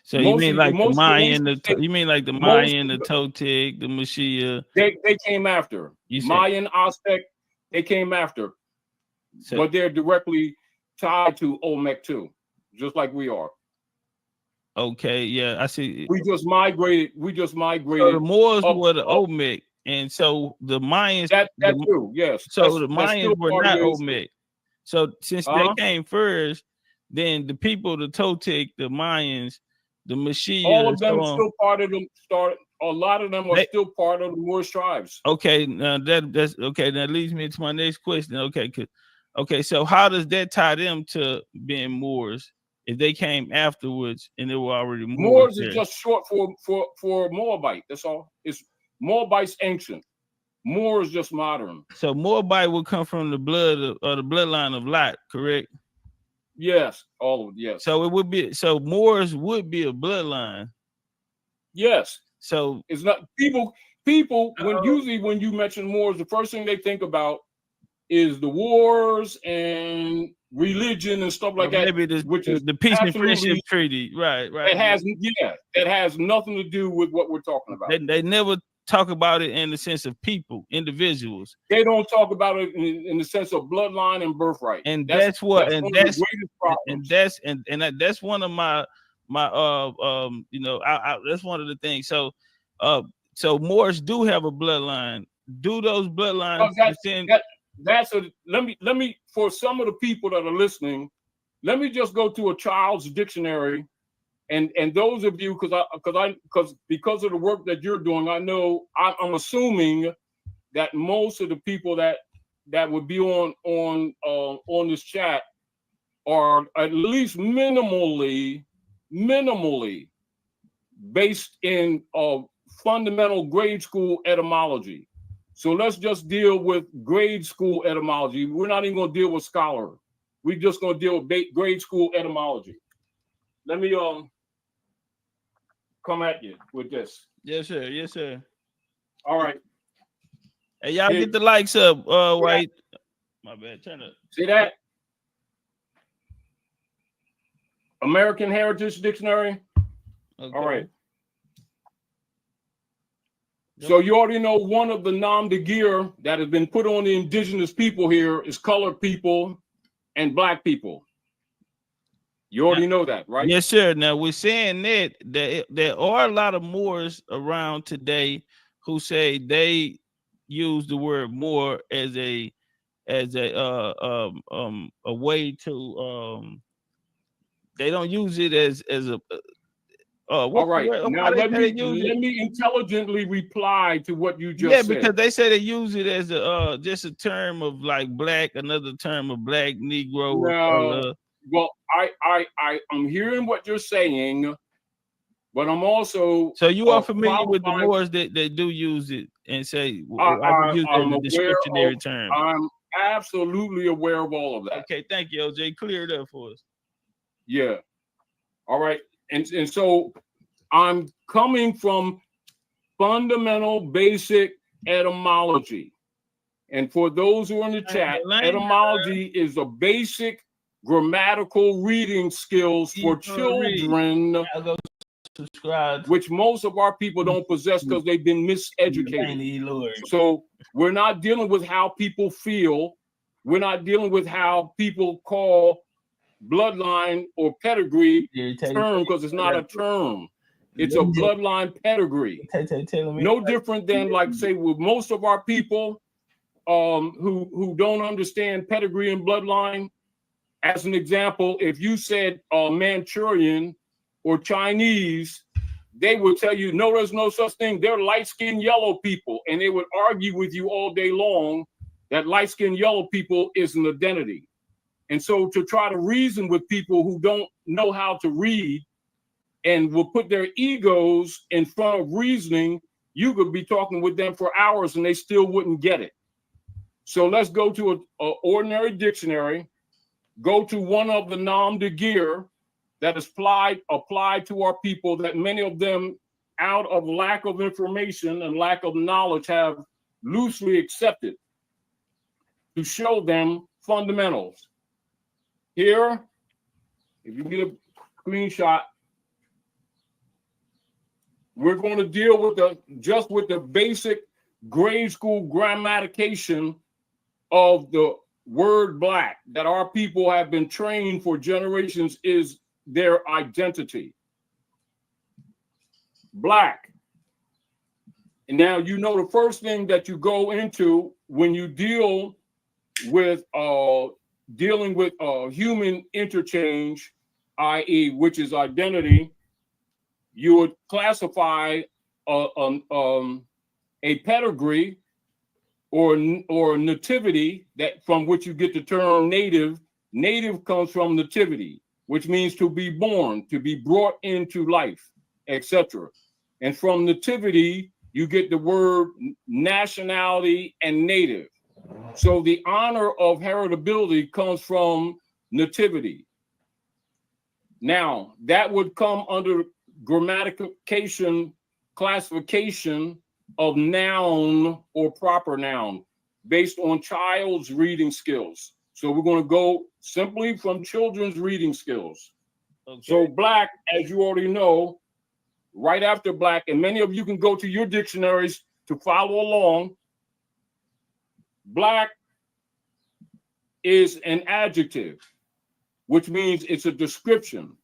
So you mean like the Mayan, the Mayan, the Toltec, the Mashiach? They came after. Mayan, Aztec, they came after. But they're directly tied to Olmec too, just like we are. Okay, yeah, I see. We just migrated. So the Moors were the Olmec, and so the Mayans. That's true. Yes. So the Mayans were not Olmec. So since they came first, then the people, the Toltec, the Mayans, the Mashiach, all of them still part of them. A lot of them are still part of the Moorish tribes. Okay, that's okay. That leads me to my next question. Okay, so how does that tie them to being Moors if they came afterwards and they were already Moors? Is just short for Moabite. That's all. It's Moabite's ancient. Moor is just modern. So Moabite would come from the bloodline of Lot, correct? Yes, all of it. Yes. So Moors would be a bloodline. Yes. So it's not people usually when you mention Moors, the first thing they think about is the wars and religion and stuff like that. Which is the Peace and Friendship Treaty, right? It has nothing to do with what we're talking about. They never talk about it in the sense of people, individuals. They don't talk about it in the sense of bloodline and birthright. And that's one of my that's one of the things. So Moors do have a bloodline. Do those bloodlines? Let me for some of the people that are listening, let me just go to a child's dictionary, and those of you because of the work that you're doing, I know I'm assuming that most of the people that would be on this chat are at least minimally based in fundamental grade school etymology. So let's just deal with grade school etymology. We're not even going to deal with scholar. We're just going to deal with grade school etymology. Let me come at you with this. Yes, sir. Yes, sir. All right. Hey, y'all get the likes up. White. My bad. Turn up. See that? American Heritage Dictionary. Okay. All right. So you already know one of the nom de guerre that has been put on the indigenous people here is colored people and black people. You already know that, right? Yes, sir. Now we're saying that there are a lot of Moors around today who say they use the word Moor as a way to they don't use it as a all right. Now let me intelligently reply to what you just said. Yeah, because they say they use it as a just a term of like black, another term of black, Negro. No, well, I'm hearing what you're saying, but I'm also so you are familiar with the Moors that do use it and say I use it as a descriptionary term. I'm absolutely aware of all of that. Okay, thank you, OJ. Clear it up for us. Yeah. All right. And so I'm coming from fundamental basic etymology. And for those who are in the chat, etymology is a basic grammatical reading skills for children, which most of our people don't possess because they've been miseducated. So we're not dealing with how people feel. We're not dealing with how people call bloodline or pedigree term because it's not a term. It's a bloodline pedigree. No different than, like, say, with most of our people who don't understand pedigree and bloodline. As an example, if you said Manchurian or Chinese, they would tell you, no, there's no such thing. They're light-skinned yellow people. And they would argue with you all day long that light-skinned yellow people is an identity. And so to try to reason with people who don't know how to read and will put their egos in front of reasoning, you could be talking with them for hours and they still wouldn't get it. So let's go to an ordinary dictionary, go to one of the nom de guerre that is applied to our people, that many of them, out of lack of information and lack of knowledge, have loosely accepted, to show them fundamentals. Here, if you get a clean shot, we're going to deal with the basic grade school grammatication of the word black that our people have been trained for generations is their identity. Black. And now you know the first thing that you go into when you deal with dealing with human interchange, i.e., which is identity, you would classify a pedigree or nativity, that from which you get the term native. Native comes from nativity, which means to be born, to be brought into life, etc. And from nativity, you get the word nationality and native. So the honor of heritability comes from nativity. Now, that would come under grammatication classification of noun or proper noun based on child's reading skills. So we're going to go simply from children's reading skills. Okay. So black, as you already know, right after black, and many of you can go to your dictionaries to follow along, black is an adjective, which means it's a description.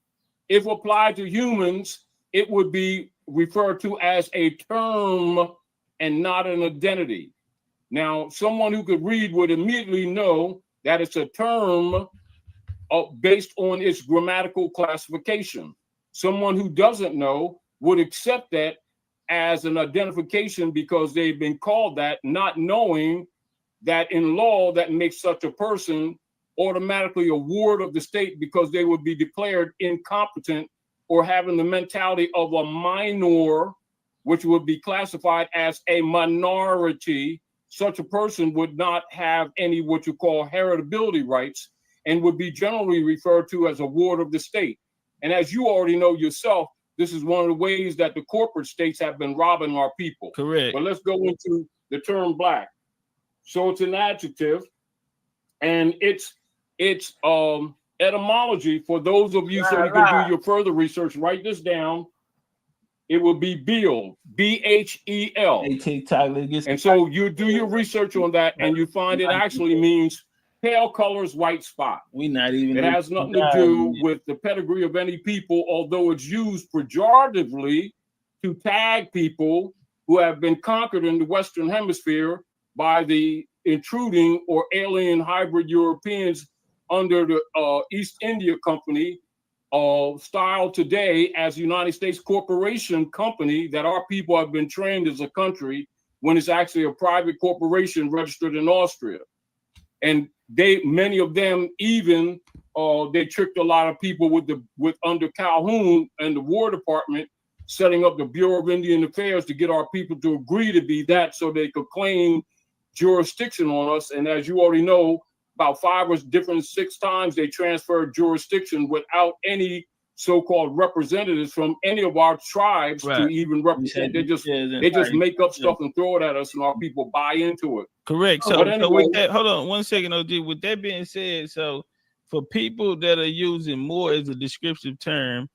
If applied to humans, it would be referred to as a term and not an identity. Now, someone who could read would immediately know that it's a term based on its grammatical classification. Someone who doesn't know would accept that as an identification because they've been called that, not knowing that in law that makes such a person automatically a ward of the state because they would be declared incompetent or having the mentality of a minor, which would be classified as a minority. Such a person would not have any what you call heritability rights and would be generally referred to as a ward of the state. And as you already know yourself, this is one of the ways that the corporate states have been robbing our people. Correct. But let's go into the term black. So it's an adjective, and it's etymology for those of you, so you can do your further research. Write this down. It will be Bhel, B-H-E-L. And so you do your research on that, and you find it actually means pale colors, white spot. It has nothing to do with the pedigree of any people, although it's used pejoratively to tag people who have been conquered in the Western Hemisphere by the intruding or alien hybrid Europeans under the East India Company, style today as United States Corporation Company, that our people have been trained as a country when it's actually a private corporation registered in Austria. And many of them even, they tricked a lot of people with under Calhoun and the War Department, setting up the Bureau of Indian Affairs to get our people to agree to be that so they could claim jurisdiction on us. And as you already know, about 5 or 6 times they transferred jurisdiction without any so-called representatives from any of our tribes to even represent. They just make up stuff and throw it at us, and our people buy into it. Correct. So, anyway, so with that, hold on 1 second, OG. With that being said, so for people that are using more as a descriptive term,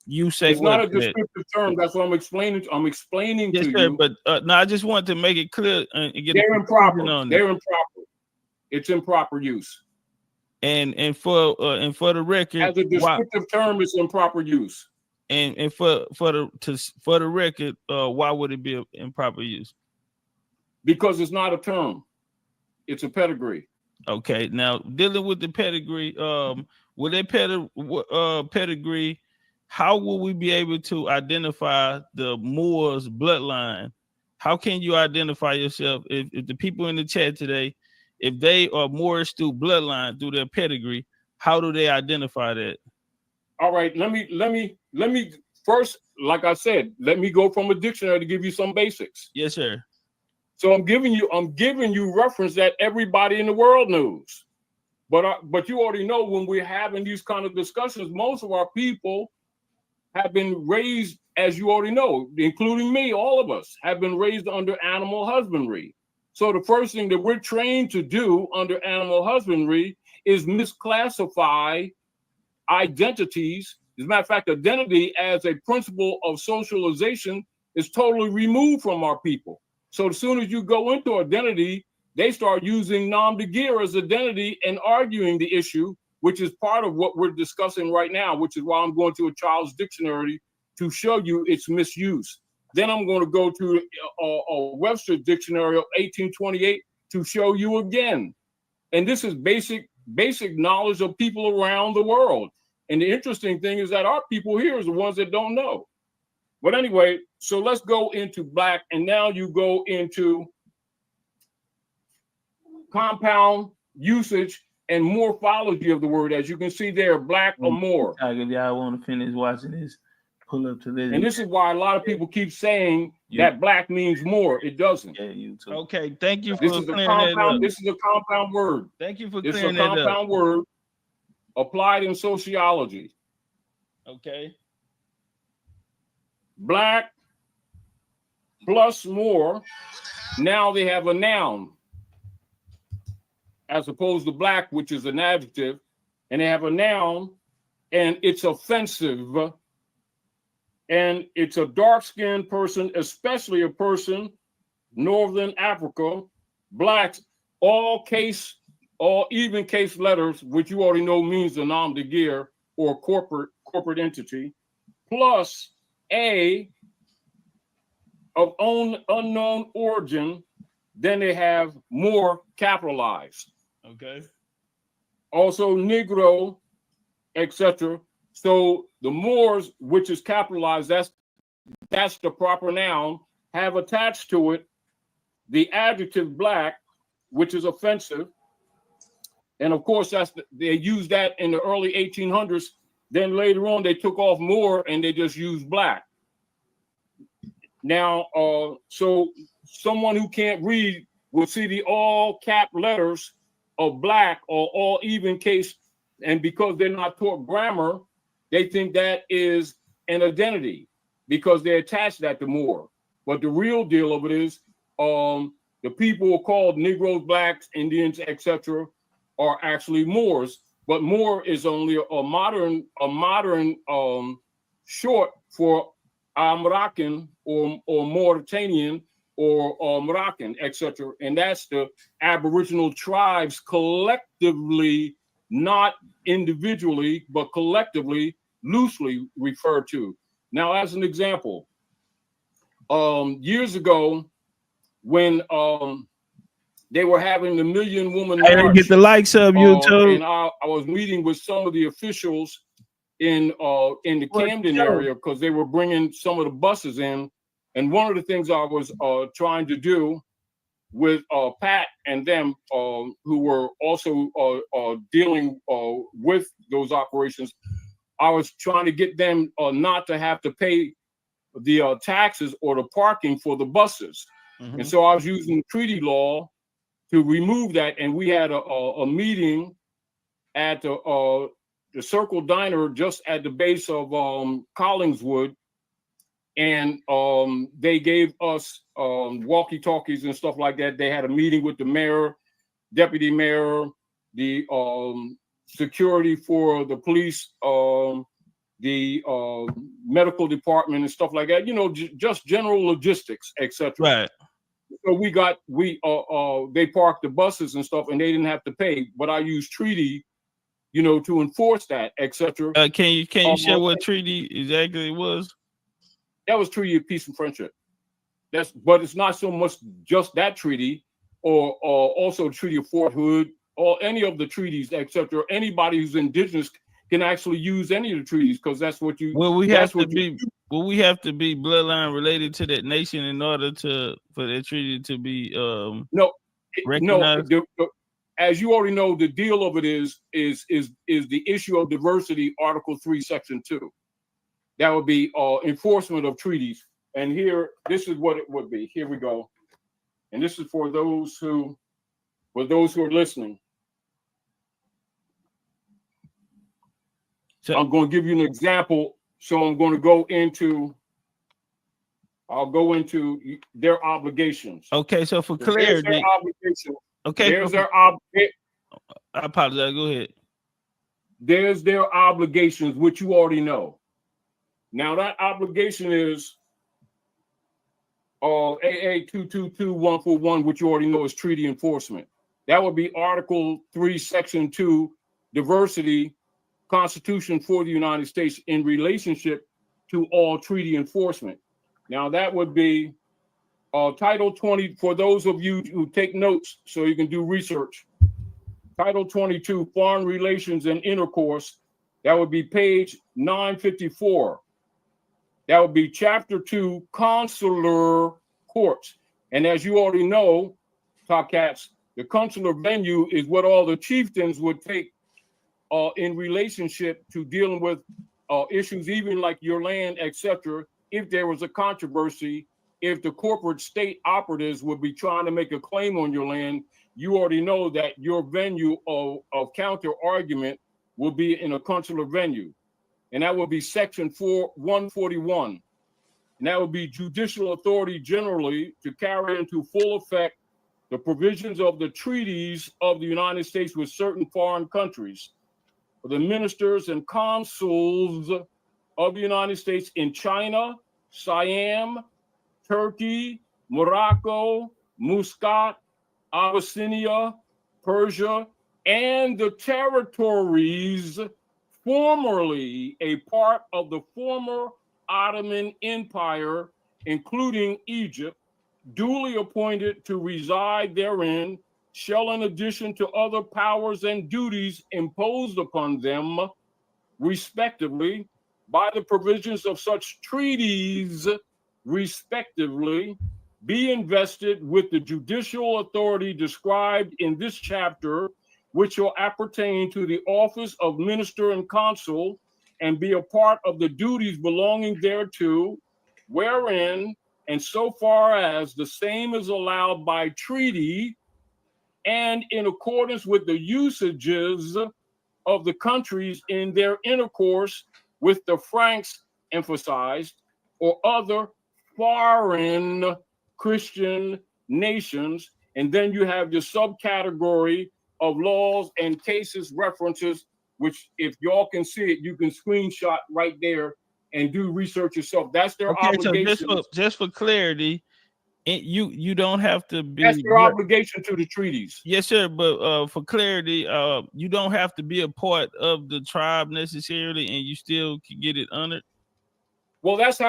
you say it's not a descriptive term. That's what I'm explaining. I'm explaining to you. But no, I just want to make it clear and get they're improper. They're improper. It's improper use. And for the record, as a descriptive term, it's improper use. And for the record, why would it be improper use? Because it's not a term; it's a pedigree. Okay, now dealing with the pedigree, with that pedigree, how will we be able to identify the Moors bloodline? How can you identify yourself if the people in the chat today, if they are Moorish through bloodline, through their pedigree, how do they identify that? All right, let me first, like I said, let me go from a dictionary to give you some basics. Yes, sir. So I'm giving you reference that everybody in the world knows. But you already know when we're having these kind of discussions, most of our people have been raised, as you already know, including me, all of us have been raised under animal husbandry. So the first thing that we're trained to do under animal husbandry is misclassify identities. As a matter of fact, identity as a principle of socialization is totally removed from our people. So as soon as you go into identity, they start using nom de guerre as identity and arguing the issue, which is part of what we're discussing right now, which is why I'm going to a child's dictionary to show you its misuse. Then I'm going to go to a Webster dictionary of 1828 to show you again. And this is basic knowledge of people around the world. And the interesting thing is that our people here is the ones that don't know. But anyway, so let's go into black, and now you go into compound usage and morphology of the word. As you can see there, black or more. If y'all want to finish watching this, pull up to this. And this is why a lot of people keep saying that black means more. It doesn't. Yeah, you too. Okay, thank you for This is a compound. This is a compound word. Thank you for It's a clearing that up. compound word applied in sociology. Okay. Black plus more. Now they have a noun, as opposed to black, which is an adjective, and they have a noun, and it's offensive. And it's a dark-skinned person, especially a person, Northern Africa, blacks, all even case letters, which you already know means the nom de guerre or corporate entity, plus a of unknown origin, then they have more capitalized. Okay. Also Negro, etc. So the Moors, which is capitalized, that's the proper noun, have attached to it the adjective black, which is offensive. And of course, they used that in the early 1800s. Then later on, they took off Moor and they just used black. Now, so someone who can't read will see the all cap letters of black or all even case, and because they're not taught grammar, they think that is an identity because they attach that to Moor. But the real deal of it is the people called Negroes, blacks, Indians, etc., are actually Moors. But Moor is only a modern short for Moroccan or Mauritanian or Moroccan, etc. And that's the Aboriginal tribes collectively, not individually, but collectively, loosely referred to. Now, as an example, years ago, when they were having the Million Woman March, I didn't get the likes of YouTube. and I was meeting with some of the officials in the Camden area because they were bringing some of the buses in. And one of the things I was trying to do with Pat and them, who were also dealing with those operations, I was trying to get them not to have to pay the taxes or the parking for the buses. Mm-hmm. And so I was using treaty law to remove that. And we had a meeting at the Circle Diner just at the base of Collingswood. And they gave us walkie-talkies and stuff like that. They had a meeting with the mayor, deputy mayor, the security for the police, the medical department and stuff like that. You know, just general logistics, etc. Right. So they parked the buses and stuff, and they didn't have to pay. But I used treaty, you know, to enforce that, etc. Can you share what treaty exactly it was? That was Treaty of Peace and Friendship. But it's not so much just that treaty, or also Treaty of Fort Hood, or any of the treaties, etc. Anybody who's indigenous can actually use any of the treaties, because that's what you. Well, we have to be bloodline related to that nation in order for that treaty to be recognized. As you already know, the deal of it is the issue of diversity, Article 3, Section 2. That would be enforcement of treaties. And here, this is what it would be. Here we go. And this is for those who are listening. So I'm going to give you an example. So I'm going to go into their obligations. Okay, so for clarity, their obligations. Okay, there's their obligation. I apologize. Go ahead. There's their obligations, which you already know. Now that obligation is AA 222141, which you already know is treaty enforcement. That would be Article 3, Section 2, diversity, Constitution for the United States in relationship to all treaty enforcement. Now that would be Title 20, for those of you who take notes so you can do research. Title 22, Foreign Relations and Intercourse, that would be page 954. That would be Chapter 2, Consular Courts. And as you already know, Topcatz, the consular venue is what all the chieftains would take in relationship to dealing with issues, even like your land, etc. If there was a controversy, if the corporate state operatives would be trying to make a claim on your land, you already know that your venue of counter argument will be in a consular venue. And that would be Section 141. And that would be judicial authority generally to carry into full effect the provisions of the treaties of the United States with certain foreign countries. For the ministers and consuls of the United States in China, Siam, Turkey, Morocco, Muscat, Abyssinia, Persia, and the territories formerly a part of the former Ottoman Empire, including Egypt, duly appointed to reside therein, shall, in addition to other powers and duties imposed upon them, respectively, by the provisions of such treaties, respectively, be invested with the judicial authority described in this chapter, which shall appertain to the office of minister and consul, and be a part of the duties belonging thereto, wherein, and so far as the same is allowed by treaty, and in accordance with the usages of the countries in their intercourse with the Franks emphasized, or other foreign Christian nations. And then you have your subcategory of laws and cases references, which if y'all can see it, you can screenshot right there and do research yourself. That's their obligation. So just for clarity, you don't have to be. That's your obligation to the treaties. Yes, sir. But for clarity, you don't have to be a part of the tribe necessarily, and you still can get it honored. Well, that's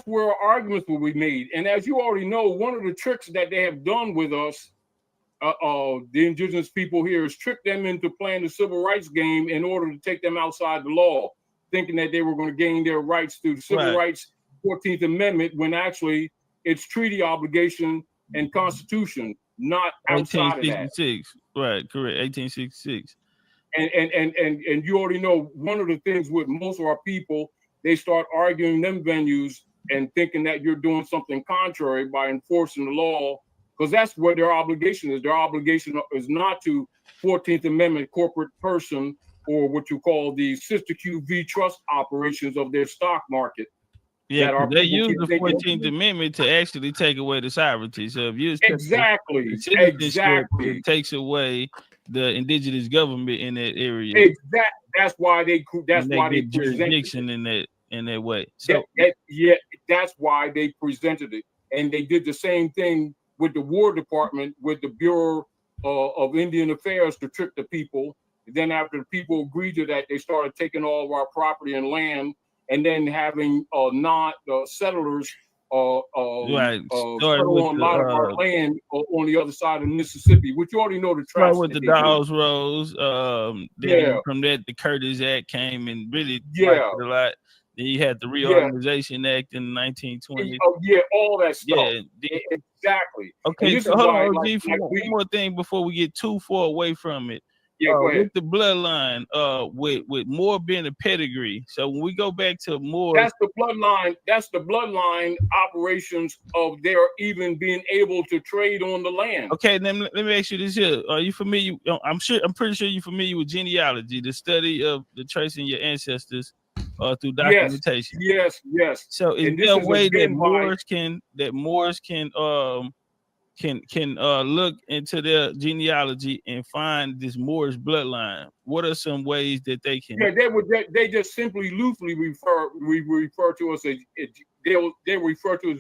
where arguments will be made. And as you already know, one of the tricks that they have done with us, the indigenous people here, is trick them into playing the civil rights game in order to take them outside the law, thinking that they were going to gain their rights through the civil rights 14th Amendment, when actually it's treaty obligation and constitution, not outside of that. 1866, right? Correct, 1866. And you already know one of the things with most of our people, they start arguing them venues and thinking that you're doing something contrary by enforcing the law, because that's what their obligation is. Their obligation is not to 14th Amendment corporate person, or what you call the sister QV trust operations of their stock market. Yeah, they use the 14th Amendment to actually take away the sovereignty. So if you exactly, it takes away the indigenous government in that area. Exactly. That's why they jurisdiction in that way. So that's why they presented it, and they did the same thing with the War Department, with the Bureau of Indian Affairs, to trick the people Then after the people agreed to that, they started taking all of our property and land, and then having not settlers Right. settle on a lot of our land on the other side of Mississippi, which you already know the traffic. With the Dawes Rose, then from that the Curtis Act came and really a lot. Then you had the Reorganization Act in the 1920s. Oh yeah, all that stuff. Yeah, exactly. Okay, so hold on, OG, one more thing before we get too far away from it. Yeah, go ahead. With the bloodline, with Moore being a pedigree. So when we go back to Moore, that's the bloodline. That's the bloodline operations of their even being able to trade on the land. Okay, then let me ask you this here: are you familiar? I'm pretty sure you're familiar with genealogy, the study of the tracing your ancestors through documentation. Yes. So is there a way that Moors can look into their genealogy and find this Moorish bloodline? What are some ways that they can? Yeah, they just simply loosely refer to us as they refer to us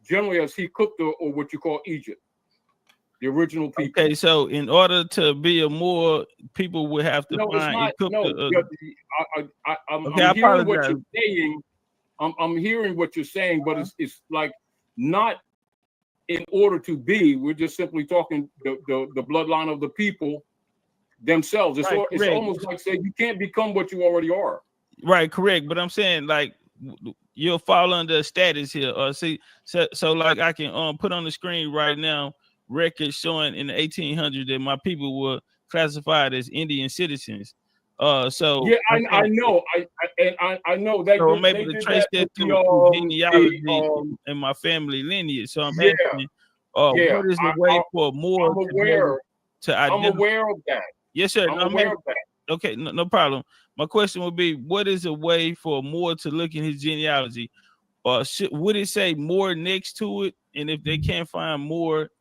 generally as he cooked or what you call Egypt, the original people. Okay, so in order to be a Moor, people would have to find. I'm hearing what you're saying. I'm hearing what you're saying, but it's like not. In order to be, we're just simply talking the bloodline of the people themselves. It's almost like saying you can't become what you already are. Right, correct. But I'm saying like you'll fall under status here. So like I can put on the screen right now records showing in the 1800s that my people were classified as Indian citizens. So yeah, I know that. So I'm able to trace that through genealogy and my family lineage. So I'm asking, what is the way for more to identify? I'm aware of that. Yes, sir. I'm aware of that. Okay, no problem. My question would be, what is a way for more to look in his genealogy? Or would it say more next to it? And if they can't find more,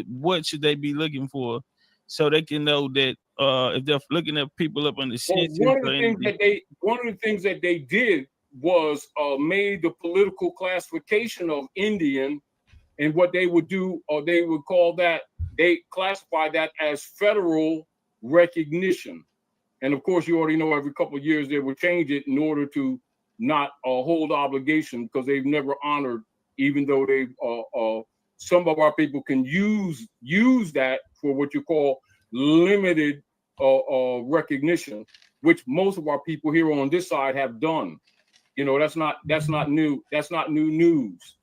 what should they be looking for so they can know that if they're looking at people up on the census? One of the things that they did was made the political classification of Indian, and what they would do, or they would call that, they classify that as federal recognition. And of course, you already know every couple of years they would change it in order to not hold obligation, because they've never honored, even though they some of our people can use that for what you call limited recognition, which most of our people here on this side have done. You know, that's not new. That's not new news.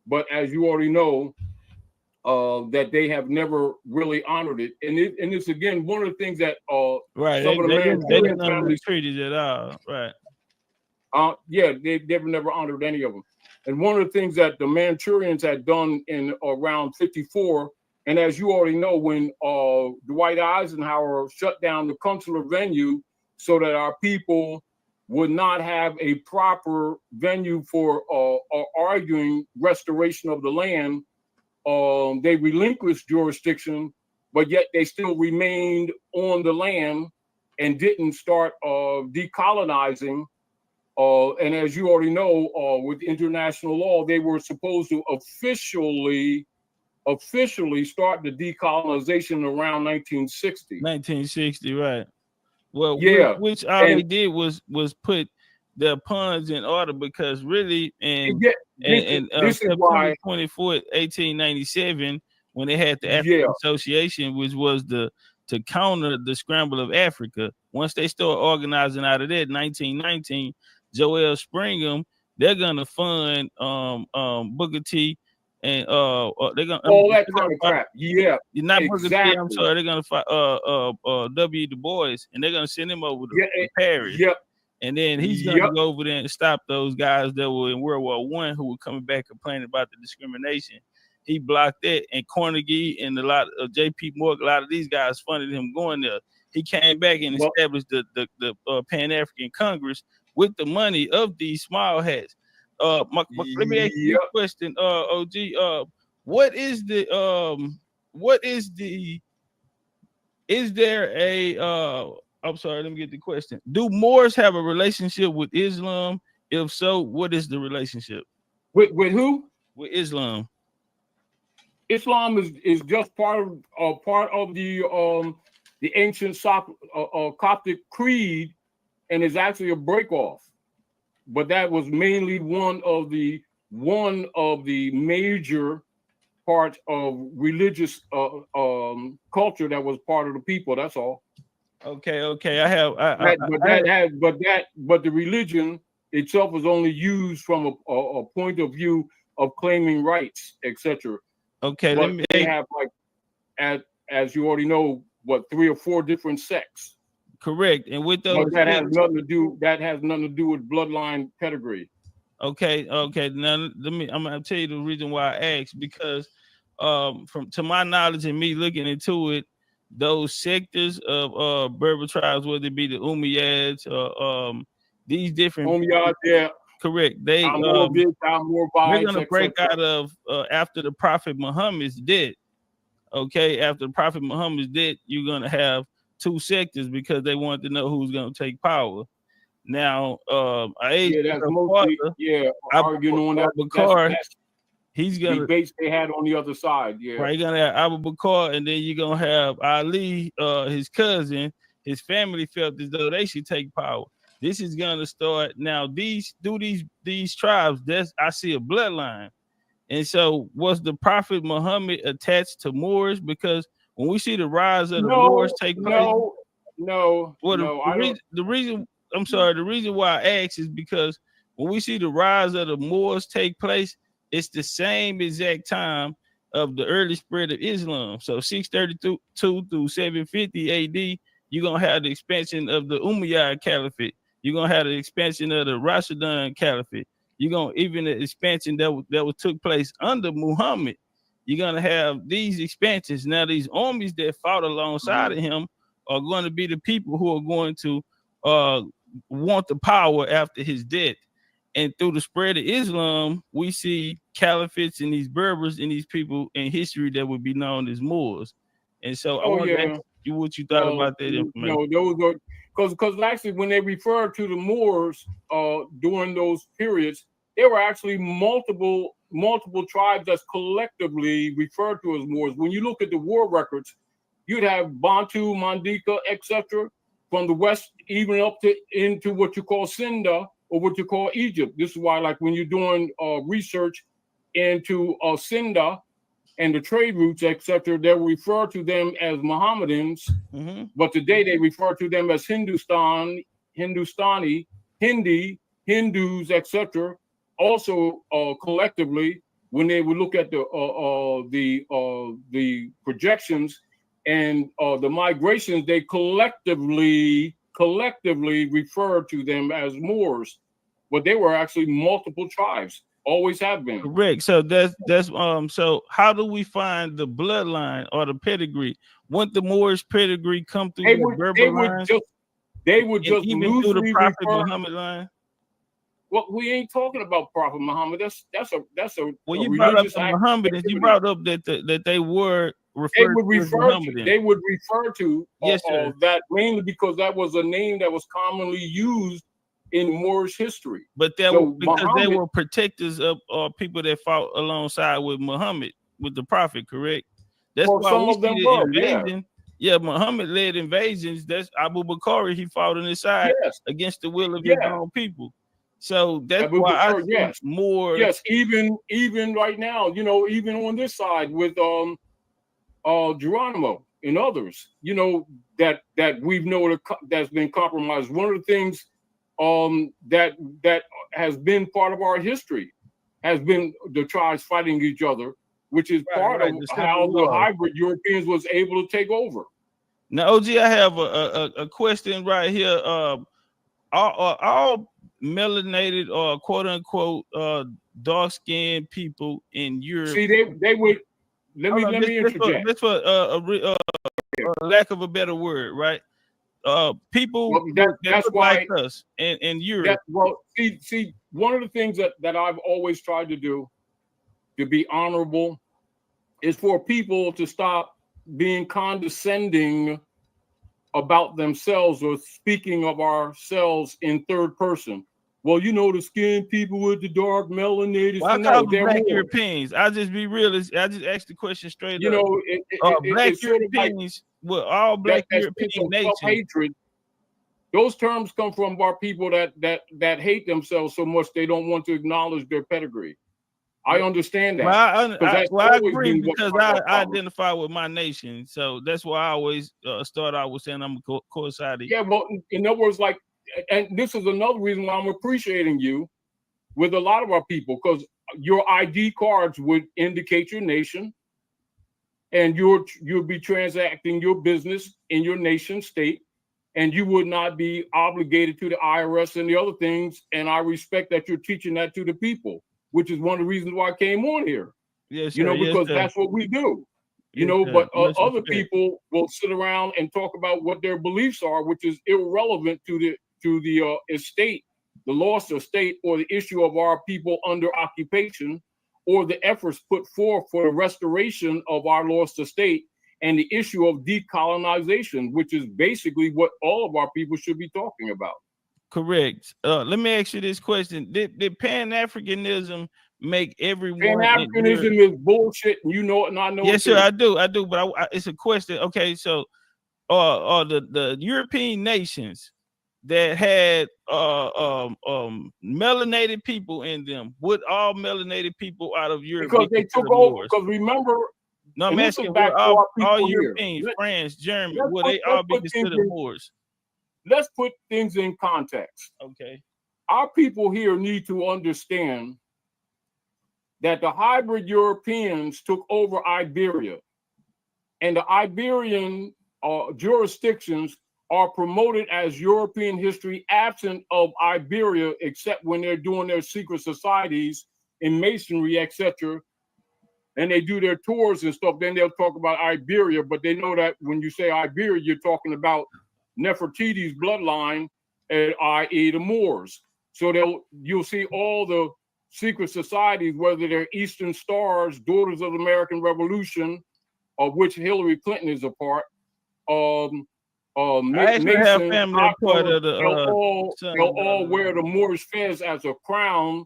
But as you already know, that they have never really honored it, and it's again one of the things that some of the they didn't honor the treaties at all, right? They've never honored any of them. And one of the things that the Manchurians had done in around 54, and as you already know, when Dwight Eisenhower shut down the consular venue so that our people would not have a proper venue for arguing restoration of the land, they relinquished jurisdiction, but yet they still remained on the land and didn't start decolonizing. And as you already know, with international law, they were supposed to officially start the decolonization around 1960. 1960, right? Well, yeah, which all they did was put the ponds in order, because really, this is why 24th, 1897, when they had the African Association, which was to counter the scramble of Africa. Once they start organizing out of that, 1919, Joel Springham, they're gonna fund Booker T and they're gonna all that kind of crap. Not Booker T. I'm sorry, they're gonna fight W. Du Bois, and they're gonna send him over to Paris. And then he's gonna go over there and stop those guys that were in World War I who were coming back complaining about the discrimination. He blocked that, and Carnegie and a lot of J.P. Morgan, a lot of these guys funded him going there. He came back and established the Pan-African Congress with the money of these small hats. Let me ask you a question, OG. Is there a I'm sorry, let me get the question. Do Moors have a relationship with Islam? If so, what is the relationship? With who? With Islam. Islam is just part of the the ancient Coptic creed, and is actually a break-off. But that was mainly one of the major parts of religious culture that was part of the people. That's all. Okay. But the religion itself was only used from a point of view of claiming rights, etc. Okay, but they have, like, as you already know, what, 3 or 4 different sects. Correct. And with those, that has nothing to do with bloodline pedigree. Okay. Now I'm gonna tell you the reason why I asked, because to my knowledge and me looking into it, those sectors of Berber tribes, whether it be the Umayyads or these different Umayyads, yeah. Correct. They're gonna break out of after the Prophet Muhammad's death. Okay, after the Prophet Muhammad's death, you're gonna have 2 sectors because they want to know who's gonna take power. Now, arguing on that. He's gonna debates they had on the other side. Yeah, right. You're gonna have Abu Bakr, and then you're gonna have Ali, his cousin. His family felt as though they should take power. This is gonna start now. These tribes, I see a bloodline. And so was the Prophet Muhammad attached to Moors? Because when we see the rise of the Moors take place, the reason why I ask is because when we see the rise of the Moors take place, it's the same exact time of the early spread of Islam. So 632 through 750 AD, you're gonna have the expansion of the Umayyad Caliphate. You're gonna have the expansion of the Rashidun Caliphate. You're gonna even the expansion that took place under Muhammad. You're gonna have these expansions. Now, these armies that fought alongside of him are going to be the people who are going to want the power after his death. And through the spread of Islam, we see caliphates and these Berbers and these people in history that would be known as Moors. And so I want to ask you what you thought about that information. No, those are because actually when they refer to the Moors during those periods, there were actually multiple tribes that's collectively referred to as Moors. When you look at the war records, you'd have Bantu, Mandika, etc. from the west, even up into what you call Sinda or what you call Egypt. This is why, like, when you're doing research into Sinda and the trade routes, etc., they refer to them as Mohammedans, but today they refer to them as Hindustani, Hindi, Hindus, etc. Also, collectively, when they would look at the projections and the migrations, they collectively refer to them as Moors, but they were actually multiple tribes. Always have been. Correct. So that's so how do we find the bloodline or the pedigree? Wouldn't the Moorish pedigree come through the Berber line? They would just even through the Prophet Muhammad line? Well, we ain't talking about Prophet Muhammad. That's a well, you brought up Muhammad, and you brought up that they were referred they would refer to that mainly because that was a name that was commonly used in Moorish history. But that was because Muhammad, they were protectors of people that fought alongside with Muhammad, with the Prophet, correct? That's why some of them were, invasion. Yeah, Muhammad led invasions. That's Abu Bakr. He fought on his side against the will of his own people. So that's why I think more. Yes, even right now, you know, even on this side with Geronimo and others, you know, that we've known that's been compromised. One of the things that has been part of our history has been the tribes fighting each other, which is part of how the hybrid Europeans was able to take over. Now, OG, I have a question right here. All melanated or quote unquote dark-skinned people in Europe. See, they would. Let me interject. That's for lack of a better word, right? People that's why like us in Europe. See, one of the things that I've always tried to do to be honorable is for people to stop being condescending about themselves or speaking of ourselves in third person. well, you know, the skin people with the dark melanated. Well, I no, call them they're black more. Europeans. I'll just be realist. I just asked the question straight You up. know, Black it's sort of like Europeans, well, all black that European sense of nations. self-hatred. Those terms come from our people that hate themselves so much they don't want to acknowledge their pedigree. I understand that. Well, I agree because I identify with my nation, so that's why I always start out with saying I'm a coinciding. Yeah, well, in other words, like, and this is another reason why I'm appreciating you with a lot of our people, because your ID cards would indicate your nation, and you'll be transacting your business in your nation state, and you would not be obligated to the IRS and the other things. And I respect that you're teaching that to the people, which is one of the reasons why I came on here. Yes, you know, yes, because sir. that's what we do. You Yes, know, sir. but Much other respect. people will sit around and talk about what their beliefs are, which is irrelevant to the estate, the lost estate, or the issue of our people under occupation, or the efforts put forth for the restoration of our lost estate, and the issue of decolonization, which is basically what all of our people should be talking about. Correct. Let me ask you this question: Did Pan-Africanism make everyone? Pan-Africanism is bullshit, and you know it, and I know yes, it. Yes, sir, I do. But it's a question. Okay, so the European nations that had melanated people in them, would all melanated people out of Europe because they took over? Because remember, no, I'm asking all Europeans, here. France, Germany, will they all be considered Moors? Let's put things in context. Okay. Our people here need to understand that the hybrid Europeans took over Iberia, and the Iberian jurisdictions are promoted as European history absent of Iberia, except when they're doing their secret societies in masonry, etc. And they do their tours and stuff, then they'll talk about Iberia, but they know that when you say Iberia, you're talking about Nefertiti's bloodline, i.e. the Moors. So you'll see all the secret societies, whether they're Eastern Stars, Daughters of the American Revolution, of which Hillary Clinton is a part, Masons, they'll all wear the Moorish fez as a crown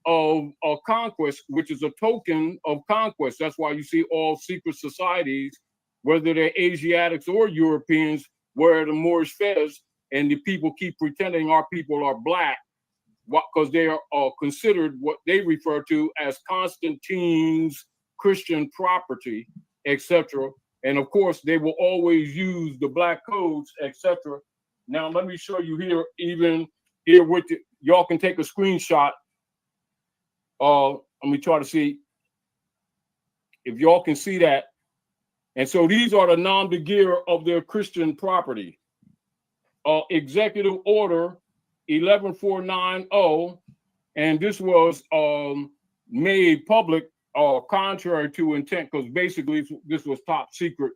of conquest, which is a token of conquest. That's why you see all secret societies, whether they're Asiatics or Europeans, wear the Moorish fez, and the people keep pretending our people are black, because they are considered what they refer to as Constantine's Christian property, etc. And of course, they will always use the black codes, etc. Now, let me show you here, even here with y'all can take a screenshot. Let me try to see if y'all can see that. And so these are the nom de guerre of their Christian property. Executive Order 11490, and this was made public contrary to intent, because basically this was top secret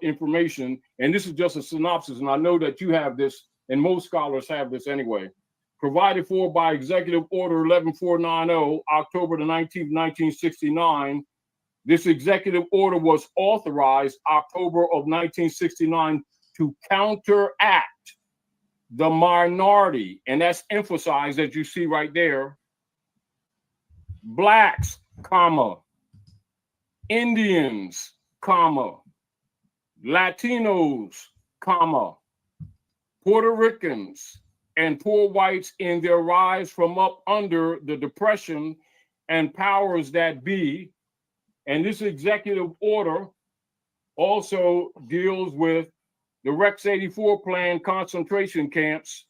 information. And this is just a synopsis, and I know that you have this, and most scholars have this anyway. Provided for by Executive Order 11490, October the 19th, 1969. This executive order was authorized October of 1969 to counteract the minority, and that's emphasized, as you see right there, blacks, comma, Indians, comma, Latinos, comma, Puerto Ricans, and poor whites in their rise from up under the depression and powers that be. And this executive order also deals with the Rex 84 plan concentration camps.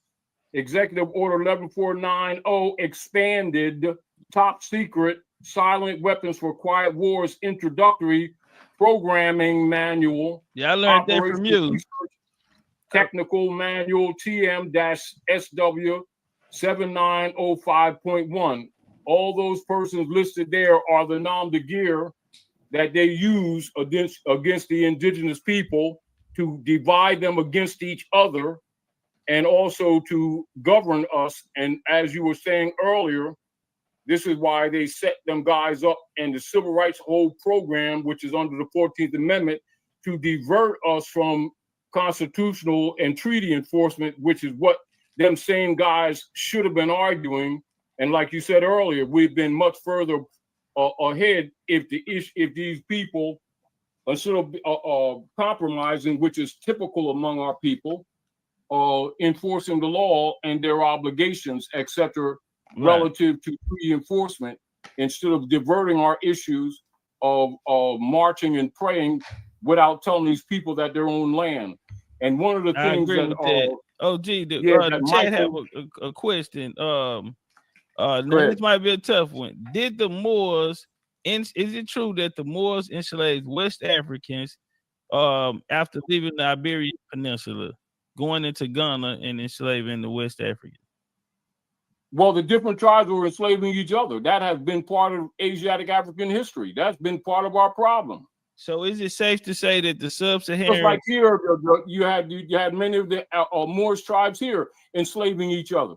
Executive Order 11490 expanded top secret silent weapons for quiet wars introductory programming manual. Yeah, I learned that from you. Technical manual TM-SW 7905.1. All those persons listed there are the nom de guerre that they use against the indigenous people to divide them against each other, and also to govern us. And as you were saying earlier, this is why they set them guys up in the civil rights whole program, which is under the 14th Amendment, to divert us from constitutional and treaty enforcement, which is what them same guys should have been arguing. And like you said earlier, we've been much further ahead if these people, instead of compromising, which is typical among our people, enforcing the law and their obligations, etc., relative to treaty enforcement, instead of diverting our issues of marching and praying without telling these people that their own land. And one of the things that the chat have a question. Now this might be a tough one. Did the Moors, is it true that the Moors enslaved West Africans after leaving the Iberian Peninsula, going into Ghana and enslaving the West Africans? Well, the different tribes were enslaving each other. That has been part of Asiatic African history. That's been part of our problem. So is it safe to say that the sub-Saharan, just like here, you had many of the Moorish tribes here enslaving each other.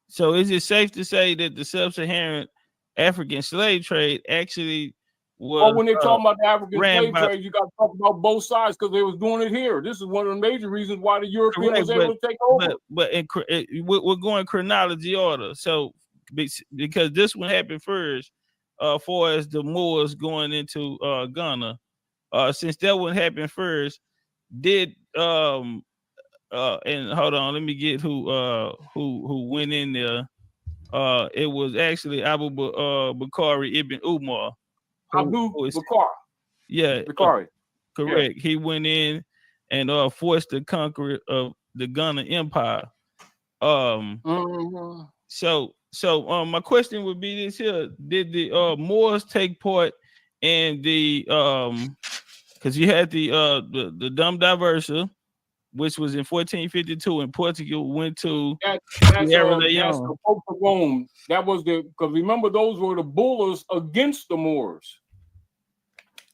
So is it safe to say that the sub-Saharan African slave trade actually was? Well, when they talk about the African slave trade, you got to talk about both sides because they was doing it here. This is one of the major reasons why the Europeans was able to take over. But we're going chronology order. So because this one happened first, for as the Moors going into Ghana, since that one happened first, did and hold on, let me get who went in there. It was actually Abu Bakari ibn Umar. Abu Bakr. Yeah, Bakari. Correct. Yeah. He went in and forced the conqueror of the Ghana Empire. So my question would be this here: did the Moors take part in the because you had the Dom Diversa, which was in 1452, and Portugal went to Sierra Leone. The Pope of Rome. That was because remember those were the bullers against the Moors.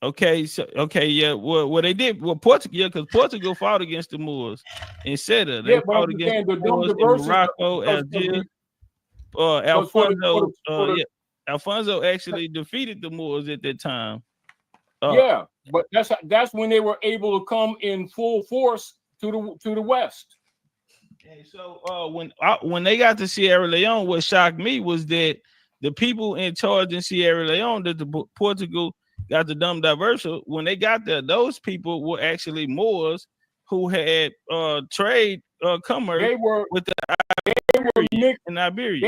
Yeah. Well, they did. Well, Portugal, because Portugal fought against the Moors in Seta. They fought against the Moors in Morocco, Algeria. Alfonso actually defeated the Moors at that time. But that's when they were able to come in full force to the west. Okay, so when they got to Sierra Leone, what shocked me was that the people in charge in Sierra Leone, that the Portugal got the Dom Diversa, when they got there, those people were actually Moors who had trade commerce with the Iberia.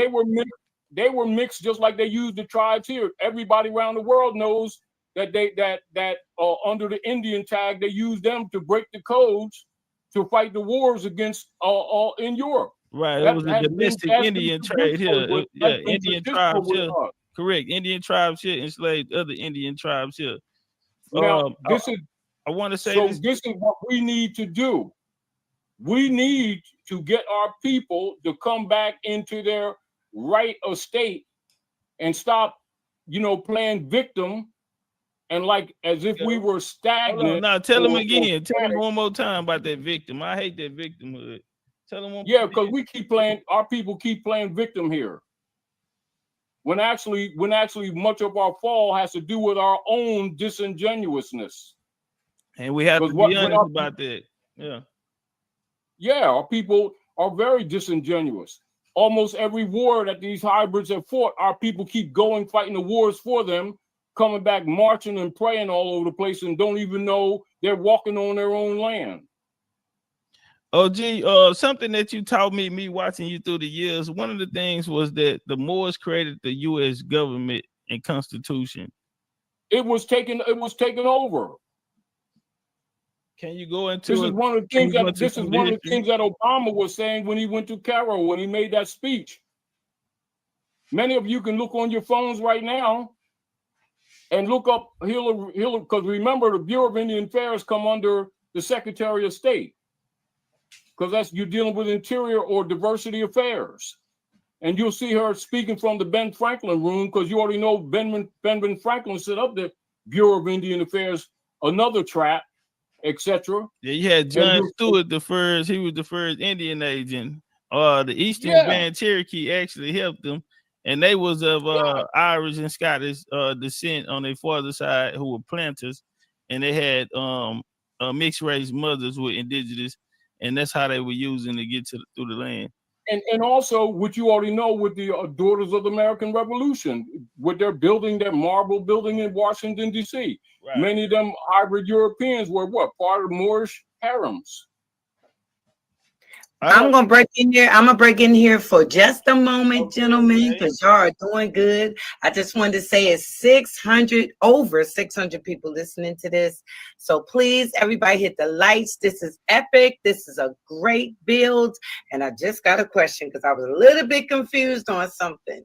They were mixed just like they used the tribes here. Everybody around the world knows that under the Indian tag, they used them to break the codes to fight the wars against in Europe. Right, it was a domestic Indian trade here. Indian tribes here. Correct, Indian tribes here enslaved other Indian tribes here. Now, I want to say this is what we need to do. We need to get our people to come back into their right estate and stop, playing victim and like as if we were stagnant. Now tell them again. Tell them one more time about that victim. I hate that victimhood. Tell them one. Yeah, because we keep playing. Our people keep playing victim here. When actually much of our fall has to do with our own disingenuousness. And we have to be honest about that. Yeah. Yeah, our people are very disingenuous. Almost every war that these hybrids have fought, our people keep going, fighting the wars for them, coming back, marching and praying all over the place and don't even know they're walking on their own land. Oh, gee, something that you taught me watching you through the years, one of the things was that the Moors created the U.S. government and constitution. It was taken over. Can you go into this? Is one of the things that Obama was saying when he went to Cairo, when he made that speech. Many of you can look on your phones right now and look up Hillary, because remember the Bureau of Indian Affairs come under the Secretary of State, because you're dealing with Interior or Diversity Affairs. And you'll see her speaking from the Ben Franklin room, because you already know Benjamin Franklin set up the Bureau of Indian Affairs, another trap, etc. Yeah, you had John Stewart the first. He was the first Indian agent. The Eastern Band Cherokee actually helped them, and they was of Irish and Scottish descent on their father's side, who were planters, and they had mixed race mothers with indigenous, and that's how they were using to get through the land. And also, what you already know with the Daughters of the American Revolution, with their building, their marble building in Washington, D.C. Right. Many of them hybrid Europeans were what? Part of Moorish harems. I'm gonna break in here. I'm gonna break in here for just a moment, gentlemen, because y'all are doing good. I just wanted to say it's over 600 people listening to this. So please, everybody hit the lights. This is epic. This is a great build. And I just got a question because I was a little bit confused on something.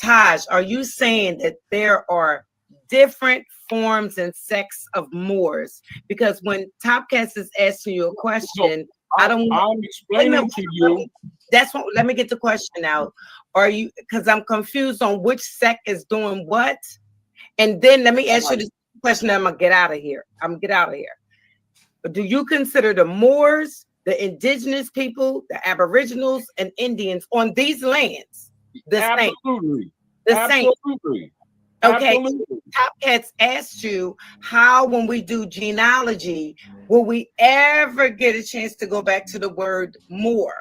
Taj, are you saying that there are different forms and sects of Moors? Because when Topcatz is asking you a question, I'm explaining to you. That's what. Let me get the question out. Are you? Because I'm confused on which sect is doing what. And then let me ask you this question. I'm gonna get out of here. But do you consider the Moors, the indigenous people, the Aboriginals, and Indians on these lands the same? Absolutely. The same. Absolutely. Okay, Absolutely. Topcatz asked you how, when we do genealogy, will we ever get a chance to go back to the word Moor?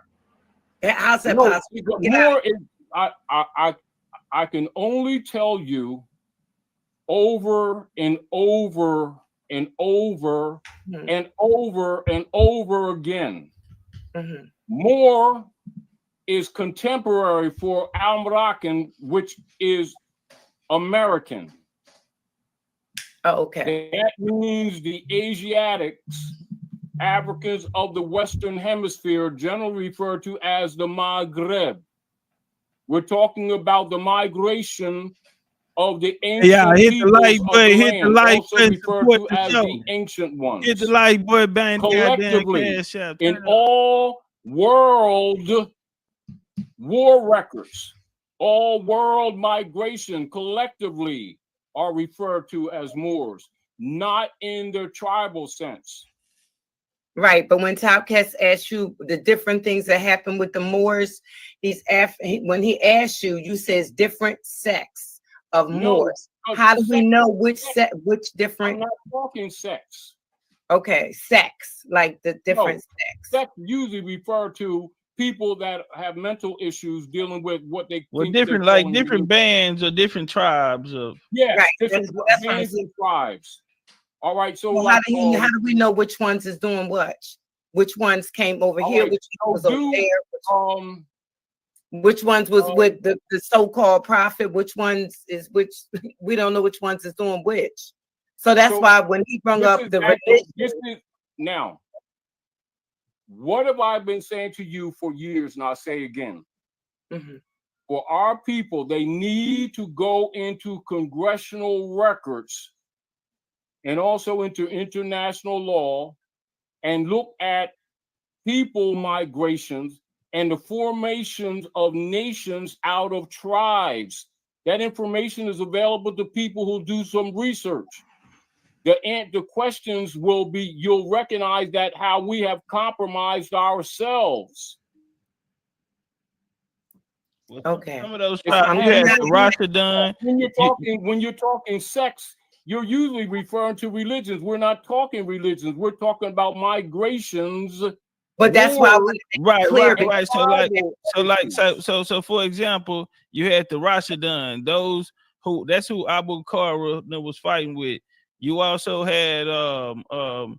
How's that possible? Moor is, I can only tell you over and over and over and over and over again. Moor is contemporary for Al-Moroccan, which is American. Oh, okay. That means the Asiatics, Africans of the Western Hemisphere, generally referred to as the Maghreb. We're talking about the migration of the ancient peoples of the land, also referred to as the ancient ones. Hit the like, boy, bang, collectively, in all world war records, all world migration collectively are referred to as Moors, not in their tribal sense. Right, but when Topcatz asked you the different things that happen with the Moors, when he asked you, you says different sects of Moors. How do we know which different? I'm not talking sex. Okay, sex, like the different sex. Sex usually refer to people that have mental issues dealing with what they think different, like different bands or different tribes of different bands and tribes. All right, so well, like, how do we know which ones is doing what? Which ones came over here? Right, which ones was over there? Which ones was with the so-called prophet? Which ones is which? We don't know which ones is doing which. So that's why when he brought up the religion. Now, what have I been saying to you for years, and I'll say again? For our people, they need to go into congressional records and also into international law and look at people migrations and the formations of nations out of tribes. That information is available to people who do some research. The questions will be, you'll recognize that how we have compromised ourselves. Okay. Some of those tribes, you had Rashidun. When you're talking sex, you're usually referring to religions. We're not talking religions. We're talking about migrations. But that's why right. So for example, you had the Rashidun, that's who Abu Kara was fighting with. You also had the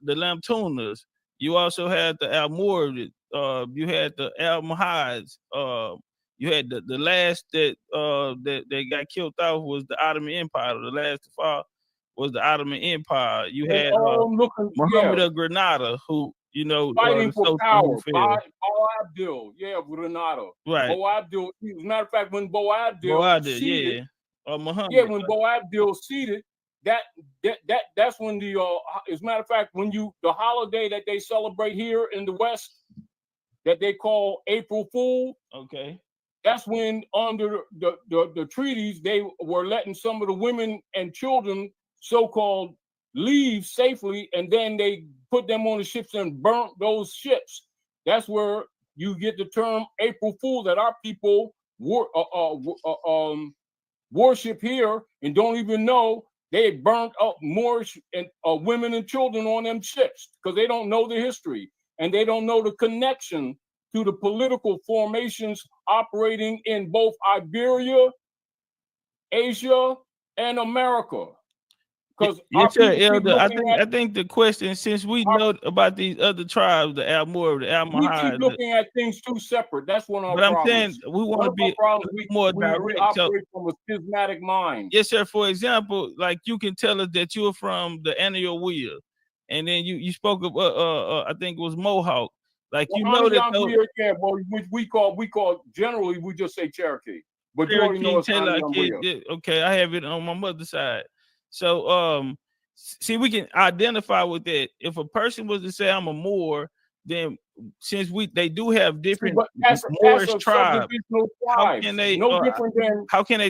Lamtunas. You also had the Almoravids. You had the Almohads. You had the last that got killed off was the Ottoman Empire. The last to fall was the Ottoman Empire. You had Muhammad of Granada, who fighting for power. Bo Abdul, Granada. Right. Bo Abdul. As a matter of fact, when Bo Abdul seated, Muhammad. When Bo Abdul seated, that's when the as a matter of fact, when the holiday that they celebrate here in the West that they call April Fool. Okay. That's when under the treaties they were letting some of the women and children so-called leave safely, and then they put them on the ships and burnt those ships. That's where you get the term April Fool, that our people worship here and don't even know they burnt up Moorish and women and children on them ships because they don't know the history and they don't know the connection to the political formations operating in both Iberia, Asia, and America. Because yes, sir, Elder. I think the question, since we know about these other tribes, the Almor, the Almahad, we keep looking at things too separate. That's one of our but I'm problems. saying we want to be more direct. We operate from a schismatic mind. Yes, sir. For example, like you can tell us that you're from the Anio Wheel, and then you spoke of I think it was Mohawk. Like you know that those, yeah, well, we call generally we just say Cherokee, but you already know it's okay, I have it on my mother's side. So see, we can identify with that. If a person was to say I'm a Moor, then since they do have different Moorish tribes, how can they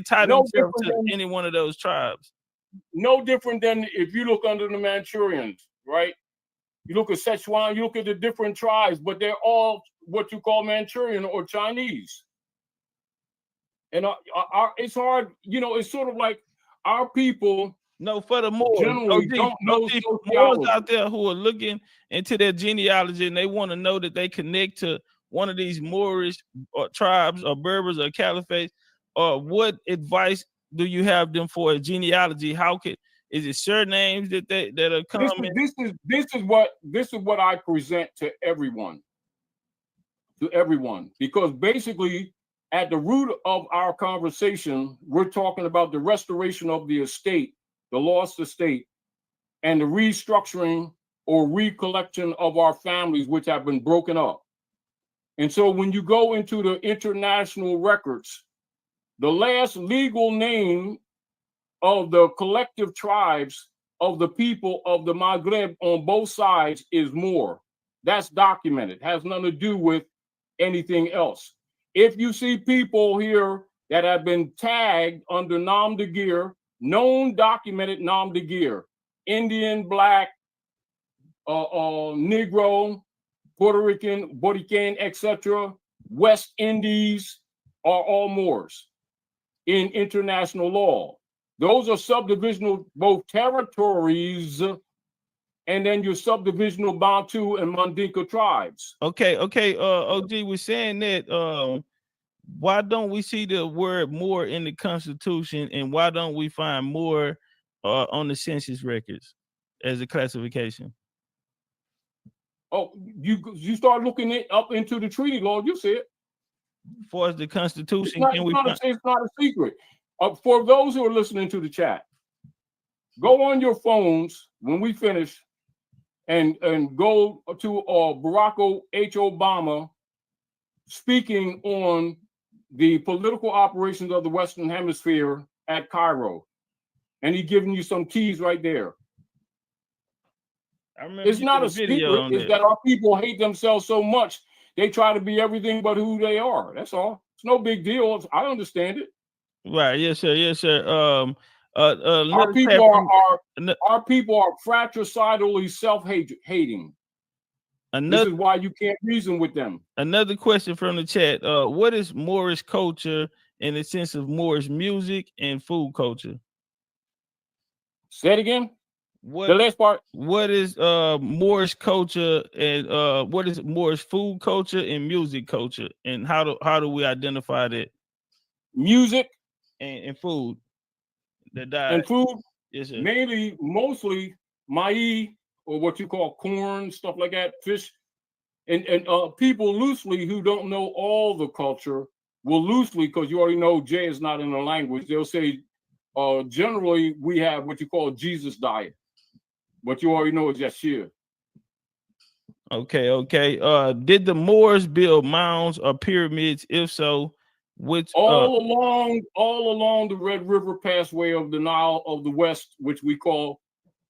tie themselves to any one of those tribes? No different than if you look under the Manchurians, right? You look at Sichuan, you look at the different tribes, but they're all what you call Manchurian or Chinese. And it's hard, you know, it's sort of like our people. No, for the Moors, generally don't know Moors out there who are looking into their genealogy and they want to know that they connect to one of these Moorish tribes or Berbers or Caliphates. What advice do you have them for a genealogy? Is it surnames that are coming? This is what I present to everyone. Because basically at the root of our conversation, we're talking about the restoration of the estate, the lost estate, and the restructuring or recollection of our families, which have been broken up. And so when you go into the international records, the last legal name of the collective tribes of the people of the Maghreb on both sides is Moor. That's documented, has nothing to do with anything else. If you see people here that have been tagged under Nam de Gir, known documented Nam de Gir, Indian, Black, Negro, Puerto Rican, Borican, etc., West Indies are all Moors in international law. Those are subdivisional, both territories, and then your subdivisional Bantu and Mandinka tribes. Okay. OG was saying that. Why don't we see the word Moor in the Constitution, and why don't we find Moor on the census records as a classification? Oh, you start looking it up into the treaty law, you see it. As far as the Constitution, it's not a secret. For those who are listening to the chat, go on your phones when we finish and go to Barack H. Obama speaking on the political operations of the Western Hemisphere at Cairo. And he's giving you some keys right there. It's not a secret, it's that our people hate themselves so much, they try to be everything but who they are. That's all. It's no big deal. I understand it. Right. Yes, sir. Our people are fratricidally self-hating. This is why you can't reason with them. Another question from the chat. What is Moorish culture in the sense of Moorish music and food culture? Say it again. The last part. What is Moorish culture and what is Moorish food culture and music culture, and how do we identify that? Music and food. The diet. And food, yes, sir. Mostly maize, or what you call corn, stuff like that, fish. And people loosely who don't know all the culture will loosely, because you already know Jay is not in the language, they'll say generally we have what you call Jesus diet. What you already know is Yashir. Okay. Did the Moors build mounds or pyramids? If so, which all along the Red River Passway of the Nile of the West, which we call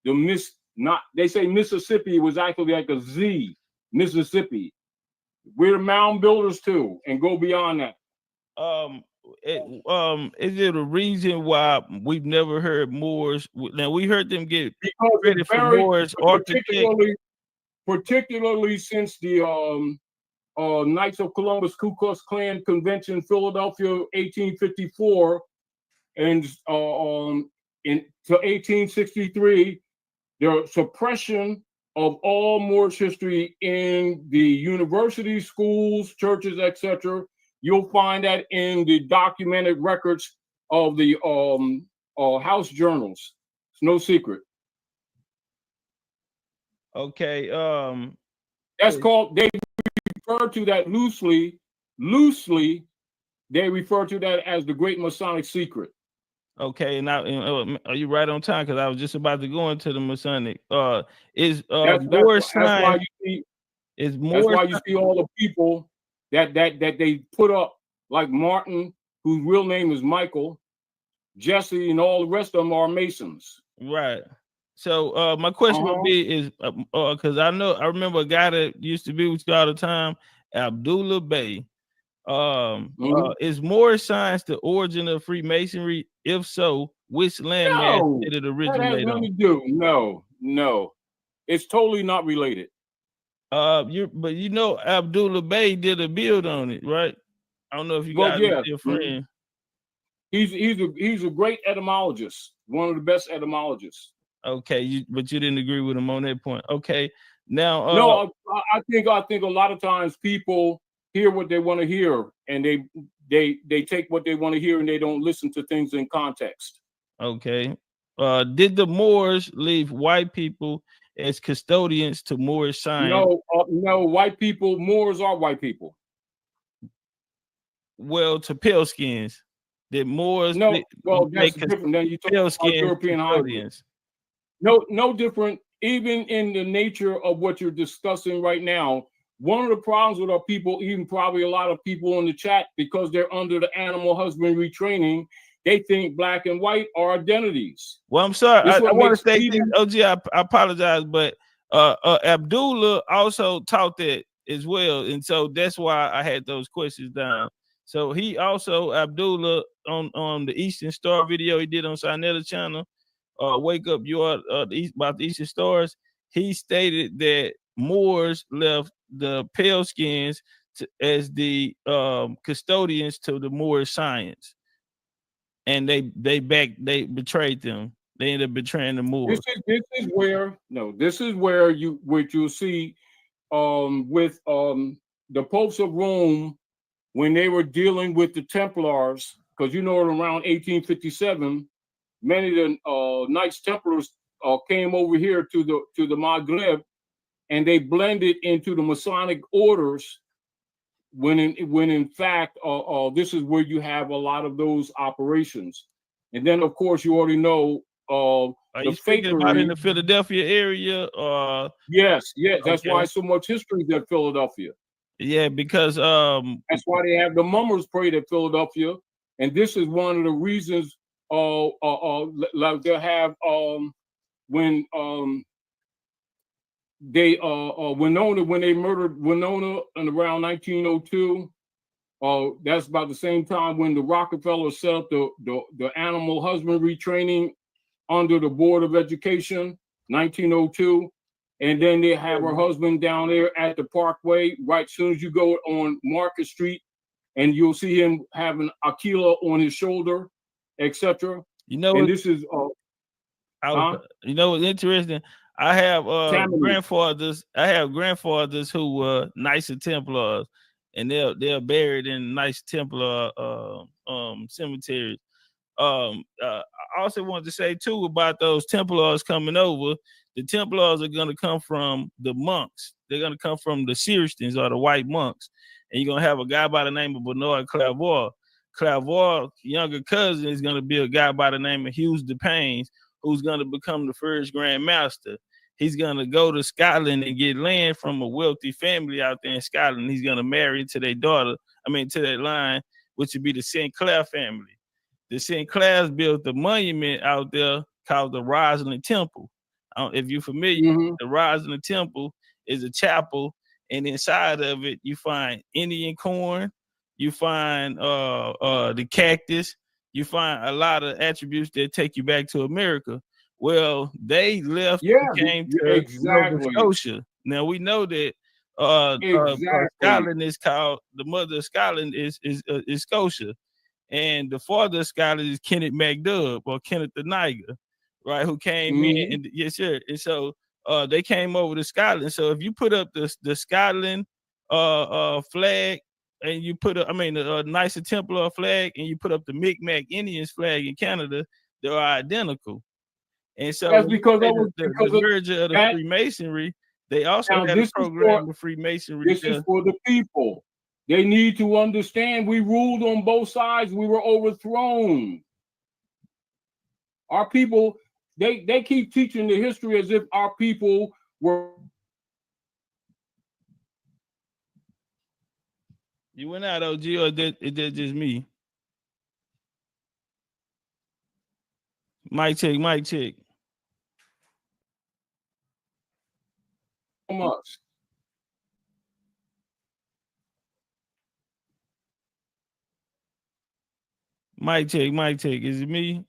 they say Mississippi was actually like a Z, Mississippi. We're the mound builders too, and go beyond that. Is it a reason why we've never heard Moors? Now we heard them get credit for Moors, particularly since the Knights of Columbus Ku Klux Klan Convention, Philadelphia, 1854, and to 1863, the suppression of all Moorish history in the universities, schools, churches, etc. You'll find that in the documented records of the house journals. It's no secret. Okay. That's called, they refer to that loosely, they refer to that as the Great Masonic Secret. Okay, now are you right on time? Because I was just about to go into the Masonic. Is That's more why you see, is more. That's why you see all the people that they put up, like Martin, whose real name is Michael, Jesse, and all the rest of them are Masons. Right. So my question would be is because I remember a guy that used to be with you all the time, Abdullah Bey. Is Moorish science the origin of Freemasonry? If so, which landmass did it originate that has nothing to do. No, it's totally not related. But you know Abdullah Bey did a build on it, right? I don't know if you guys are still friends. He's a great etymologist, one of the best etymologists. Okay, but you didn't agree with him on that point. Okay, now no, I think a lot of times people hear what they want to hear, and they take what they want to hear, and they don't listen to things in context. Okay. Did the Moors leave white people as custodians to Moorish science? No, white people, Moors are white people. Well, to pale skins. Did Moors that's different than you talk about European hybrids. No different. Even in the nature of what you're discussing right now, one of the problems with our people, even probably a lot of people in the chat, because they're under the animal husbandry training, they think black and white are identities. Well, I'm sorry. I want to say this, OG, I apologize, but Abdullah also taught that as well. And so that's why I had those questions down. So he also, Abdullah, on the Eastern Star video he did on Sinetta channel, Wake Up Your about the Eastern Stars, he stated that Moors left the pale skins as the custodians to the Moorish science, and they betrayed them. They ended up betraying the Moors. This is where you'll see with the popes of Rome, when they were dealing with the Templars, because around 1857, many of the Knights Templars came over here to the Maghreb, and they blended into the Masonic orders. When in fact, this is where you have a lot of those operations. And then, of course, you already know are you speaking about in the Philadelphia area? Yes, that's why so much history is at Philadelphia. Yeah, because that's why they have the mummers prayed at Philadelphia, and this is one of the reasons. Like they'll have when they Winona, when they murdered Winona in around 1902. That's about the same time when the Rockefellers set up the animal husbandry training under the Board of Education, 1902. And then they have her husband down there at the Parkway, right soon as you go on Market Street, and you'll see him having Aquila on his shoulder, etc. This is what's interesting? I have grandfathers. I have grandfathers who were Knights of Templars, and they're buried in nice Templar cemeteries. I also wanted to say too about those Templars coming over. The Templars are going to come from the monks. They're going to come from the Cistercians or the white monks. And you're going to have a guy by the name of Bernard Clairvoyant. Clairvoyant's younger cousin is going to be a guy by the name of Hughes de Paynes, who's going to become the first Grand Master. He's going to go to Scotland and get land from a wealthy family out there in Scotland. He's going to marry into their daughter, to that line, which would be the St. Clair family. The St. Clairs built the monument out there called the Rosalind Temple. If you're familiar, the Rosalind Temple is a chapel, and inside of it, you find Indian corn, you find the cactus, you find a lot of attributes that take you back to America. Well, they left and came to Nova Scotia. Now we know that Scotland is called, the mother of Scotland is Scotia, and the father of Scotland is Kenneth MacDubb or Kenneth the Niger, right? Who came in, and yes, sir. And so they came over to Scotland. So if you put up the Scotland flag, and you put up, a Knights of Templar flag, and you put up the Mi'kmaq Indians flag in Canada, they are identical. And so that's because the merger of the Freemasonry, they also had a program of Freemasonry. This is for the people. They need to understand we ruled on both sides. We were overthrown. Our people, they keep teaching the history as if our people were. You went out, OG, or is that just me? Mic check, mic check. So much. Mic check, mic check. Is it me?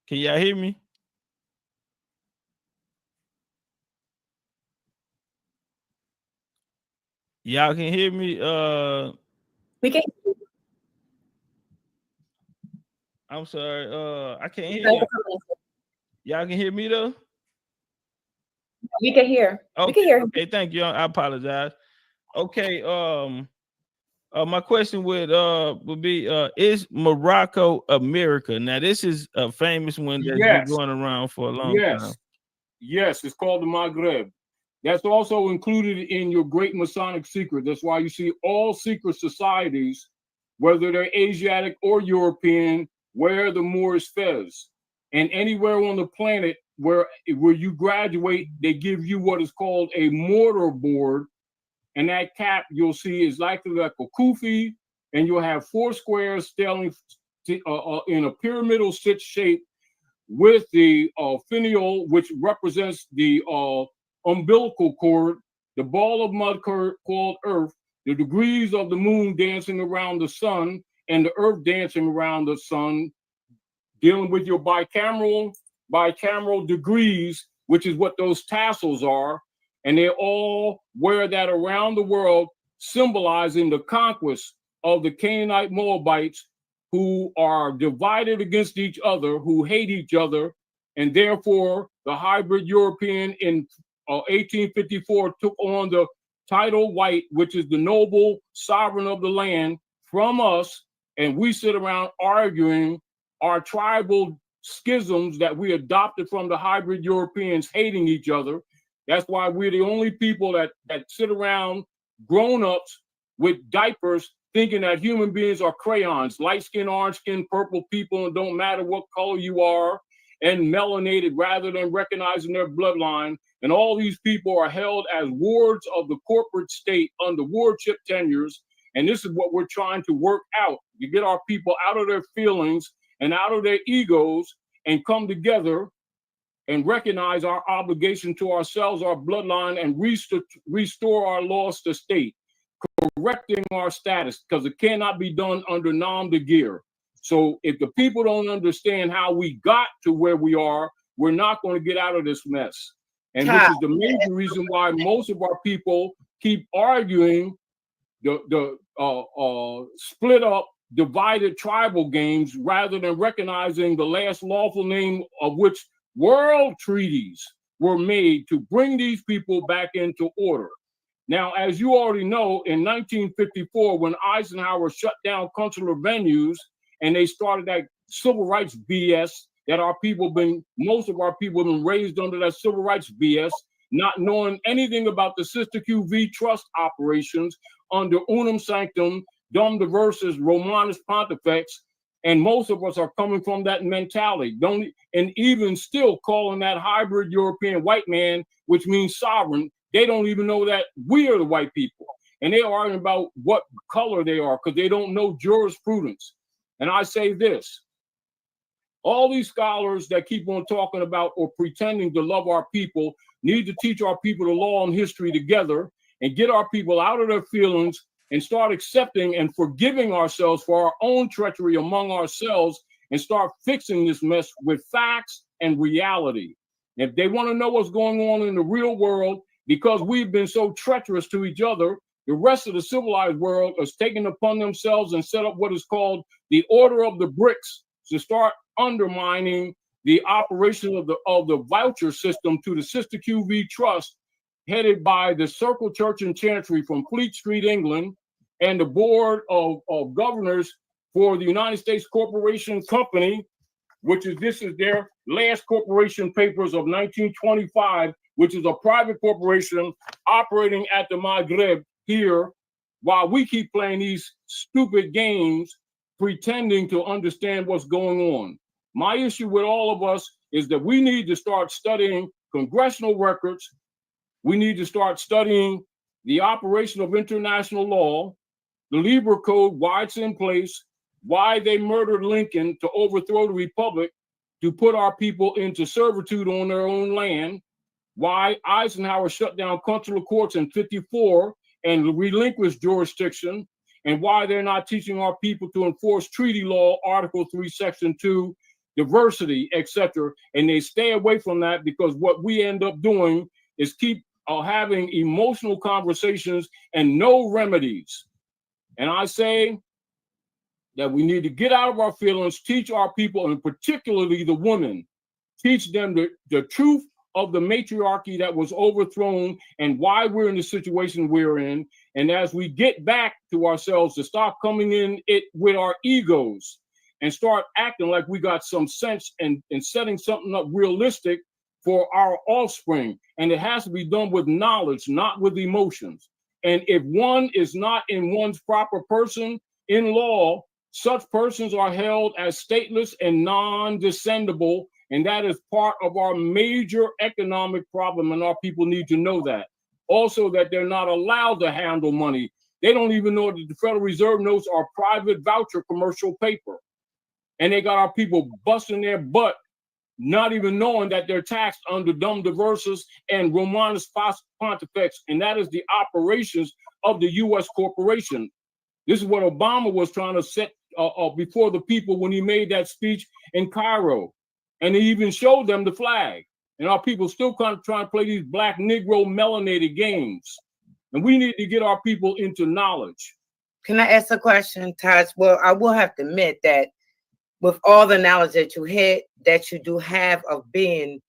Can y'all hear me? Y'all can hear me? We can. I'm sorry. I can't hear you. Y'all can hear me though? We can hear. Okay, we can hear. Okay, thank you. I apologize. Okay, my question would be is Morocco America? Now this is a famous one that's been going around for a long time. Yes, it's called the Maghreb. That's also included in your great Masonic secret. That's why you see all secret societies, whether they're Asiatic or European, wear the Moorish fez. And anywhere on the planet where you graduate, they give you what is called a mortar board. And that cap you'll see is likely like a kufi, and you'll have 4 squares standing in a pyramidal stitch shape with the finial, which represents the umbilical cord, the ball of mud called Earth, the degrees of the moon dancing around the sun, and the Earth dancing around the sun, dealing with your bicameral degrees, which is what those tassels are. And they all wear that around the world, symbolizing the conquest of the Canaanite Moabites, who are divided against each other, who hate each other. And therefore, the hybrid European in 1854 took on the title white, which is the noble sovereign of the land, from us. And we sit around arguing our tribal schisms that we adopted from the hybrid Europeans hating each other. That's why we're the only people that sit around, grown-ups with diapers, thinking that human beings are crayons, light-skinned, orange-skinned, purple people, and don't matter what color you are, and melanated rather than recognizing their bloodline. And all these people are held as wards of the corporate state under wardship tenures. And this is what we're trying to work out, to get our people out of their feelings and out of their egos and come together and recognize our obligation to ourselves, our bloodline, and restore our lost estate, correcting our status, because it cannot be done under nom de guerre. So if the people don't understand how we got to where we are, we're not going to get out of this mess. And this is the major reason why most of our people keep arguing the split up, divided tribal games, rather than recognizing the last lawful name of which world treaties were made to bring these people back into order. Now, as you already know, in 1954, when Eisenhower shut down consular venues and they started that civil rights BS that most of our people have been raised under, that civil rights BS, not knowing anything about the Sister QV trust operations under Unum Sanctum, Dum Diversus Romanus Pontifex. And most of us are coming from that mentality. And even still calling that hybrid European white man, which means sovereign, they don't even know that we are the white people. And they're arguing about what color they are because they don't know jurisprudence. And I say this, all these scholars that keep on talking about or pretending to love our people need to teach our people the law and history together and get our people out of their feelings and start accepting and forgiving ourselves for our own treachery among ourselves and start fixing this mess with facts and reality. If they want to know what's going on in the real world, because we've been so treacherous to each other, the rest of the civilized world has taken upon themselves and set up what is called the Order of the Bricks to start undermining the operation of the voucher system to the Sister QV Trust, headed by the Circle Church and Chancery from Fleet Street, England, and the Board of Governors for the United States Corporation Company, this is their last corporation papers of 1925, which is a private corporation operating at the Maghreb here, while we keep playing these stupid games, pretending to understand what's going on. My issue with all of us is that we need to start studying congressional records. We need to start studying the operation of international law, the Lieber Code, why it's in place, why they murdered Lincoln to overthrow the Republic, to put our people into servitude on their own land, why Eisenhower shut down consular courts in '54 and relinquished jurisdiction, and why they're not teaching our people to enforce treaty law, Article 3, Section 2, diversity, etc. And they stay away from that because what we end up doing is keep having emotional conversations and no remedies. And I say that we need to get out of our feelings, teach our people, and particularly the women, teach them the truth of the matriarchy that was overthrown and why we're in the situation we're in. And as we get back to ourselves, to stop coming in it with our egos and start acting like we got some sense and setting something up realistic for our offspring. And it has to be done with knowledge, not with emotions. And if one is not in one's proper person in law, such persons are held as stateless and non-descendable. And that is part of our major economic problem. And our people need to know that. Also, that they're not allowed to handle money. They don't even know that the Federal Reserve notes are private voucher commercial paper. And they got our people busting their butt, not even knowing that they're taxed under Dum Diversas and Romanus Pontifex. And that is the operations of the U.S. corporation. This is what Obama was trying to set before the people when he made that speech in Cairo. And he even showed them the flag. And our people still kind of trying to play these black Negro melanated games. And we need to get our people into knowledge. Can I ask a question, Taj? Well, I will have to admit that with all the knowledge that you do have of being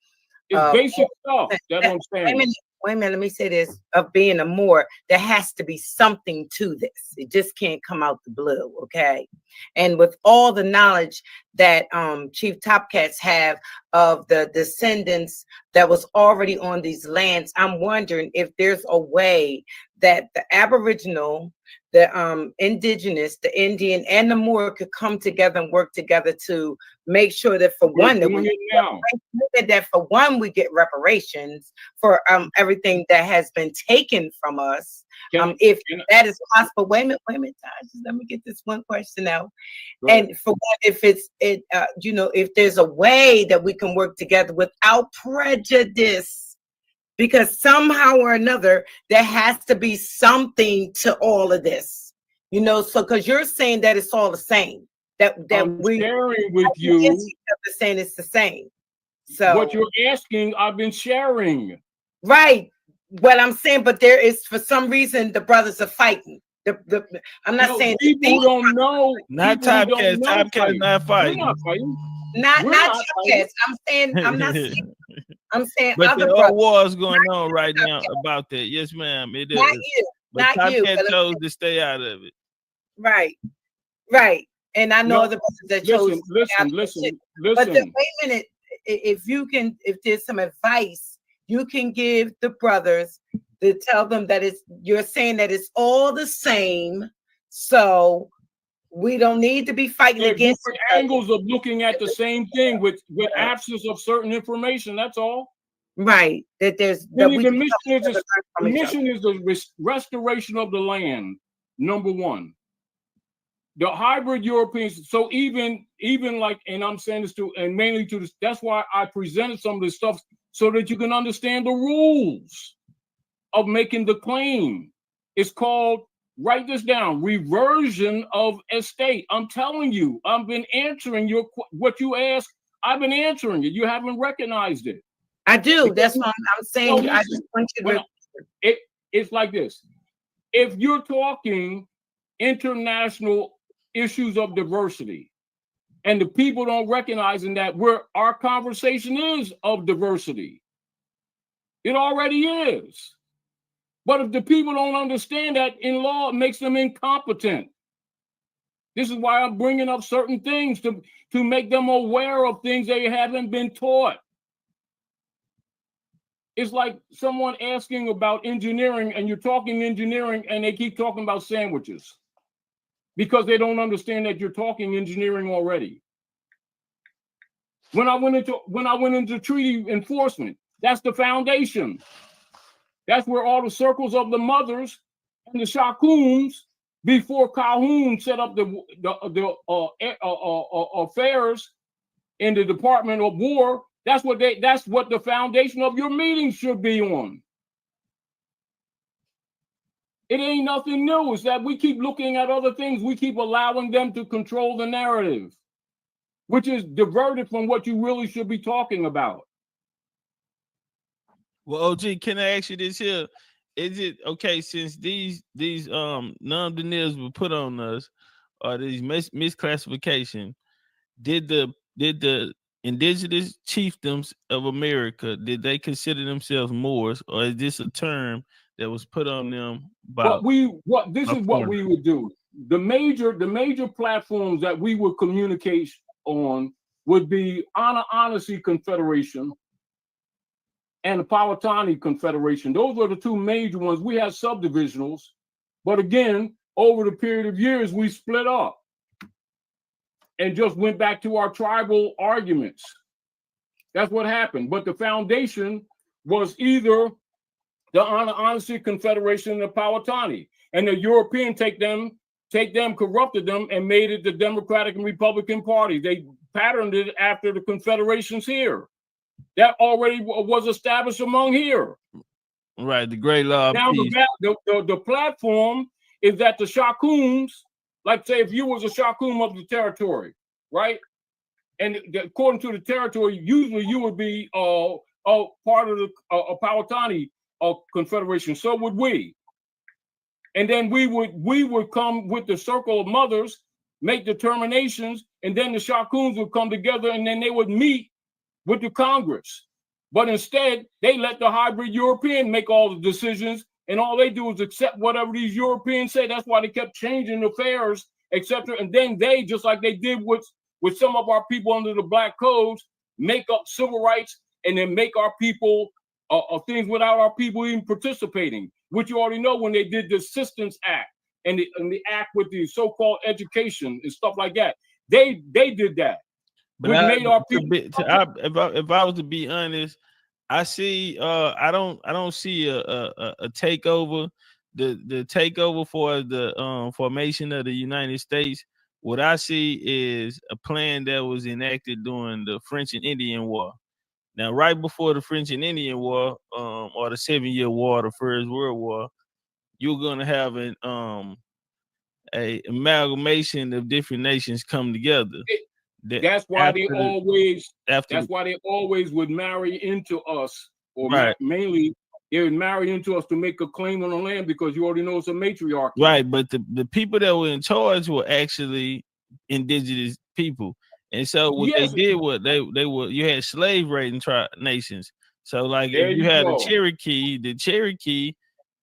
it's basic stuff. That's what I'm saying. Wait a minute, let me say this, of being a Moor, there has to be something to this. It just can't come out the blue, okay? And with all the knowledge that Chief Topcatz have of the descendants that was already on these lands, I'm wondering if there's a way that the Aboriginal, the indigenous, the Indian, and the Moor could come together and work together to make sure that for one, we get reparations for everything that has been taken from us. If that is possible. Wait a minute, Taj, let me get this one question out. And for one, if it's if there's a way that we can work together without prejudice. Because somehow or another, there has to be something to all of this, so because you're saying that it's all the same, that we're sharing with you, saying it's the same. So what you're asking, I've been sharing. Right. What I'm saying, but there is, for some reason, the brothers are fighting. I'm not saying people don't know. Not Topcatz. Topcatz not fighting. Not Topcatz. I'm not saying. I'm saying but other there are wars going not on right now about that. Yes, ma'am. It is. But Topcatz chose to stay out of it. Right. And I know other brothers that chose. Listen. But then, wait a minute. If there's some advice you can give the brothers to tell them that you're saying that it's all the same. So we don't need to be fighting against different angles of looking at the same thing with absence of certain information. That's all. Right. That there's the mission is the restoration of the land. Number one. The hybrid Europeans. So even like, and I'm saying this and mainly to this. That's why I presented some of this stuff so that you can understand the rules of making the claim. It's called. Write this down. Reversion of estate. I'm telling you, I've been answering what you asked. I've been answering it. You haven't recognized it. I do. That's what I'm saying. I just want you to. It's like this. If you're talking international issues of diversity, And the people don't recognize in that our conversation is of diversity. It already is. But if the people don't understand that in law, it makes them incompetent. This is why I'm bringing up certain things to make them aware of things they haven't been taught. It's like someone asking about engineering, and you're talking engineering and they keep talking about sandwiches because they don't understand that you're talking engineering already. When I went into treaty enforcement, that's the foundation. That's where all the circles of the mothers and the shakuns, before Calhoun set up the affairs in the Department of War. That's what the foundation of your meeting should be on. It ain't nothing new. It's that we keep looking at other things. We keep allowing them to control the narrative, which is diverted from what you really should be talking about. Well, OG, can I ask you this here? Is it okay, since these non-denials were put on us, or these misclassification, did the indigenous chiefdoms of America, did they consider themselves Moors, or is this a term that was put on them by this is what we would do? The major platforms that we would communicate on would be Honesty Confederation and the Powhatani Confederation. Those are the two major ones. We had subdivisionals, but again, over the period of years, we split up and just went back to our tribal arguments. That's what happened. But the foundation was either the Honesty Confederation and the Powhatani, and the European take them, corrupted them, and made it the Democratic and Republican Party. They patterned it after the confederations here. That already was established among here. Right, the Great Law. Now the platform is that the shakuns, like say if you was a shakun of the territory, right? And according to the territory, usually you would be part of the Powhatani Confederation. So would we. And then we would come with the circle of mothers, make determinations, and then the shakuns would come together, and then they would meet with the Congress. But instead, they let the hybrid European make all the decisions, and all they do is accept whatever these Europeans say. That's why they kept changing affairs, etc. And then they, just like they did with some of our people under the black codes, make up civil rights and then make our people things without our people even participating, which you already know when they did the Assistance Act and the act with the so-called education and stuff like that. They did that. But if I was to be honest, I see I don't see a takeover, the takeover for the formation of the United States. What I see is a plan that was enacted during the French and Indian War. Now, right before the French and Indian War, or the 7-Year War, the First World War, you're gonna have an a amalgamation of different nations come together. That's why they always would marry into us, or right. Mainly they would marry into us to make a claim on the land, because you already know it's a matriarchy. Right, but the people that were in charge were actually indigenous people, and so what they did was they were, you had slave raiding nations. So like if you had the Cherokee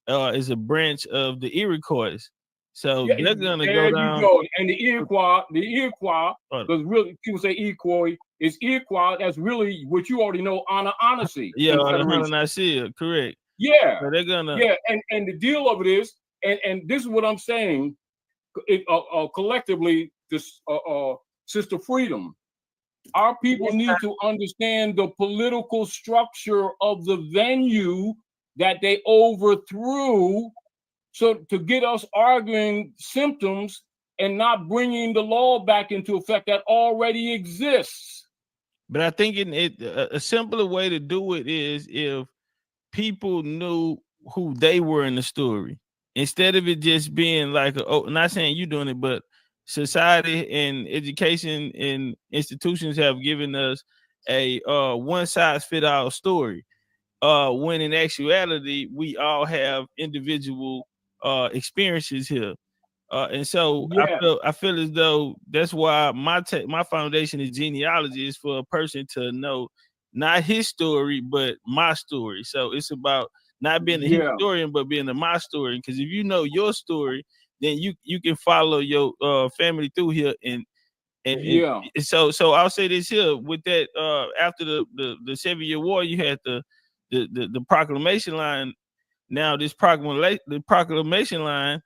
is a branch of the Iroquois. So they're gonna go down. And the Iroquois, because really people say Iroquois, it's Iroquois. That's really what you already know, honesty. Yeah, Honesty, correct. Yeah, so they're gonna. Yeah, and the deal of it is, and this is what I'm saying, collectively, this Sister Freedom, our people need to understand the political structure of the venue that they overthrew. So to get us arguing symptoms and not bringing the law back into effect that already exists. But I think a simpler way to do it is if people knew who they were in the story, instead of it just being like, not saying you're doing it, but society and education and institutions have given us a one-size-fit-all story. When in actuality, we all have individual experiences here. And so I feel as though that's why my foundation is genealogy, is for a person to know not his story, but my story. So it's about not being a historian, but being a my story. Because if you know your story, then you can follow your family through here. And so I'll say this here with that. After the 7-year war, you had the proclamation line. Now the proclamation line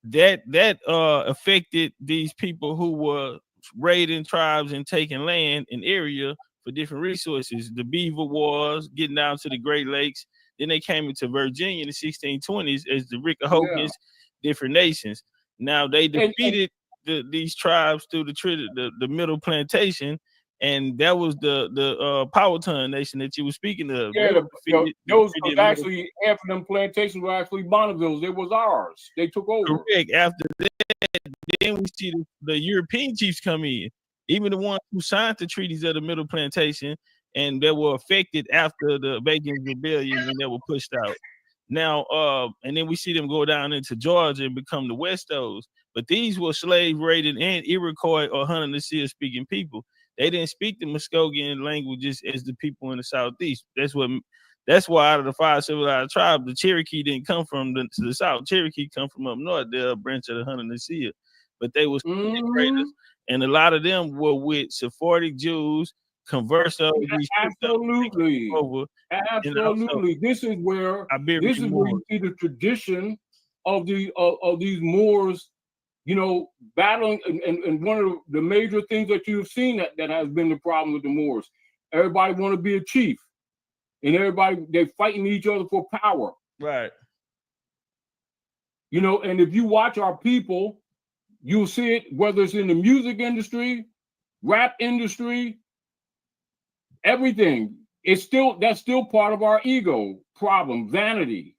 that affected these people who were raiding tribes and taking land and area for different resources. The Beaver Wars, getting down to the Great Lakes. Then they came into Virginia in the 1620s as the Rickahokans, different nations. Now they defeated these tribes through the Middle Plantation, and that was the Powhatan nation that you were speaking of. Yeah, those were actually, after them plantations were actually Bonnevilles. It was ours. They took over. Correct. After that, then we see the European chiefs come in, even the ones who signed the treaties of the Middle Plantation, and that were affected after the Bacon Rebellion and they were pushed out. Now, and then we see them go down into Georgia and become the Westos. But these were slave-raided and Iroquois or Haudenosaunee speaking people. They didn't speak the Muskogean languages as the people in the Southeast. That's why out of the 5 civilized tribes, the Cherokee didn't come from the South. Cherokee come from up north. They're a branch of the Haudenosaunee. But they were traders, and a lot of them were with Sephardic Jews, converse of these. Absolutely. Absolutely. This is where you see the tradition of these Moors, you know, battling, and one of the major things that you've seen that has been the problem with the Moors. Everybody want to be a chief, and they're fighting each other for power. Right. You know, and if you watch our people, you'll see it, whether it's in the music industry, rap industry, everything. That's still part of our ego problem, vanity.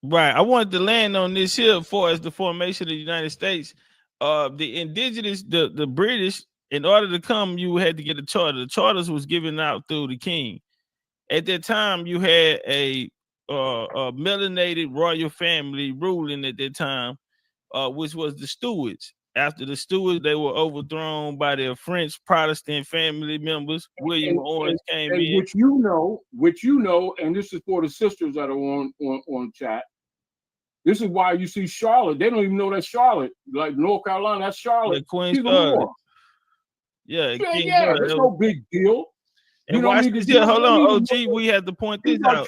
Right. I wanted to land on this here for as the formation of the United States. The indigenous, the British, in order to come, you had to get a charter. The charters was given out through the king. At that time, you had a melanated royal family ruling at that time, which was the Stuarts. After the Stuarts, they were overthrown by their French Protestant family members. William Orange came in. Which you know, and this is for the sisters that are on chat. This is why you see Charlotte. They don't even know that's Charlotte. Like North Carolina, that's Charlotte. Queen Charlotte. Yeah, that's no big deal. And hold on, OG, we have to point this out.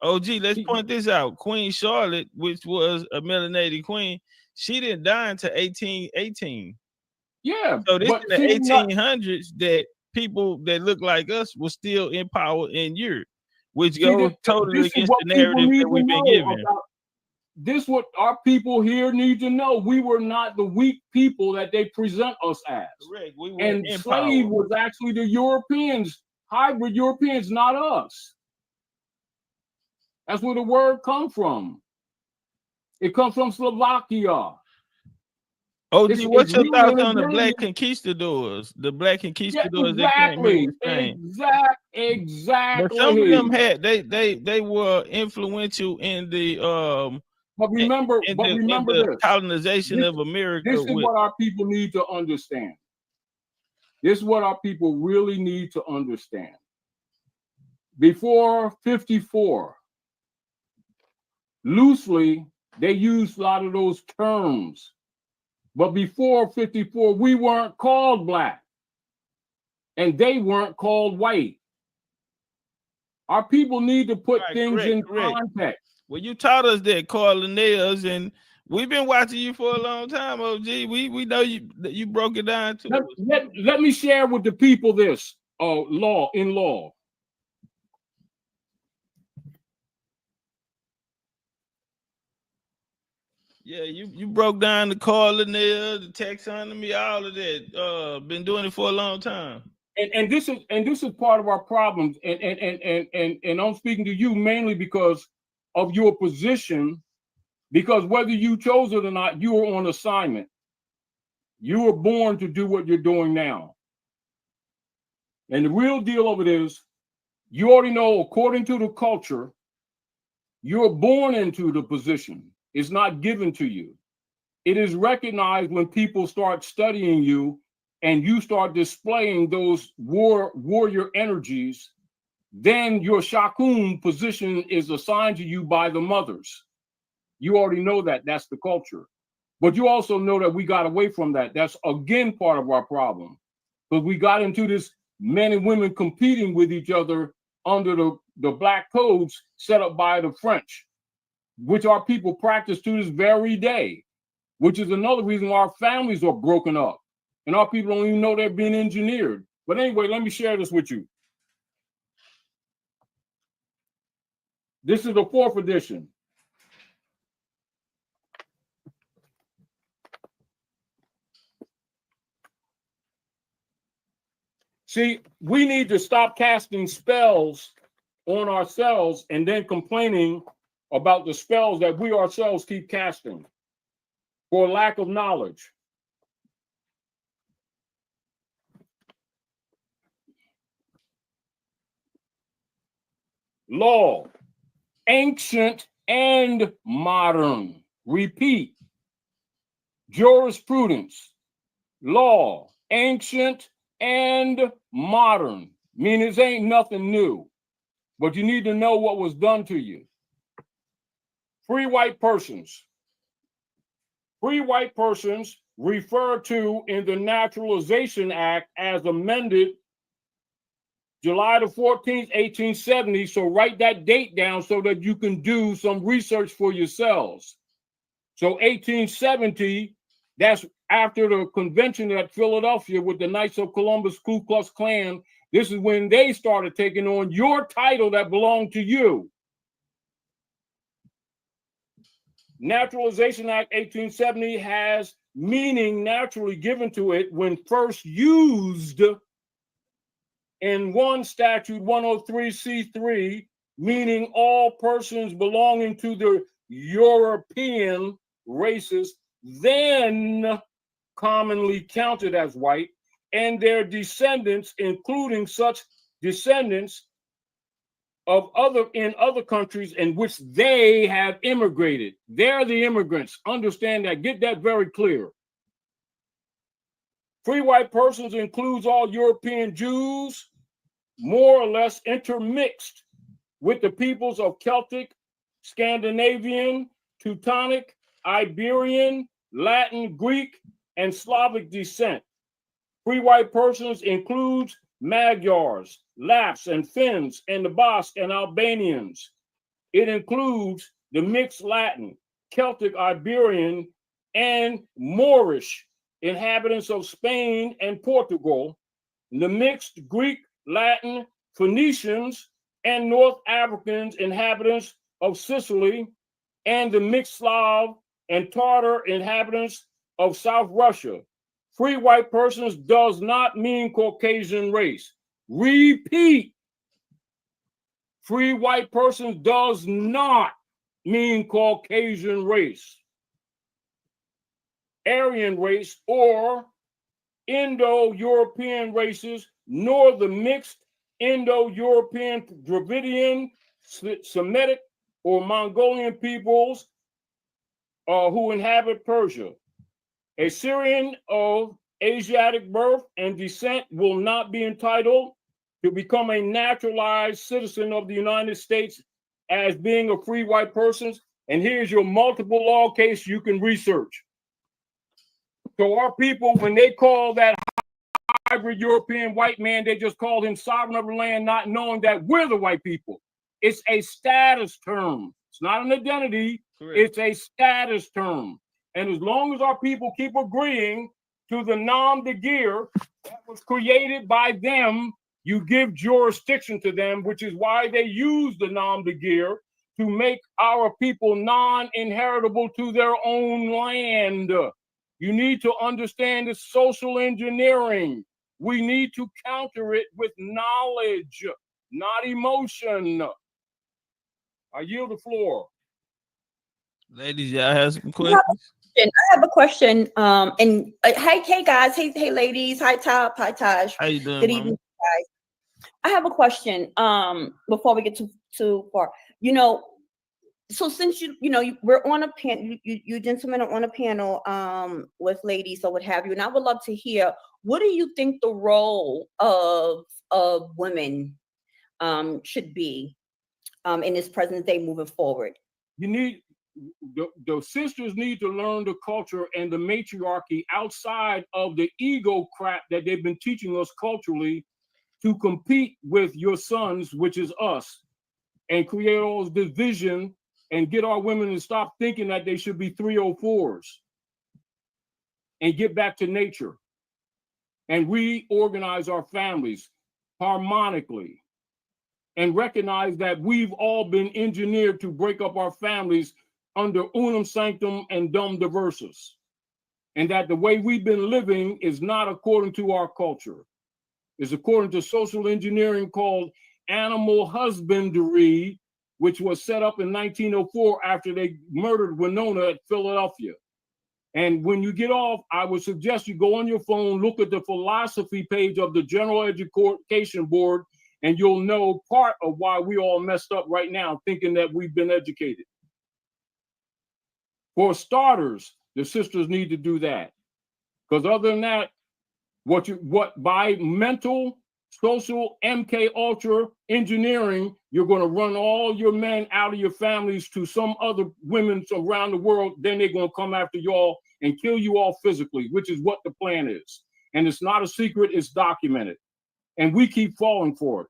OG, let's point this out. Queen Charlotte, which was a melanated queen, she didn't die until 1818. Yeah. So this is the 1800s that people that look like us were still in power in Europe, which goes totally against the narrative that we've been given. This is what our people here need to know. We were not the weak people that they present us as. Correct. We were and slave was actually the Europeans, hybrid Europeans, not us. That's where the word comes from. It comes from Slovakia. OG, what's your thoughts on the black conquistadors? The black conquistadors that came in Spain. Exactly. But some of them had they were influential in the But remember this. Colonization of America. This is what our people need to understand. This is what our people really need to understand. Before 54, loosely, they used a lot of those terms. But before 54, we weren't called black. And they weren't called white. Our people need to put things in context. Well, you taught us that, Colonials, and we've been watching you for a long time, OG. We know you broke it down to us. Let me share with the people this law. Yeah, you broke down the colonial, the taxonomy, all of that. Been doing it for a long time. And this is part of our problems. And I'm speaking to you mainly because of your position, because whether you chose it or not, you were on assignment. You were born to do what you're doing now. And the real deal of it is, you already know, according to the culture, you're born into the position. It's not given to you. It is recognized when people start studying you and you start displaying those warrior energies, then your shakun position is assigned to you by the mothers. You already know that. That's the culture. But you also know that we got away from that. That's, again, part of our problem. But we got into this men and women competing with each other under the black codes set up by the French, which our people practice to this very day, which is another reason why our families are broken up. And our people don't even know they're being engineered. But anyway, let me share this with you. This is the 4th edition. See, we need to stop casting spells on ourselves and then complaining about the spells that we ourselves keep casting for lack of knowledge. Law, ancient and modern. Repeat. Jurisprudence. Law, ancient and modern. Meaning this ain't nothing new, but you need to know what was done to you. Free white persons. Free white persons referred to in the Naturalization Act as amended July the 14th, 1870. So write that date down so that you can do some research for yourselves. So 1870, that's after the convention at Philadelphia with the Knights of Columbus, Ku Klux Klan. This is when they started taking on your title that belonged to you. Naturalization Act 1870 has meaning naturally given to it when first used in one statute 103C3, meaning all persons belonging to the European races, then commonly counted as white, and their descendants, including such descendants of other countries in which they have immigrated. They're the immigrants. Understand that. Get that very clear. Free white persons includes all European Jews, more or less intermixed with the peoples of Celtic, Scandinavian, Teutonic, Iberian, Latin, Greek, and Slavic descent. Free white persons includes Magyars, Lapps, and Finns, and the Basque and Albanians. It includes the mixed Latin, Celtic, Iberian, and Moorish inhabitants of Spain and Portugal, the mixed Greek, Latin, Phoenicians, and North Africans inhabitants of Sicily, and the mixed Slav and Tartar inhabitants of South Russia. Free white persons does not mean Caucasian race. Repeat. Free white persons does not mean Caucasian race, Aryan race, or Indo-European races, nor the mixed Indo-European, Dravidian, Semitic, or Mongolian peoples who inhabit Persia. A Syrian of Asiatic birth and descent will not be entitled to become a naturalized citizen of the United States as being a free white person. And here's your multiple law case you can research. So our people, when they call that hybrid European white man, they just call him sovereign of the land, not knowing that we're the white people. It's a status term. It's not an identity. Correct. It's a status term. And as long as our people keep agreeing to the nom de guerre that was created by them, you give jurisdiction to them, which is why they use the nom de guerre to make our people non-inheritable to their own land. You need to understand it's social engineering. We need to counter it with knowledge, not emotion. I yield the floor. Ladies, y'all have some questions? I have a question. Hey guys, hey ladies, hi Top, hi Taj. How you doing? Good evening, guys. I have a question. Before we get too far, you know, so since we're on a panel, you gentlemen are on a panel with ladies or what have you, and I would love to hear, what do you think the role of women should be in this present day moving forward? You need the sisters need to learn the culture and the matriarchy outside of the ego crap that they've been teaching us culturally to compete with your sons, which is us, and create all this division and get our women to stop thinking that they should be 304s and get back to nature and reorganize our families harmonically and recognize that we've all been engineered to break up our families under unum sanctum and dum diversus, and that the way we've been living is not according to our culture. It's according to social engineering called animal husbandry, which was set up in 1904 after they murdered Winona at Philadelphia. And when you get off, I would suggest you go on your phone, look at the philosophy page of the General Education Board, and you'll know part of why we all messed up right now, thinking that we've been educated. For starters, the sisters need to do that. Because other than that, what by mental, social, MK Ultra engineering, you're going to run all your men out of your families to some other women around the world. Then they're going to come after y'all and kill you all physically, which is what the plan is. And it's not a secret, it's documented. And we keep falling for it.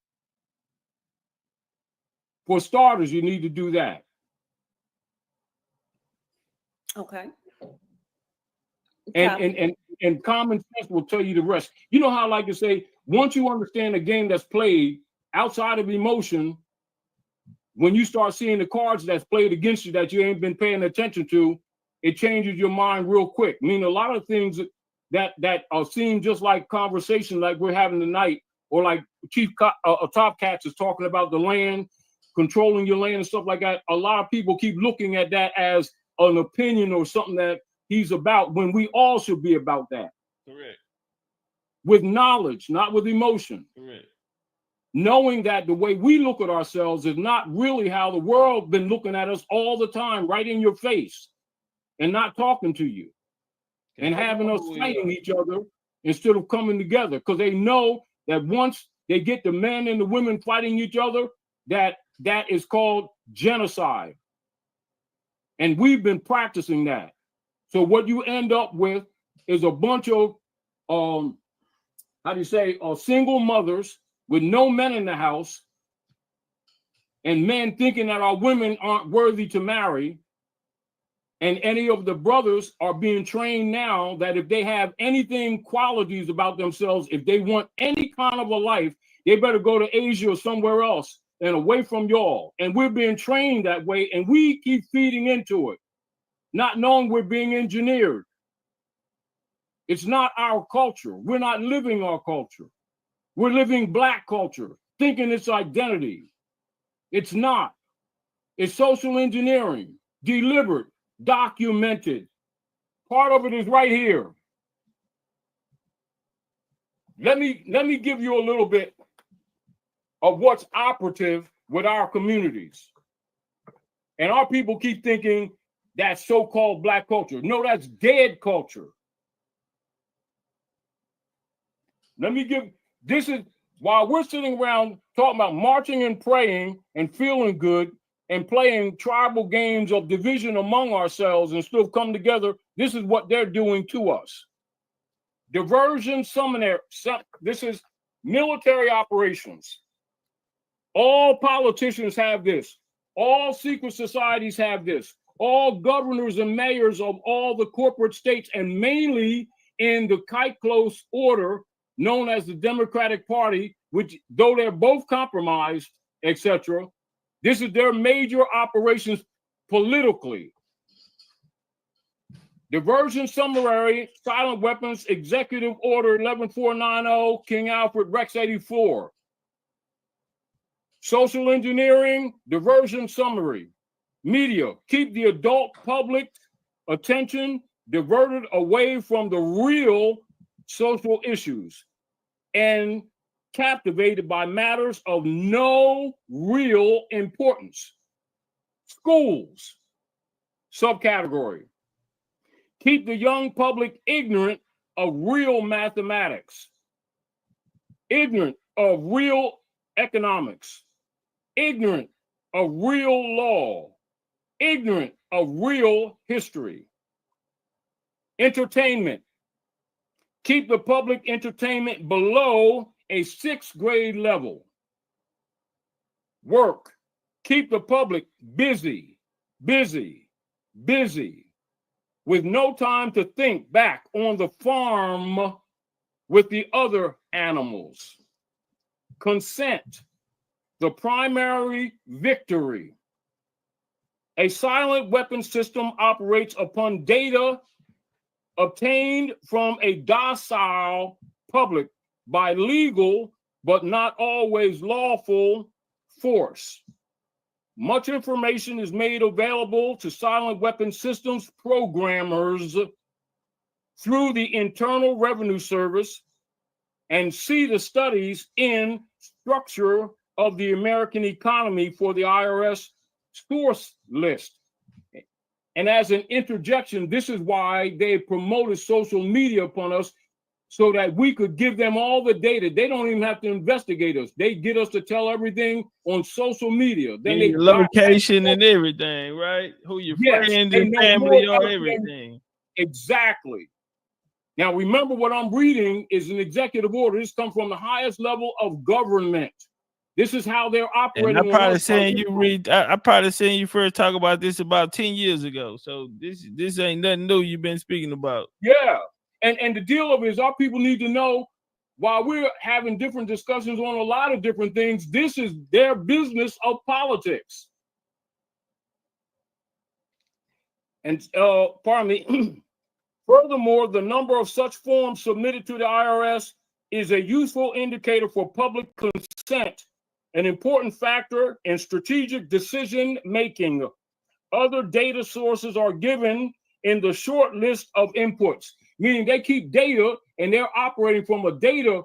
For starters, you need to do that. Okay. And common sense will tell you the rest. You know how I like to say, once you understand the game that's played outside of emotion, when you start seeing the cards that's played against you that you ain't been paying attention to, it changes your mind real quick. I mean, a lot of things that seem just like conversation like we're having tonight, or like Chief Topcatz is talking about the land, controlling your land and stuff like that. A lot of people keep looking at that as an opinion or something that he's about, when we all should be about that. Correct. With knowledge, not with emotion. Correct. Knowing that the way we look at ourselves is not really how the world been looking at us all the time, right in your face, and not talking to you, and having us fighting each other instead of coming together, because they know that once they get the men and the women fighting each other, that is called genocide. And we've been practicing that. So what you end up with is a bunch of, single mothers with no men in the house, and men thinking that our women aren't worthy to marry. And any of the brothers are being trained now that if they have anything qualities about themselves, if they want any kind of a life, they better go to Asia or somewhere else and away from y'all. And we're being trained that way, and we keep feeding into it, not knowing we're being engineered. It's not our culture. We're not living our culture. We're living Black culture, thinking it's identity. It's not. It's social engineering, deliberate, documented. Part of it is right here. Let me give you a little bit of what's operative with our communities. And our people keep thinking that's so-called Black culture. No, that's dead culture. This is while we're sitting around talking about marching and praying and feeling good and playing tribal games of division among ourselves and still come together, this is what they're doing to us. Diversion seminary, this is military operations. All politicians have this. All secret societies have this. All governors and mayors of all the corporate states, and mainly in the kite close order known as the Democratic Party, which though they're both compromised, etc., this is their major operations politically. Diversion summary, silent weapons, executive order 11490, King Alfred Rex 84. Social engineering, diversion summary. Media, keep the adult public attention diverted away from the real social issues and captivated by matters of no real importance. Schools, subcategory. Keep the young public ignorant of real mathematics, ignorant of real economics, ignorant of real law, ignorant of real history. Entertainment. Keep the public entertainment below a 6th grade level. Work. Keep the public busy, busy, busy, with no time to think back on the farm with the other animals. Consent, the primary victory. A silent weapon system operates upon data obtained from a docile public by legal, but not always lawful, force. Much information is made available to silent weapon systems programmers through the Internal Revenue Service, and see the studies in structure of the American economy for the IRS source list. And as an interjection, this is why they promoted social media upon us, so that we could give them all the data. They don't even have to investigate us. They get us to tell everything on social media. Then your location and everything, right? Who your friends and family are, everything. Exactly. Now, remember, what I'm reading is an executive order. This comes from the highest level of government. This is how they're operating. And I probably saying you read. I probably saying you first talk about this about 10 years ago. So this ain't nothing new you've been speaking about. Yeah. And the deal of it is, our people need to know, while we're having different discussions on a lot of different things, this is their business of politics. And pardon me. Furthermore, the number of such forms submitted to the IRS is a useful indicator for public consent, an important factor in strategic decision making. Other data sources are given in the short list of inputs, meaning they keep data and they're operating from a data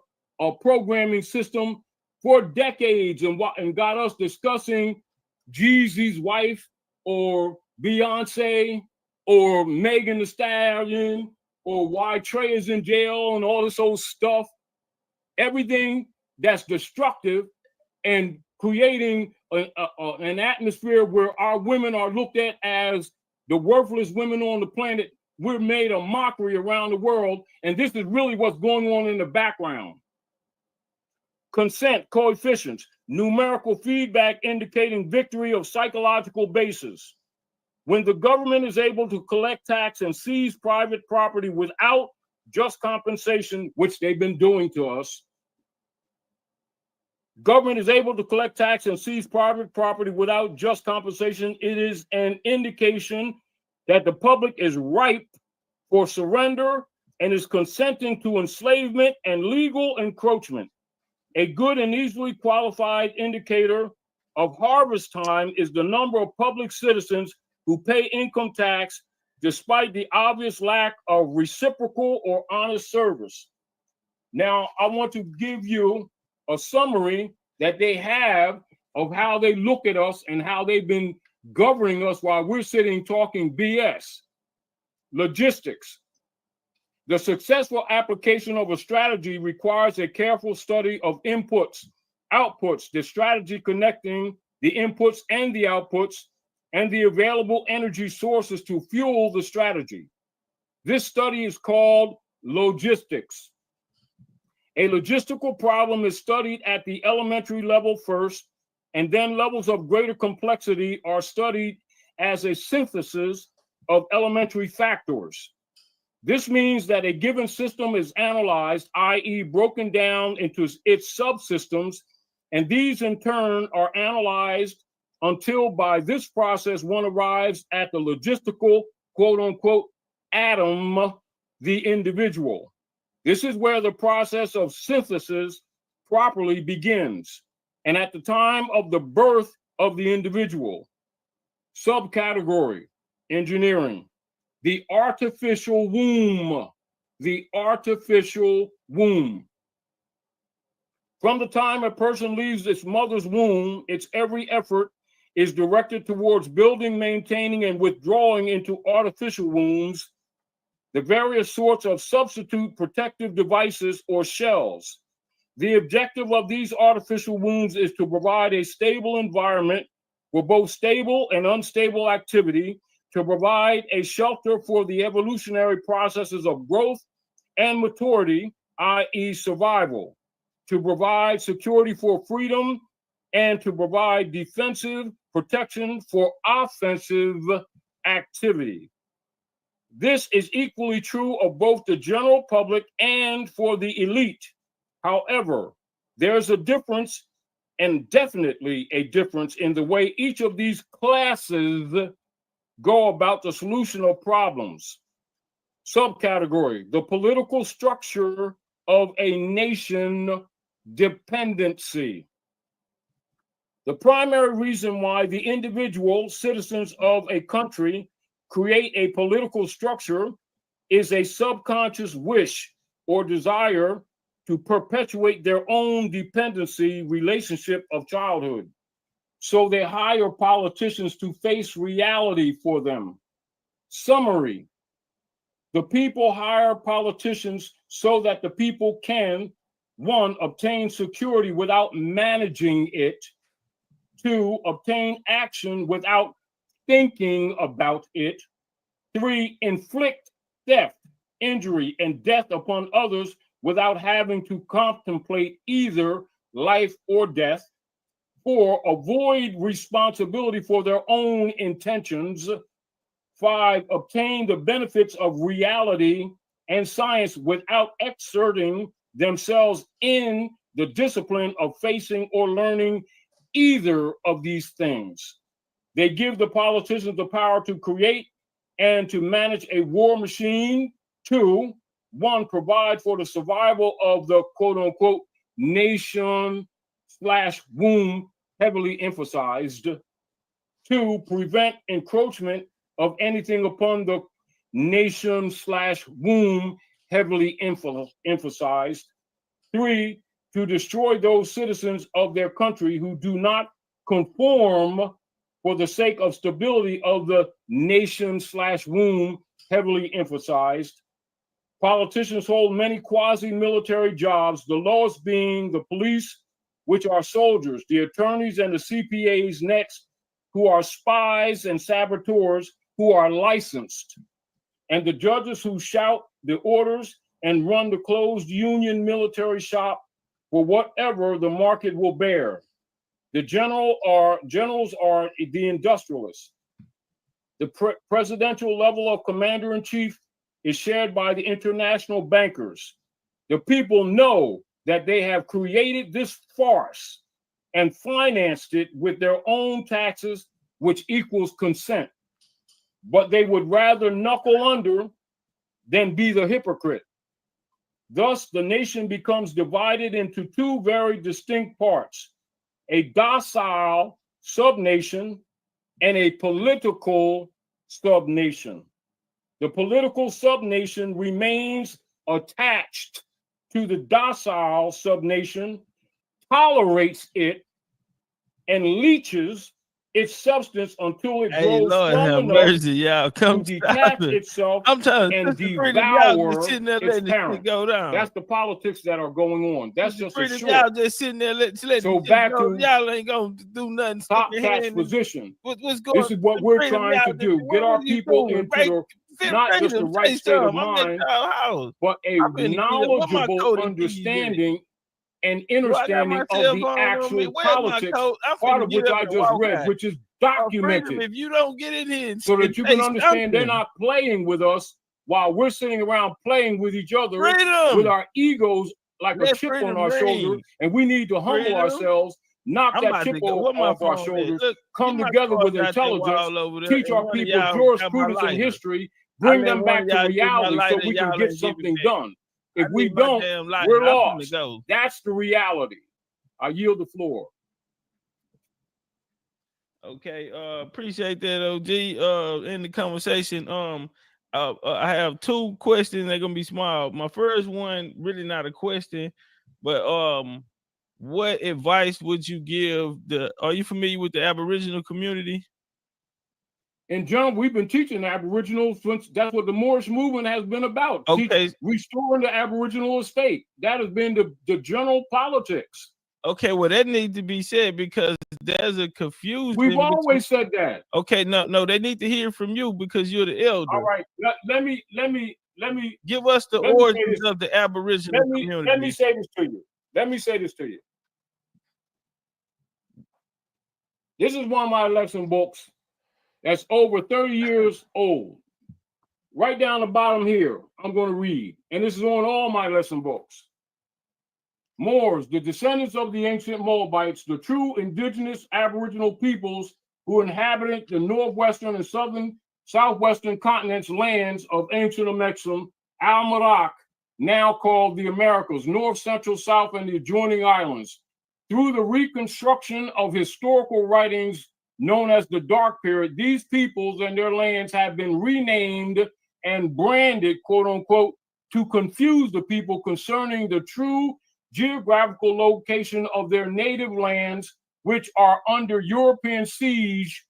programming system for decades, and got us discussing Jeezy's wife or Beyonce or Megan Thee Stallion or why Trey is in jail and all this old stuff. Everything that's destructive and creating an atmosphere where our women are looked at as the worthless women on the planet. We're made a mockery around the world, and this is really what's going on in the background. Consent coefficients, numerical feedback indicating victory of psychological basis. When the government is able to collect tax and seize private property without just compensation, which they've been doing to us, government is able to collect tax and seize private property without just compensation, it is an indication that the public is ripe for surrender and is consenting to enslavement and legal encroachment. A good and easily qualified indicator of harvest time is the number of public citizens who pay income tax despite the obvious lack of reciprocal or honest service. Now, I want to give you a summary that they have of how they look at us and how they've been governing us while we're sitting talking BS. Logistics. The successful application of a strategy requires a careful study of inputs, outputs, the strategy connecting the inputs and the outputs, and the available energy sources to fuel the strategy. This study is called logistics. A logistical problem is studied at the elementary level first, and then levels of greater complexity are studied as a synthesis of elementary factors. This means that a given system is analyzed, i.e. broken down into its subsystems, and these in turn are analyzed until by this process one arrives at the logistical, quote unquote, atom, the individual. This is where the process of synthesis properly begins, and at the time of the birth of the individual. Subcategory, engineering. The artificial womb. The artificial womb. From the time a person leaves its mother's womb, its every effort is directed towards building, maintaining, and withdrawing into artificial wombs the various sorts of substitute protective devices or shells. The objective of these artificial wombs is to provide a stable environment for both stable and unstable activity, to provide a shelter for the evolutionary processes of growth and maturity, i.e. survival, to provide security for freedom, and to provide defensive protection for offensive activity. This is equally true of both the general public and for the elite. However, there's a difference, and definitely a difference, in the way each of these classes go about the solution of problems. Subcategory: the political structure of a nation dependency. The primary reason why the individual citizens of a country create a political structure is a subconscious wish or desire to perpetuate their own dependency relationship of childhood. So they hire politicians to face reality for them. Summary: the people hire politicians so that the people can, 1, obtain security without managing it, 2, obtain action without thinking about it, 3, inflict theft, injury, and death upon others without having to contemplate either life or death, 4, avoid responsibility for their own intentions, 5, obtain the benefits of reality and science without exerting themselves in the discipline of facing or learning either of these things. They give the politicians the power to create and to manage a war machine. 2, 1, provide for the survival of the quote unquote nation / womb, heavily emphasized. 2, prevent encroachment of anything upon the nation / womb, heavily emphasized. 3, to destroy those citizens of their country who do not conform for the sake of stability of the nation / womb, heavily emphasized. Politicians hold many quasi-military jobs, the lowest being the police, which are soldiers, the attorneys and the CPAs next, who are spies and saboteurs who are licensed, and the judges who shout the orders and run the closed union military shop for whatever the market will bear. The generals are the industrialists. The presidential level of commander-in-chief is shared by the international bankers. The people know that they have created this farce and financed it with their own taxes, which equals consent. But they would rather knuckle under than be the hypocrite. Thus, the nation becomes divided into 2 very distinct parts: a docile subnation and a political subnation. The political subnation remains attached to the docile subnation, tolerates it, and leeches its substance until it grows strong enough to detach itself and devour its parent. That's the politics that are going on. That's just a short. Y'all just sitting there, so back to y'all ain't gonna do nothing. Topcatz position. What's going? This is what we're trying to do: get our people into not just the right state of mind, but a knowledgeable understanding and understanding of the actual politics, part of which I just read, which is documented. If you don't get in here, so that you can understand they're not playing with us while we're sitting around playing with each other with our egos like a chip on our shoulder, and we need to humble ourselves, knock that chip off our shoulders, come together with intelligence, teach our people jurisprudence and history, bring them back to reality so we can get something done. If we don't, we're lost. That's the reality. I yield the floor. Okay, appreciate that, OG. In the conversation, I have 2 questions. They're gonna be small. My first one, really not a question, but what advice would you give are you familiar with the Aboriginal community? In general, we've been teaching Aboriginals since that's what the Moorish movement has been about. Okay. Restoring the Aboriginal estate. That has been the general politics. Okay, well, that needs to be said because there's a confusion. We've always said that. Okay, no, they need to hear from you because you're the elder. All right, let me give us the origins of the Aboriginal community. Let me say this to you. Let me say this to you. This is one of my lesson books that's over 30 years old. Right down the bottom here, I'm going to read, and this is on all my lesson books. Moors, the descendants of the ancient Moabites, the true indigenous Aboriginal peoples who inhabited the northwestern and southwestern continents lands of ancient Amexem, Al-Marak, now called the Americas, north, central, south, and the adjoining islands. Through the reconstruction of historical writings known as the Dark Period, these peoples and their lands have been renamed and branded, quote unquote, to confuse the people concerning the true geographical location of their native lands, which are under European siege,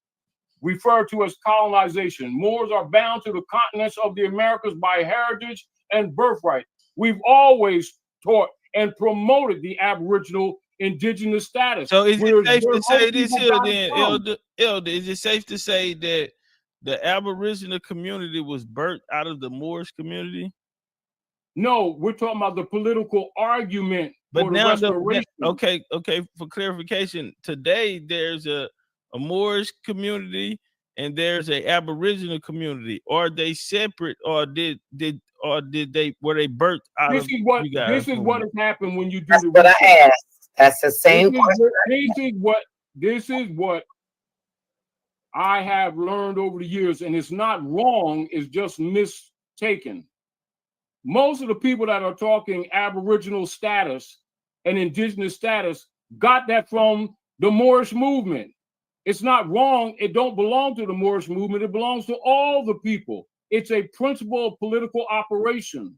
referred to as colonization. Moors are bound to the continents of the Americas by heritage and birthright. We've always taught and promoted the Aboriginal indigenous status. So is it safe to say this here then, Elder, is it safe to say that the Aboriginal community was birthed out of the Moorish community? No, we're talking about the political argument but for now the restoration. Okay, for clarification, today there's a Moorish community and there's a Aboriginal community. Are they separate, or were they birthed out of you guys? This is what has happened when you do That's the what research. I asked. That's the same question. This is what I have learned over the years, and it's not wrong, it's just mistaken. Most of the people that are talking Aboriginal status and indigenous status got that from the Moorish movement. It's not wrong. It don't belong to the Moorish movement. It belongs to all the people. It's a principle of political operation,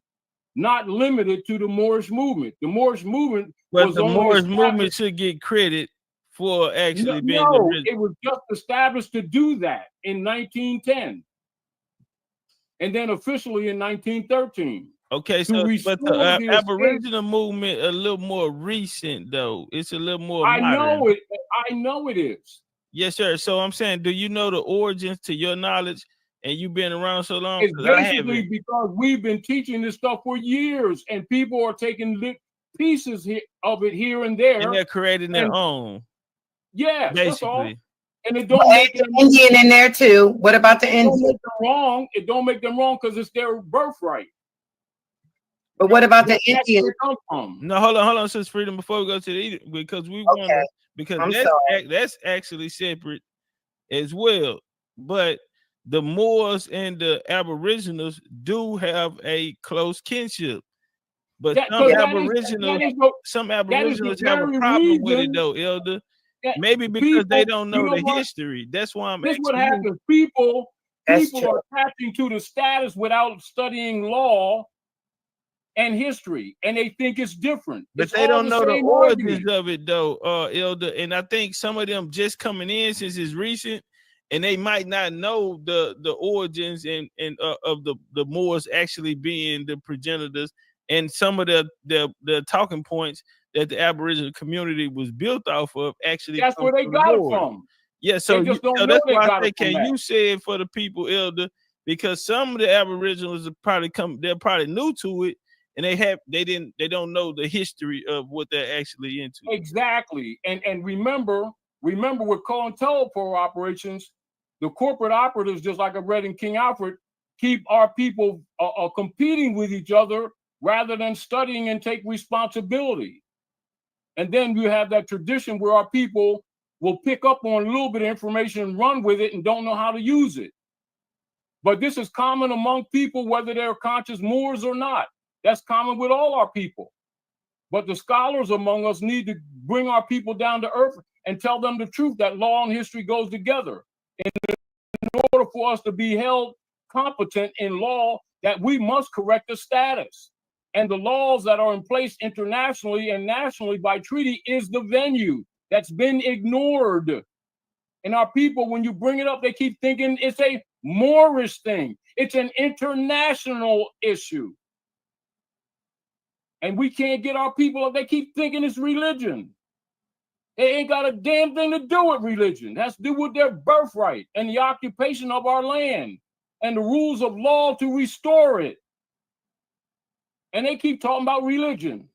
not limited to the Moorish movement. The Moorish movement But the Moorish movement should get credit for actually being the it was just established to do that in 1910. And then officially in 1913. Okay, so but the Aboriginal movement a little more recent though. It's a little more modern. I know it is. Yes, sir. So I'm saying, do you know the origins to your knowledge? And you've been around so long? It's basically because we've been teaching this stuff for years, and people are taking pieces of it here and there, and they're creating their own. Yeah, basically. That's all. And it don't make them Indian in there too. What about the Indian? Wrong. It don't make them wrong because it's their birthright. But what about the Indian? No, hold on, Sis Freedom. Before we go to the because we want to, because that's actually separate as well. But the Moors and the Aboriginals do have a close kinship. But some Aboriginals have a problem with it though, Elder. Maybe because they don't know the history. That's why I'm asking. This is what happens. People are attaching to the status without studying law and history, and they think it's different. But they don't know the origins of it though, Elder. And I think some of them just coming in since it's recent, and they might not know the origins and of the Moors actually being the progenitors, and some of the talking points that the Aboriginal community was built off of actually. That's where they got it from. Yeah, so that's why I say, can you say it for the people, Elder? Because some of the Aboriginals are they're probably new to it, and they don't know the history of what they're actually into. Exactly, and remember with COINTELPRO operations, the corporate operatives, just like I read in King Alfred, keep our people competing with each other rather than studying and take responsibility. And then you have that tradition where our people will pick up on a little bit of information and run with it and don't know how to use it. But this is common among people, whether they're conscious Moors or not. That's common with all our people. But the scholars among us need to bring our people down to earth and tell them the truth, that law and history goes together. And in order for us to be held competent in law, that we must correct the status. And the laws that are in place internationally and nationally by treaty is the venue that's been ignored. And our people, when you bring it up, they keep thinking it's a Moorish thing. It's an international issue. And we can't get our people, they keep thinking it's religion. It ain't got a damn thing to do with religion. It has to do with their birthright and the occupation of our land and the rules of law to restore it. And they keep talking about religion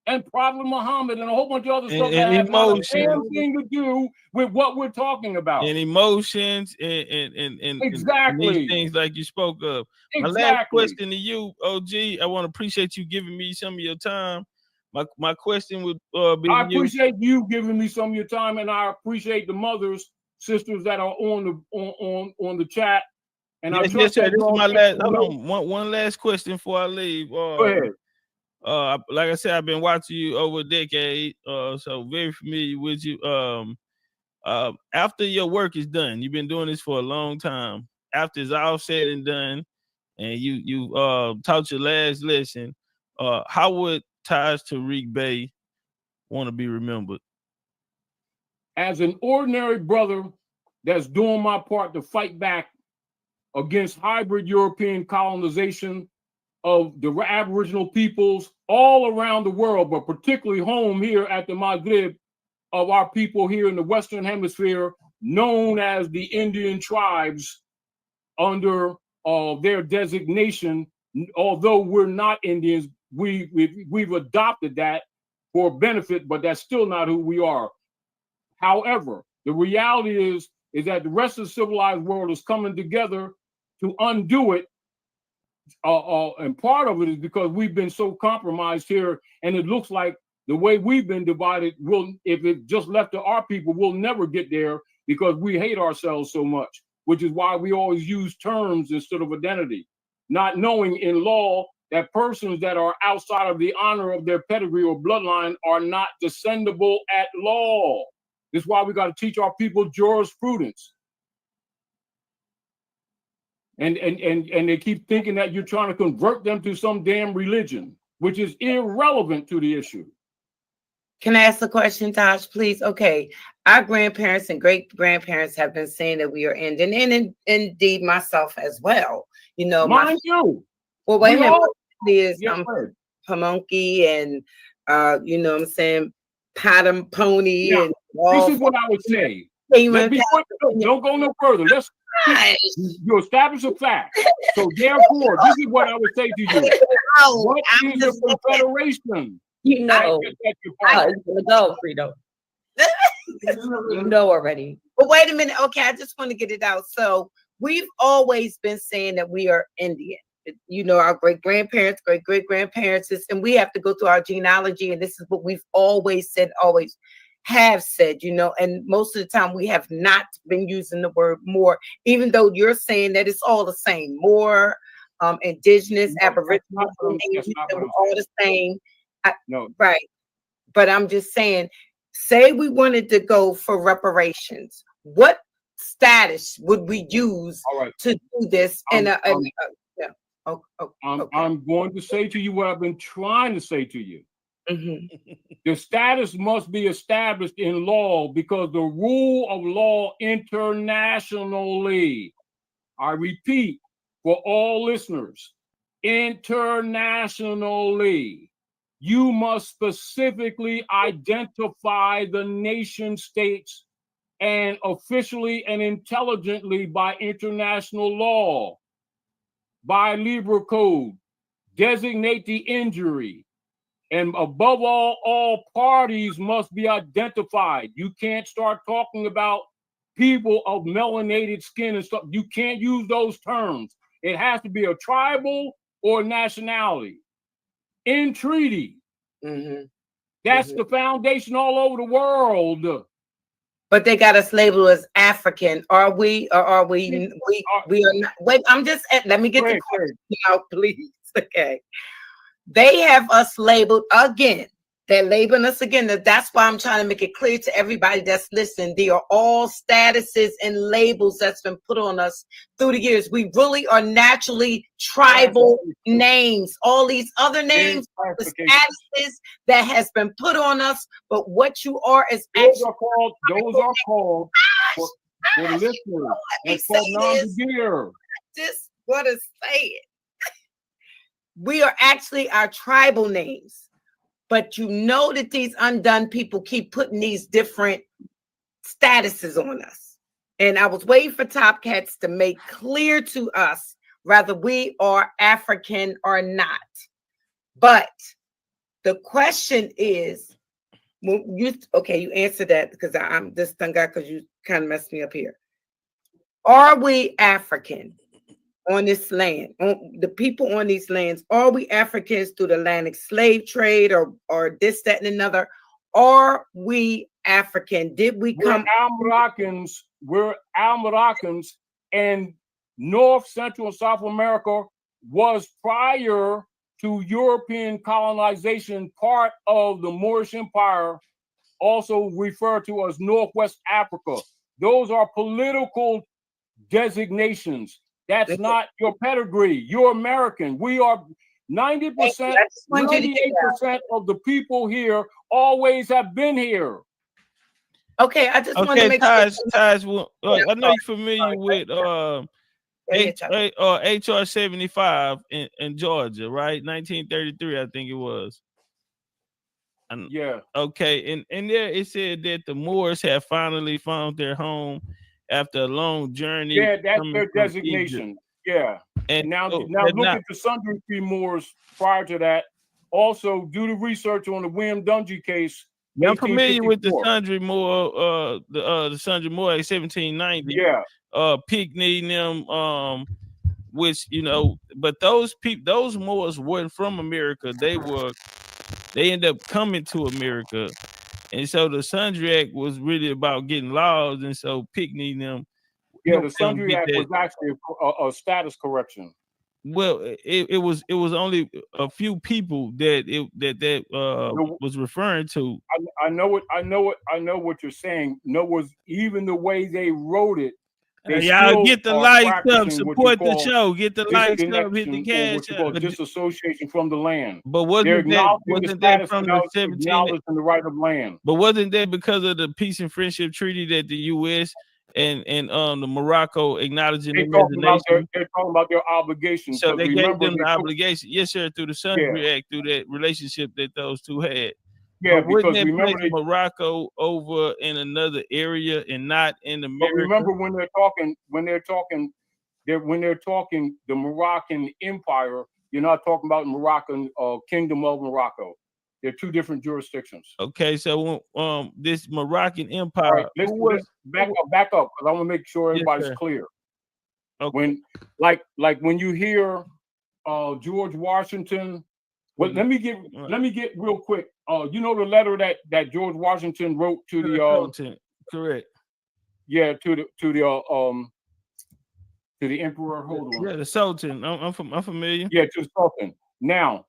and Prophet Muhammad and a whole bunch of other stuff that has not a damn thing to do with what we're talking about. And emotions and exactly these things like you spoke of. Exactly. My last question to you, OG, I want to appreciate you giving me some of your time. My question would be, I appreciate you giving me some of your time, and I appreciate the mothers, sisters that are on the chat. And yes, yes, sir. This is my last. Hold on, one last question before I leave. Go ahead. Like I said, I've been watching you over a decade, so very familiar with you. After your work is done, you've been doing this for a long time. After it's all said and done, and you taught your last lesson, how would Taj Tarik Bey want to be remembered? As an ordinary brother that's doing my part to fight back against hybrid European colonization of the Aboriginal peoples all around the world, but particularly home here at the Maghrib of our people here in the Western Hemisphere, known as the Indian tribes under their designation. Although we're not Indians, we've adopted that for benefit, but that's still not who we are. However, the reality is that the rest of the civilized world is coming together to undo it. And part of it is because we've been so compromised here, and it looks like the way we've been divided, if it just left to our people, we'll never get there because we hate ourselves so much, which is why we always use terms instead of identity, not knowing in law that persons that are outside of the honor of their pedigree or bloodline are not descendable at law. This is why we got to teach our people jurisprudence. And they keep thinking that you're trying to convert them to some damn religion, which is irrelevant to the issue. Can I ask a question, Taj, please? Okay. Our grandparents and great-grandparents have been saying that we are Indian, and indeed myself as well. You know, mind you. Well, wait a minute. Is Pamunky and you know what I'm saying, Patam Pony and this is what I would say. Don't go no further. Let's you establish a fact. So therefore, this is what I would say to you. What is the confederation? You know, I'm gonna go, Frito. You know already. But wait a minute. Okay, I just want to get it out. So we've always been saying that we are Indian. You know, our great-grandparents, great-great-grandparents, and we have to go through our genealogy, and this is what we've always said, always have said, you know, and most of the time we have not been using the word more, even though you're saying that it's all the same, more, indigenous, aboriginal, we're all the same. No. Right. But I'm just saying, say we wanted to go for reparations, what status would we use to do this? I'm going to say to you what I've been trying to say to you. The status must be established in law because the rule of law internationally, I repeat for all listeners, internationally, you must specifically identify the nation states and officially and intelligently by international law, by Libra Code, designate the injury. And above all parties must be identified. You can't start talking about people of melanated skin and stuff. You can't use those terms. It has to be a tribal or nationality. In treaty. That's the foundation all over the world. But they got us labeled as African. Are we, or are we are not? Wait, I'm just, let me get the question out, please. Okay. They have us labeled again They're labeling us again. That's why I'm trying to make it clear to everybody that's listening. They are all statuses and labels that's been put on us through the years. We really are naturally tribal names. All these other names, the statuses that has been put on us. But what you are is those are called for the listeners. It's called non-degear. Just what is saying. We are actually our tribal names. But you know that these undone people keep putting these different statuses on us. And I was waiting for Topcatz to make clear to us whether we are African or not. But the question is, you answered that because I'm this done guy because you kind of messed me up here. Are we African on this land, on the people on these lands? Are we Africans through the Atlantic slave trade or this, that, and another? Are we African? Did we come? We're Al-Moroccans, and North, Central, and South America was prior to European colonization part of the Moorish Empire, also referred to as Northwest Africa. Those are political designations. That's not your pedigree. You're American. We are 90%, 98% of the people here always have been here. Okay, I just want to make Taj, sure. Taj, I know you're familiar with HR 75 in Georgia, right? 1933, I think it was. Yeah. Okay, and there it said that the Moors have finally found their home after a long journey. Yeah, that's their designation. Egypt. Yeah. And now look at the Sundry Free Moors prior to that. Also, do the research on the William Dungy case. Yeah, I'm familiar with the Sundry Moor, the Sundry Moor, 1790. Yeah. Pickney them, which but those Moors weren't from America. They ended up coming to America. And so the Sundry Act was really about getting laws, and so Pickney them. Yeah, the Sundry Act was actually a status correction. Well, it was only a few people that was referring to. I know what you're saying. No, was even the way they wrote it. Y'all get the lights up, support the show, get the lights up, hit the cash up. Disassociation from the land. But wasn't that from the 17 and the right of land? But wasn't that because of the Peace and Friendship Treaty that the U.S. and the Morocco acknowledging them as a nation? They're talking about their obligations. So they gave them the obligation. Yes, sir, through the Sundry Act, through that relationship that those two had. Yeah, but because remember Morocco over in another area and not in America. But remember when they're talking the Moroccan Empire, you're not talking about Moroccan Kingdom of Morocco. They're two different jurisdictions. Okay, so this Moroccan Empire. Right, back up, because I want to make sure everybody's clear. Okay. When when you hear George Washington. Well, let me get real quick. You know the letter that George Washington wrote to the correct. Yeah, to the emperor. Hold on. Yeah, the Sultan. I'm familiar. Yeah, to the Sultan. Now,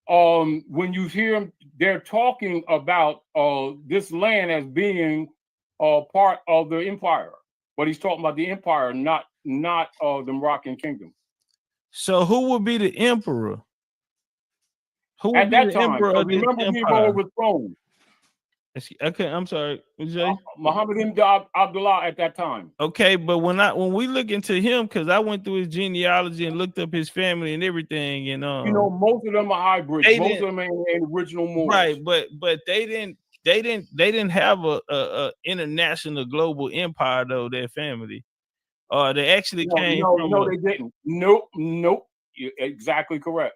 when you hear them, they're talking about this land as being part of the empire, but he's talking about the empire, not the Moroccan kingdom. So who would be the emperor? Who at that time? Remember, we were overthrown. Okay, I'm sorry. Muhammad ibn Abdullah at that time. Okay, but when we look into him, because I went through his genealogy and looked up his family and everything, and most of them are hybrids. Most of them ain't original Moors. Right, but they didn't have a international global empire though. Their family, they actually came. No, they didn't. Nope. You're exactly correct.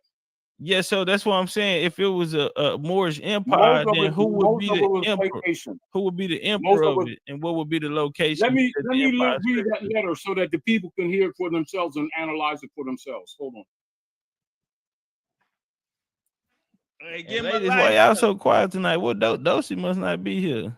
Yeah, so that's what I'm saying. If it was a Moorish empire, then who would be the emperor? Who would be the emperor of it, and what would be the location? Let me read that letter so that the people can hear it for themselves and analyze it for themselves. Hold on. Hey, ladies, why y'all so quiet tonight? What Dosey must not be here.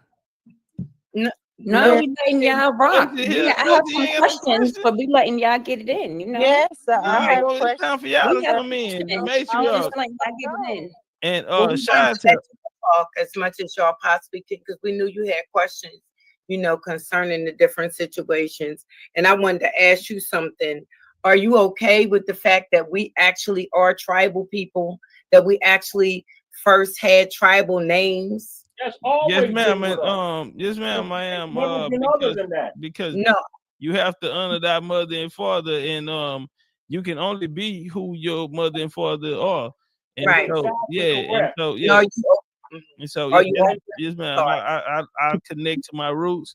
No, we letting y'all rock. I have some questions, but we letting y'all get it in, Yes, I have a question. It's time for y'all to come in. I just like y'all get it in. And Well, we shout wanted out to let to you talk as much as y'all possibly could because we knew you had questions, you know, concerning the different situations. And I wanted to ask you something. Are you okay with the fact that we actually are tribal people, that we actually first had tribal names? That's always yes, been ma'am, with us. and yes, ma'am, I am. Never been other than that. Because No. you have to honor thy mother and father, and you can only be who your mother and father are. And Right. so, yeah, and so yeah, No, you, and so are yeah, you yes, ma'am. I connect to my roots,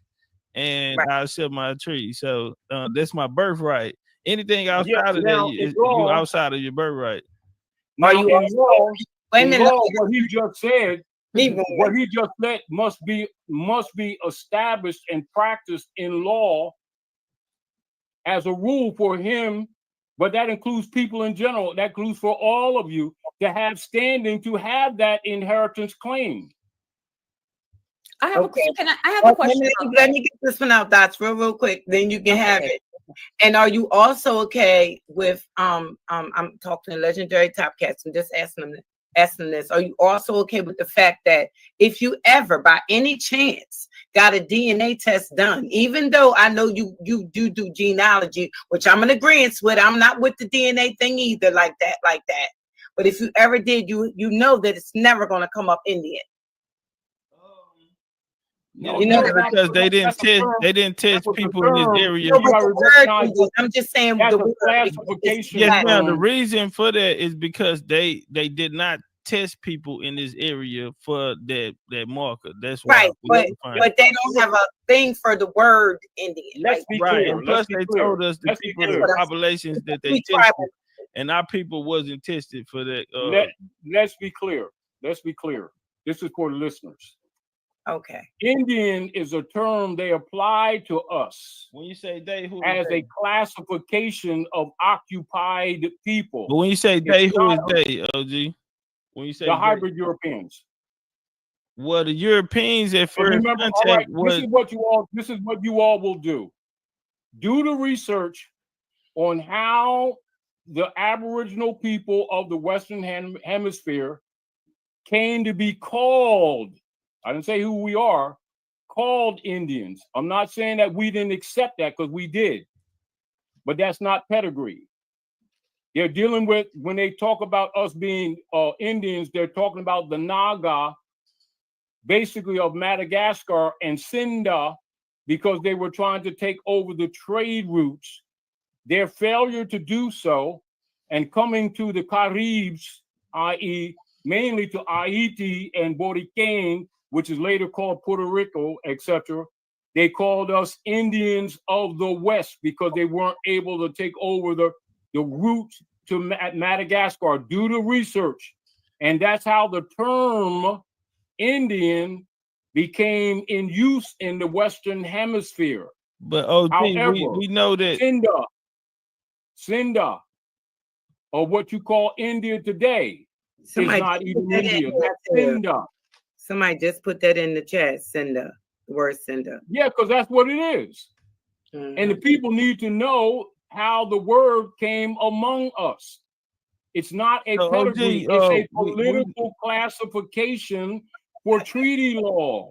and Right. I accept my tree. So that's my birthright. Anything outside Yeah, of that, now, you in law- outside of your birthright. Now, Are you in also- law, wait a in minute. law, what he just said, Even what he just said must be established and practiced in law as a rule for him, but that includes people in general. That includes for all of you to have standing to have that inheritance claim. I have Okay. I have a question. Let me get this one out, Dots, real quick. Then you can have it. And are you also okay with I'm talking to Legendary Topcatz and just asking this. Are you also okay with the fact that if you ever by any chance got a DNA test done, even though I know you do genealogy, which I'm in agreement with, I'm not with the DNA thing either like that. But if you ever did, you know that it's never gonna come up Indian. No, you know, because they didn't test people in this area. No, but the word, I'm just saying That's the a word, classification. Yes, ma'am. The reason for that is because they did not test people in this area for that marker. That's why. Right, but they don't have a thing for the word Indian. Let's be clear. And plus, they told us the Let's be people, clear. the populations that they tested, and our people wasn't tested for that. Let's be clear. Let's be clear. This is for the listeners. Okay. Indian is a term they apply to us. When you say they, who as a classification of occupied people. But when you say they, who is they, OG? When you say the hybrid Europeans. Well, the Europeans at first remember, contact this is what you all will do. Do the research on how the Aboriginal people of the Western Hemisphere came to be called, I didn't say who we are, called Indians. I'm not saying that we didn't accept that, because we did, but that's not pedigree. They're dealing with, when they talk about us being Indians, they're talking about the Naga, basically of Madagascar and Sinda, because they were trying to take over the trade routes. Their failure to do so and coming to the Caribs, i.e. mainly to Haiti and Boricain, which is later called Puerto Rico, etc. They called us Indians of the West because they weren't able to take over the route to Madagascar. Do the research. And that's how the term Indian became in use in the Western Hemisphere. But however, we know that Sinda, or what you call India today, is not even India. That's Sinda. Somebody just put that in the chat, Sinda, the word Sinda. Yeah, because that's what it is. And the people need to know how the word came among us. It's not a pedigree, it's a political classification for treaty law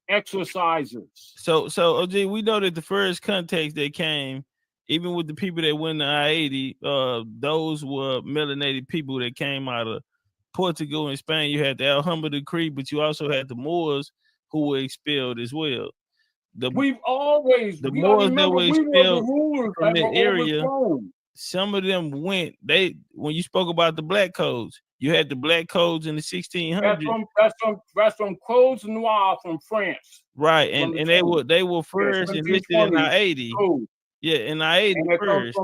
exercises. So OG, we know that the first context that came, even with the people that went to I-80, those were melanated people that came out of Portugal and Spain. You had the Alhambra decree, but you also had the Moors who were expelled as well. The Moors that were expelled from the area, some of them went. When you spoke about the black codes, you had the black codes in the 1600s. That's from Codes Noirs from France. Right, and they were first enlisted in I-80. Yeah, in I-80 first.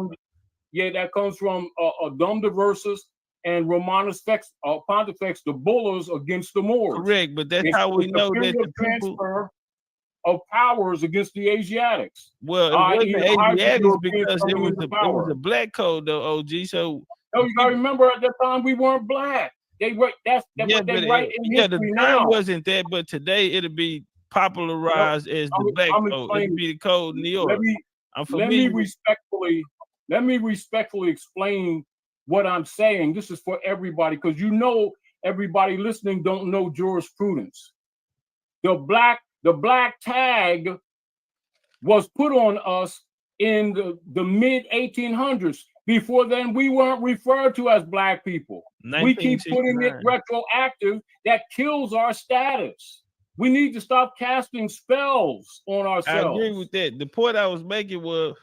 That comes from Dom de Versus and Romanus Pontifex, the bullers against the Moors. Correct, but that's how we know that the transfer of powers against the Asiatics. Well, it wasn't Asiatics because it was a black code though, OG. So no, you gotta remember at that time we weren't black. They were that's what they write in history now. The term wasn't that, but today it'll be popularized as the black code. It'll be the code in New York. Let me respectfully explain what I'm saying. This is for everybody, because you know everybody listening don't know jurisprudence. The black tag was put on us in the mid 1800s. Before then, we weren't referred to as black people. We keep putting it retroactive. That kills our status. We need to stop casting spells on ourselves. I agree with that. The point I was making was,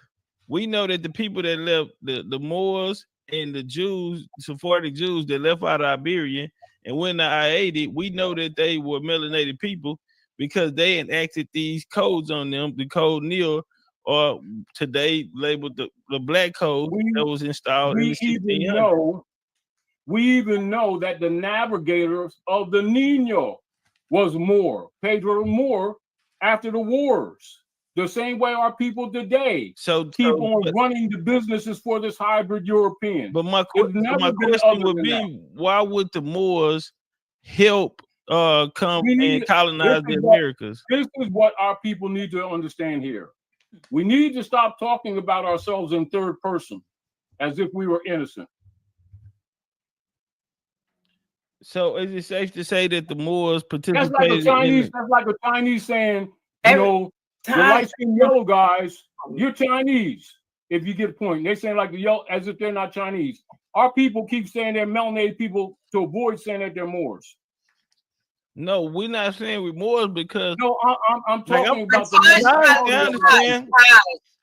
we know that the people that left, the Moors and the Jews, Sephardic Jews that left out of Iberia and went to I-80, we know that they were melanated people because they enacted these codes on them, the Code Neo, or today labeled the Black Code that was installed in the 1600s. We even know that the navigators of the Nino was Moor, Pedro Moor, after the wars. The same way our people today keep on running the businesses for this hybrid European. But my question would be, why would the Moors help come and colonize the Americas? This is what our people need to understand here. We need to stop talking about ourselves in third person as if we were innocent. So is it safe to say that the Moors participated? That's like a Chinese saying, you know, the light-skinned yellow guys, you're Chinese. If you get a point, they're saying like the yellow, as if they're not Chinese. Our people keep saying they're melanated people to avoid saying that they're Moors. No, we're not saying we're Moors because I'm talking about the. I understand,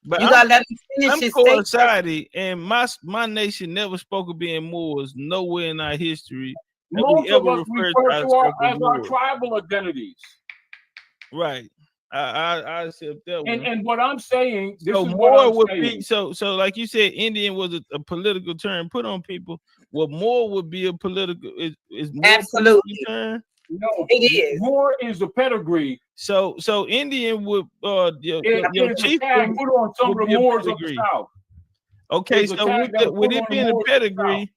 but you gotta let me finish. I'm coinciding, and my nation never spoke of being Moors nowhere in our history. Most of us refer to as our tribal identities. Right. I accept that one. And what I'm saying, this so is Moor what I'm would saying. be so like you said, Indian was a political term put on people. Well, Moor would be a political is Moor absolutely term? No, it is. Moor is the pedigree. So Indian would your chief put on some of the Moors of the South. Okay, so with it being a pedigree,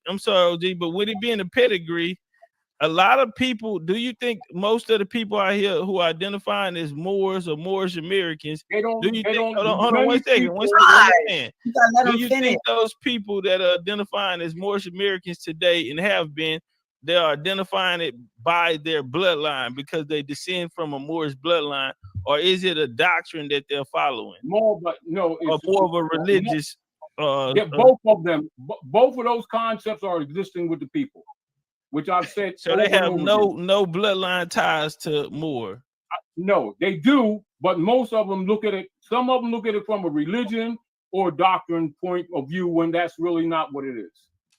I'm sorry, OG, but with it being a pedigree, a lot of people, do you think most of the people out here who are identifying as Moors or Moorish Americans, hold on one second. Do you think those people that are identifying as Moorish Americans today and have been, they are identifying it by their bloodline because they descend from a Moorish bloodline, or is it a doctrine that they're following? More, but no, or more of a religious. Both of them, both of those concepts are existing with the people, which I've said. So they have no bloodline ties to Moor. No, they do, but most of them look at it. Some of them look at it from a religion or doctrine point of view when that's really not what it is.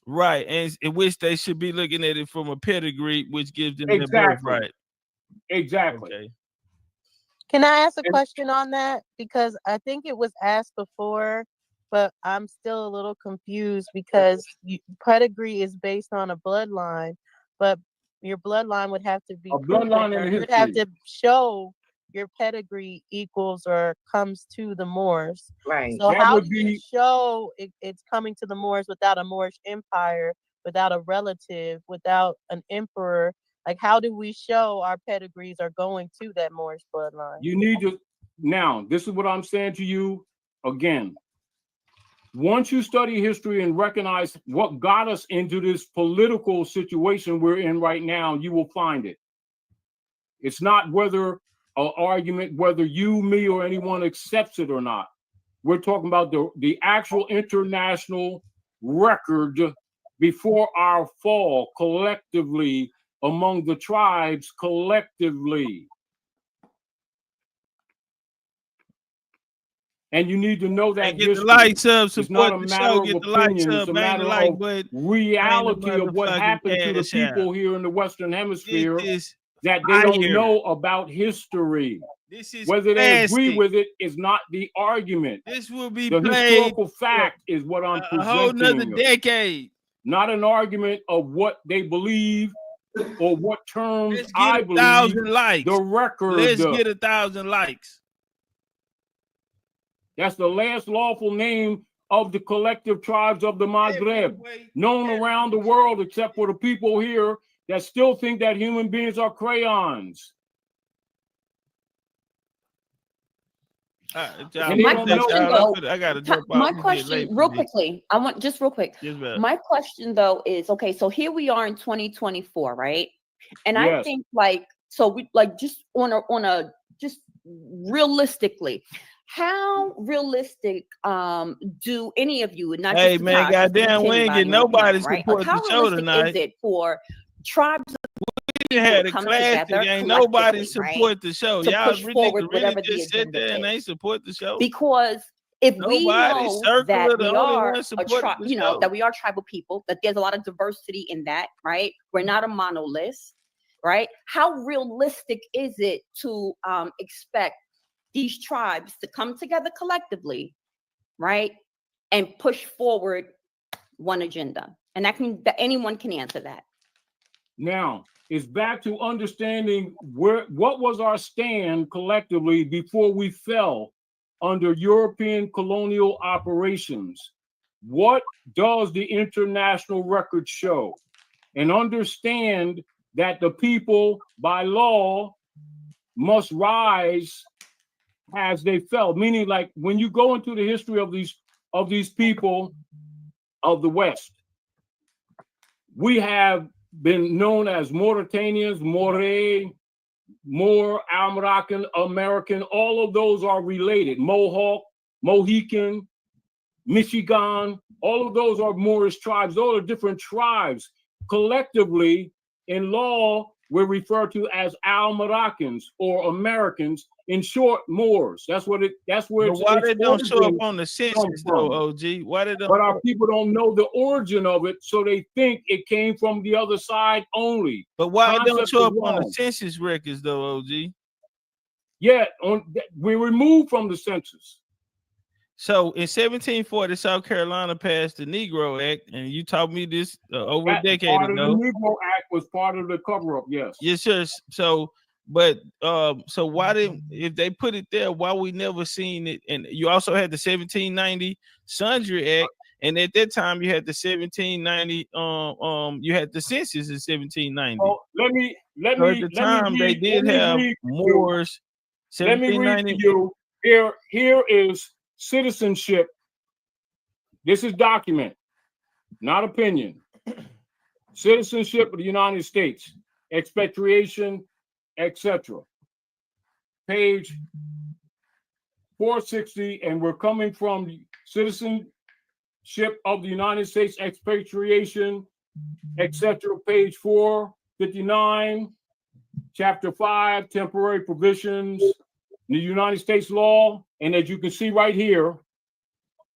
Right, and in which they should be looking at it from a pedigree, which gives them exactly. their birthright. Exactly. Okay. Can I ask a question on that? Because I think it was asked before, but I'm still a little confused because pedigree is based on a bloodline, but your bloodline would have to be a bloodline in history. You'd have to show your pedigree equals or comes to the Moors. Right. So how do you show it's coming to the Moors without a Moorish empire, without a relative, without an emperor? Like, how do we show our pedigrees are going to that Moorish bloodline? You need to, now, this is what I'm saying to you again. Once you study history and recognize what got us into this political situation we're in right now, you will find it. It's not whether an argument, whether you, me, or anyone accepts it or not. We're talking about the actual international record before our fall collectively among the tribes collectively. And you need to know that get the lights up, it's not a matter of get the lights opinion, up, it's a matter of reality of what happened to the people here in the Western Hemisphere that they don't know about history. Whether they agree with it is not the argument. This will be the historical fact is what I'm presenting. A whole nother decade. Not an argument of what they believe or what terms I believe. 1,000 likes. The record. Let's get 1,000 likes. That's the last lawful name of the collective tribes of the Maghreb, known around the world, except for the people here that still think that human beings are crayons. And My they don't question know- though, I gotta jump off. my It's getting question, late for real me. quickly, I want just real quick. Yes, ma'am. My question though is, okay, so here we are in 2024, right? And I Yes. think like, so we like just on a just realistically, how realistic do any of you, not Hey just man, Taj, just goddamn, we ain't anybody get on the nobody panel, right? support Like, how the show realistic tonight. is it for tribes We had a come classic. together Ain't nobody collectively, right, support the show. to Y'all push really, forward really whatever the just sit agenda there and is? ain't support the show. Because if we Nobody. know Circle that are the we only are one a supporting tribe, the you know, show. that we are tribal people, that there's a lot of diversity in that, right? We're not a monolith, right? How realistic is it to expect these tribes to come together collectively, right, and push forward one agenda? And that anyone can answer that. Now, it's back to understanding what was our stand collectively before we fell under European colonial operations. What does the international record show? And understand that the people by law must rise as they fell. Meaning, like when you go into the history of these people of the West, we have been known as Mauritanians, Moray, Moor, Almaracan, American. All of those are related. Mohawk, Mohican, Michigan. All of those are Moorish tribes. Those are different tribes. Collectively, in law, we're referred to as Almaracans or Americans. In short, Moors. That's where But why they don't show up origin on the comes census from. though, OG? Why they don't? But our people don't know the origin of it, so they think it came from the other side only. But why it don't Concept show is up on the wrong. census records though, OG? Yeah, we removed from the census. So in 1740, South Carolina passed the Negro Act, and you taught me this over a decade Part of the ago. Negro Act was part of the cover-up, yes. Yes, sir. So, but so why didn't, if they put it there, why we never seen it? And you also had the 1790 Sundry Act, and at that time you had the 1790 you had the census in 1790. Oh, let me At the time they did have Moors. Let me read to you. Here is citizenship. This is document, not opinion. Citizenship of the United States, expatriation, etc. Page 460, and we're coming from citizenship of the United States, expatriation, etc. Page 459, chapter 5, temporary provisions, the United States law. And as you can see right here,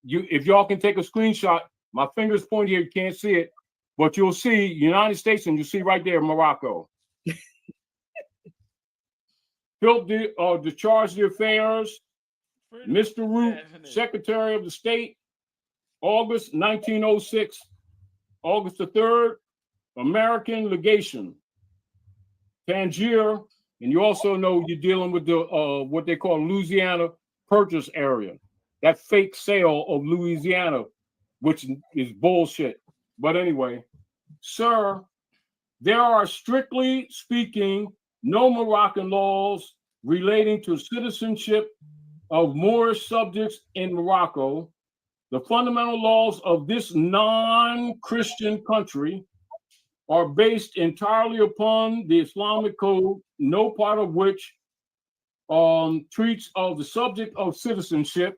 if y'all can take a screenshot, my fingers point here, you can't see it, but you'll see United States, and you see right there Morocco. Discharge the affairs, Mr. Root, Secretary of the State, August 1906, August the 3rd, American legation, Tangier, and you also know you're dealing with the what they call Louisiana Purchase area, that fake sale of Louisiana, which is bullshit. But anyway, sir, there are strictly speaking no Moroccan laws relating to citizenship of Moorish subjects in Morocco. The fundamental laws of this non-Christian country are based entirely upon the Islamic code, no part of which treats of the subject of citizenship.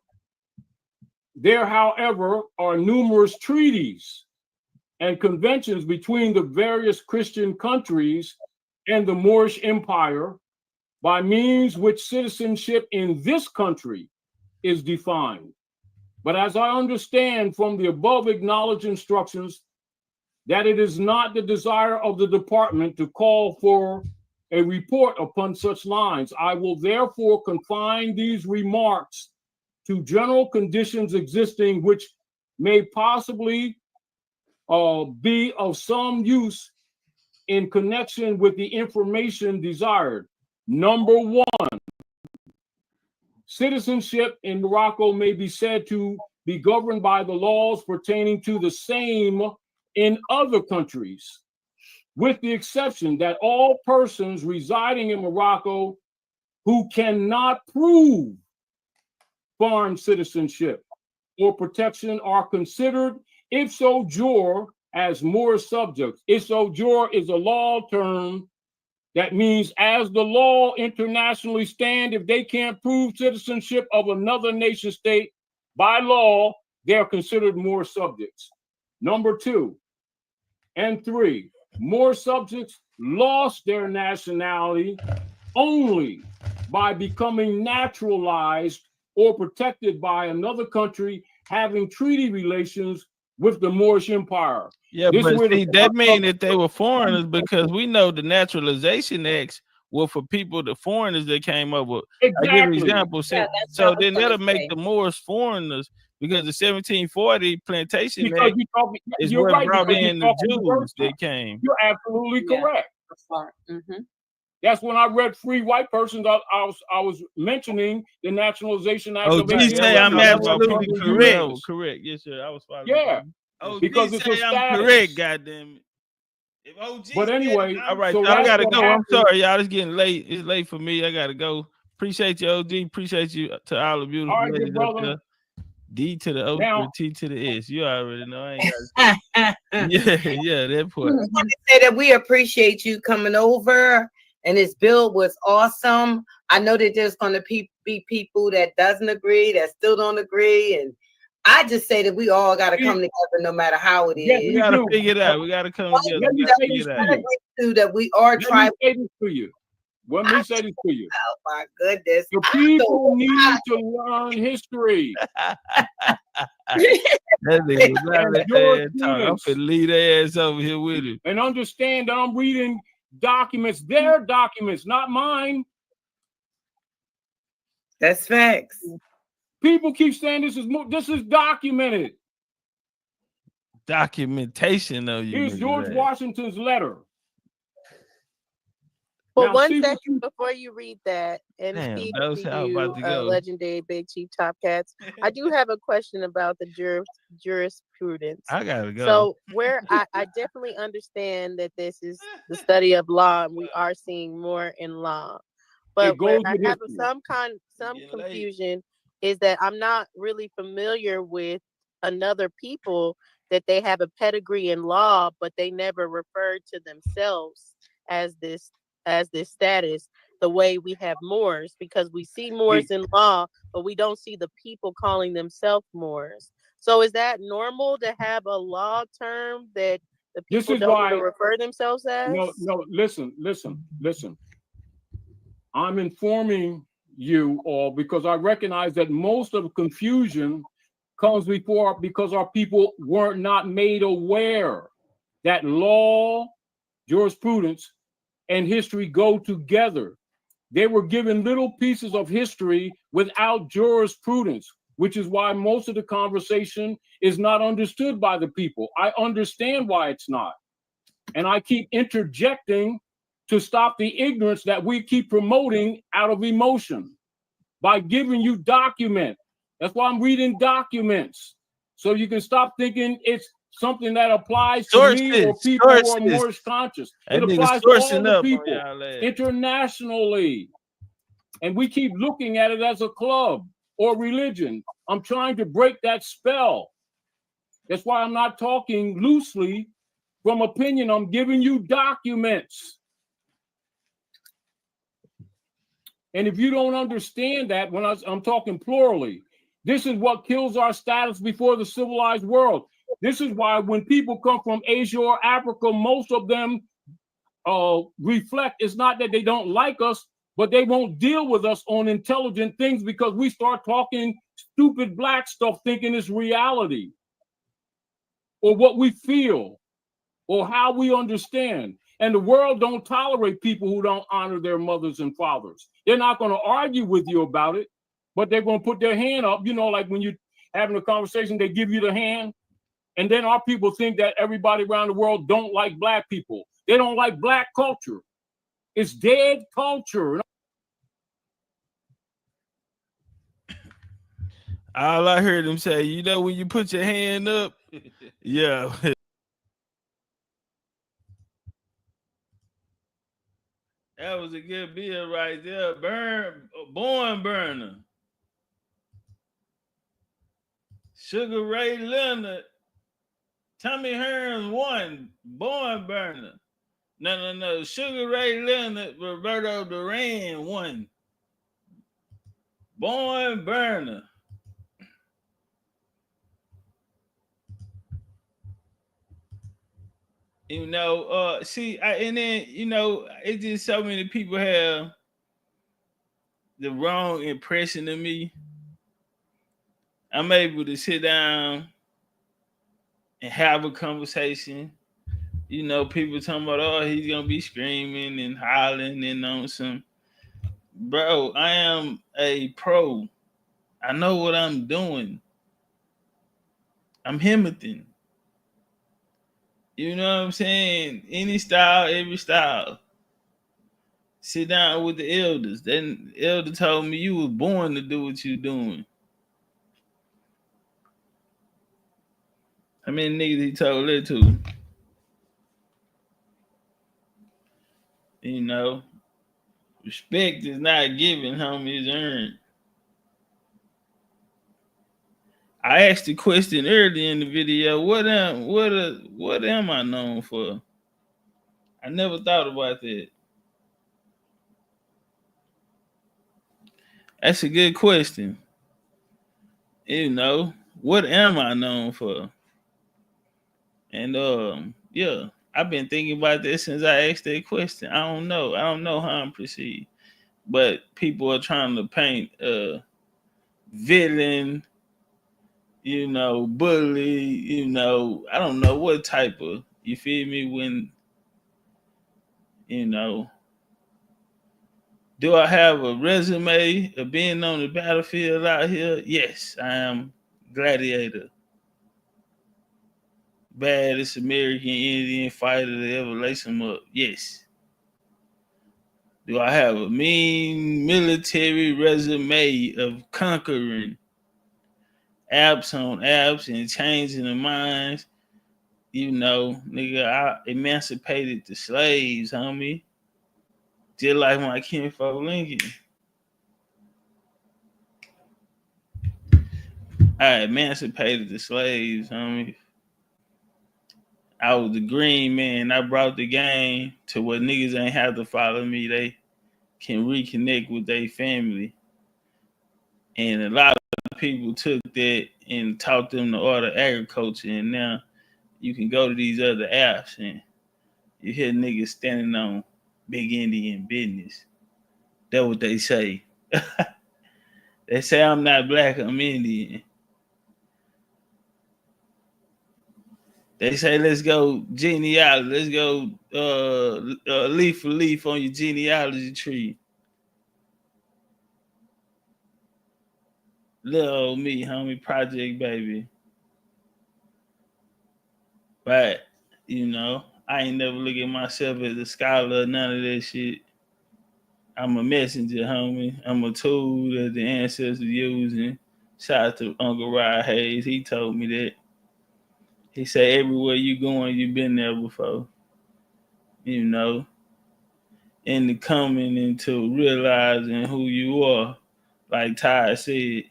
There, however, are numerous treaties and conventions between the various Christian countries and the Moorish Empire, by means which citizenship in this country is defined. But as I understand from the above acknowledged instructions, that it is not the desire of the department to call for a report upon such lines, I will therefore confine these remarks to general conditions existing which may possibly be of some use in connection with the information desired. Number one, citizenship in Morocco may be said to be governed by the laws pertaining to the same in other countries, with the exception that all persons residing in Morocco who cannot prove foreign citizenship or protection are considered ipso jure as Moorish subjects. Ipso jure is a law term that means as the law internationally stand, if they can't prove citizenship of another nation state by law, they are considered Moorish subjects. Number 2 and 3, Moorish subjects lost their nationality only by becoming naturalized or protected by another country having treaty relations with the Moorish Empire. Yeah, This but where the- see, that mean that they were foreigners, because we know the naturalization acts were for people, the foreigners that came up with. I give an Exactly. example. Yeah, that's So what I was then gonna that'll make say. the Moors foreigners, because the 1740 plantation Because act you're talking, is you're what right, brought because you're in the talking Jews first. that came. You're absolutely Yeah. correct. Mhm. That's when I read Free White Persons. I was mentioning the Nationalization Act Oh, of G say I'm 1811. absolutely correct. Correct. Yes, sir. I was following. Yeah, Oh, because G it's a say I'm status. correct. Goddamn it. If OG But said it, anyway, all right. so I that's gotta what go. I'm happened. sorry, y'all. It's getting late. It's late for me. I gotta go. Appreciate you, OG. Appreciate you to all the beautiful All right, good ladies up brother. there. D to the O to Now- the T to the S. You already know. I ain't gotta yeah, that part. I want to say that we appreciate you coming over, and this bill was awesome. I know that there's going to be people that doesn't agree, that still don't agree, and I just say that we all got to come together, no matter how it is. Yes, We we gotta do. figure it out. We gotta come together. Let We me gotta say figure this it to out. you. Too, that we are Let me tribal. say this to you. Let me say this to you. Oh my goodness. The people need to learn history. That nigga was not And let your that talk. I'm students. finna leave their ass over here with him. And understand that I'm reading documents, their documents, not mine. That's facts. People keep saying this is documented. Documentation of you. Here's niggas George ass. Washington's letter. Well, Now, one see what second you- before you read that, and Damn, speak that was to how I was you, about to go. legendary Big Chief Topcatz, I do have a question about the jurisprudence. I gotta go. So where I definitely understand that this is the study of law, and we are seeing more in law. But where goes I with have history. some Getting late. confusion is that I'm not really familiar with another people that they have a pedigree in law, but they never refer to themselves as this status the way we have Moors, because we see Moors in law, but we don't see the people calling themselves Moors. So is that normal to have a law term that the This people is don't why- want to refer themselves as? No, listen. I'm informing you all because I recognize that most of the confusion comes because our people were not made aware that law, jurisprudence, and history go together. They were given little pieces of history without jurisprudence, which is why most of the conversation is not understood by the people. I understand why it's not. And I keep interjecting to stop the ignorance that we keep promoting out of emotion by giving you document. That's why I'm reading documents. So you can stop thinking it's something that applies to me or people who are Moorish conscious. It That nigga applies to all sourcing the up on people y'all ass. internationally. And we keep looking at it as a club or religion. I'm trying to break that spell. That's why I'm not talking loosely from opinion. I'm giving you documents. And if you don't understand that, when I'm talking plurally, this is what kills our status before the civilized world. This is why when people come from Asia or Africa, most of them reflect, it's not that they don't like us, but they won't deal with us on intelligent things because we start talking stupid black stuff thinking it's reality or what we feel or how we understand. And the world don't tolerate people who don't honor their mothers and fathers. They're not going to argue with you about it, but they're going to put their hand up. You know, like when you're having a conversation, they give you the hand. And then our people think that everybody around the world don't like black people. They don't like black culture. It's dead culture. All I heard him say, you know, when you put your hand up, yeah. That was a good bill right there. Born burner. Sugar Ray Leonard, Tommy Hearns 1, Born Burner. No. Sugar Ray Leonard, Roberto Duran 1, Born Burner. You know, and then, you know, it's just so many people have the wrong impression of me. I'm able to sit down and have a conversation. You know, people talking about, oh, he's gonna be screaming and hollering and on some. Bro, I am a pro. I know what I'm doing. I'm Hamilton. You know what I'm saying? Any style, every style. Sit down with the elders. Then the elder told me you was born to do what you're doing. How many niggas he told that to? You know, respect is not given, homie, it's earned. I asked the question earlier in the video, what am I known for? I never thought about that. That's a good question. You know, what am I known for? And yeah, I've been thinking about this since I asked that question. I don't know how I'm perceived. But people are trying to paint a villain, you know, bully, you know, I don't know what type of, you feel me, when, you know, do I have a resume of being on the battlefield out here? Yes, I am gladiator. Baddest American Indian fighter to ever lace them up. Yes. Do I have a mean military resume of conquering apps on apps and changing the minds? You know, nigga, I emancipated the slaves, homie. Just like my kinfolk Lincoln. I emancipated the slaves, homie. I was the green man. I brought the game to where niggas ain't have to follow me. They can reconnect with their family. And a lot of people took that and taught them the art of agriculture. And now you can go to these other apps and you hear niggas standing on big Indian business. That's what they say. They say I'm not black, I'm Indian. They say, let's go genealogy. Let's go leaf for leaf on your genealogy tree. Little old me, homie, project baby. But, you know, I ain't never look at myself as a scholar or none of that shit. I'm a messenger, homie. I'm a tool that the ancestors using. Shout out to Uncle Rod Hayes. He told me that. He said, everywhere you going, you been there before. You know, and the coming into realizing who you are. Like Ty said, nigga,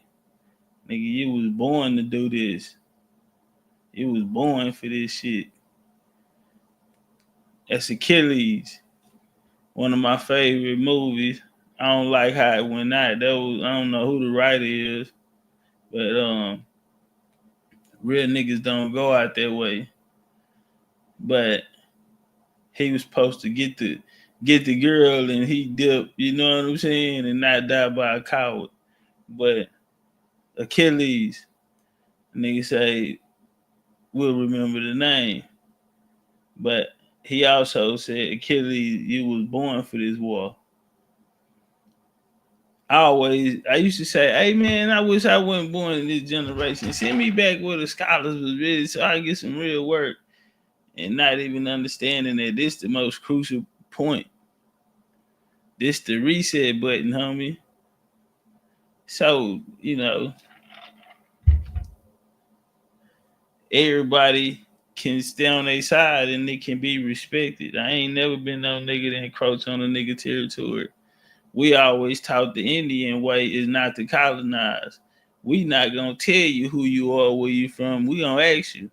you was born to do this. You was born for this shit. That's Achilles. One of my favorite movies. I don't like how it went out. That was, I don't know who the writer is, but real niggas don't go out that way. But he was supposed to get the girl and he dipped, you know what I'm saying, and not die by a coward. But Achilles, nigga say, we'll remember the name. But he also said, Achilles, you was born for this war. I used to say, hey man, I wish I wasn't born in this generation. Send me back where the scholars was really so I can get some real work. And not even understanding that this the most crucial point. This the reset button, homie. So, you know, everybody can stay on their side and it can be respected. I ain't never been no nigga that encroach on a nigga territory. We always taught the Indian way is not to colonize. We not gonna tell you who you are, where you from. We gonna ask you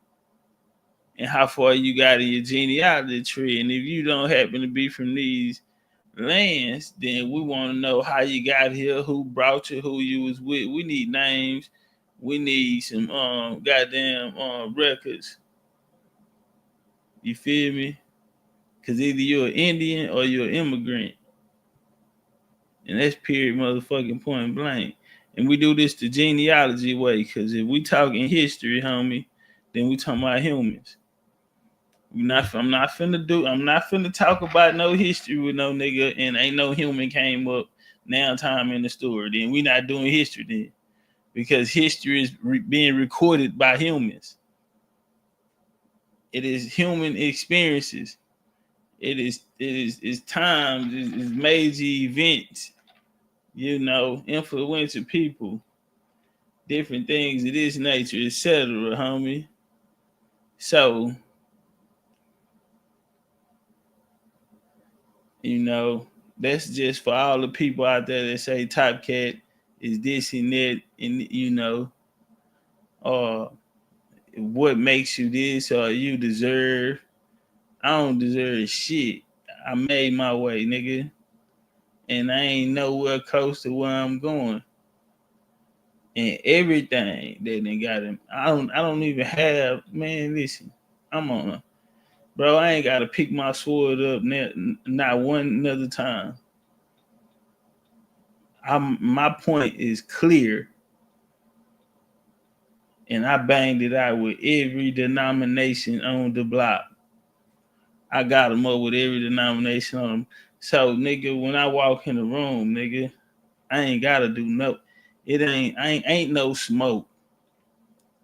and how far you got in your genealogy tree. And if you don't happen to be from these lands, then we want to know how you got here, who brought you, who you was with. We need names. We need some goddamn records. You feel me? Because either you're an Indian or you're an immigrant. And that's period motherfucking point blank. And we do this the genealogy way, because if we talking history, homie, then we talking about humans. I'm not finna talk about no history with no nigga and ain't no human came up now time in the story. Then we not doing history then. Because history is being recorded by humans. It is human experiences. It is times, it's major events, you know, influential people, different things of this nature, etc., homie. So, you know, that's just for all the people out there that say Topcat is this and that, and you know, what makes you this or you deserve. I don't deserve shit. I made my way, nigga. And I ain't nowhere close to where I'm going. And everything that they got him. I don't even have, man, listen. I'm on a bro, I ain't gotta pick my sword up not one another time. My point is clear. And I banged it out with every denomination on the block. I got them up with every denomination on them. So, nigga, when I walk in the room, nigga, I ain't gotta do no. Ain't no smoke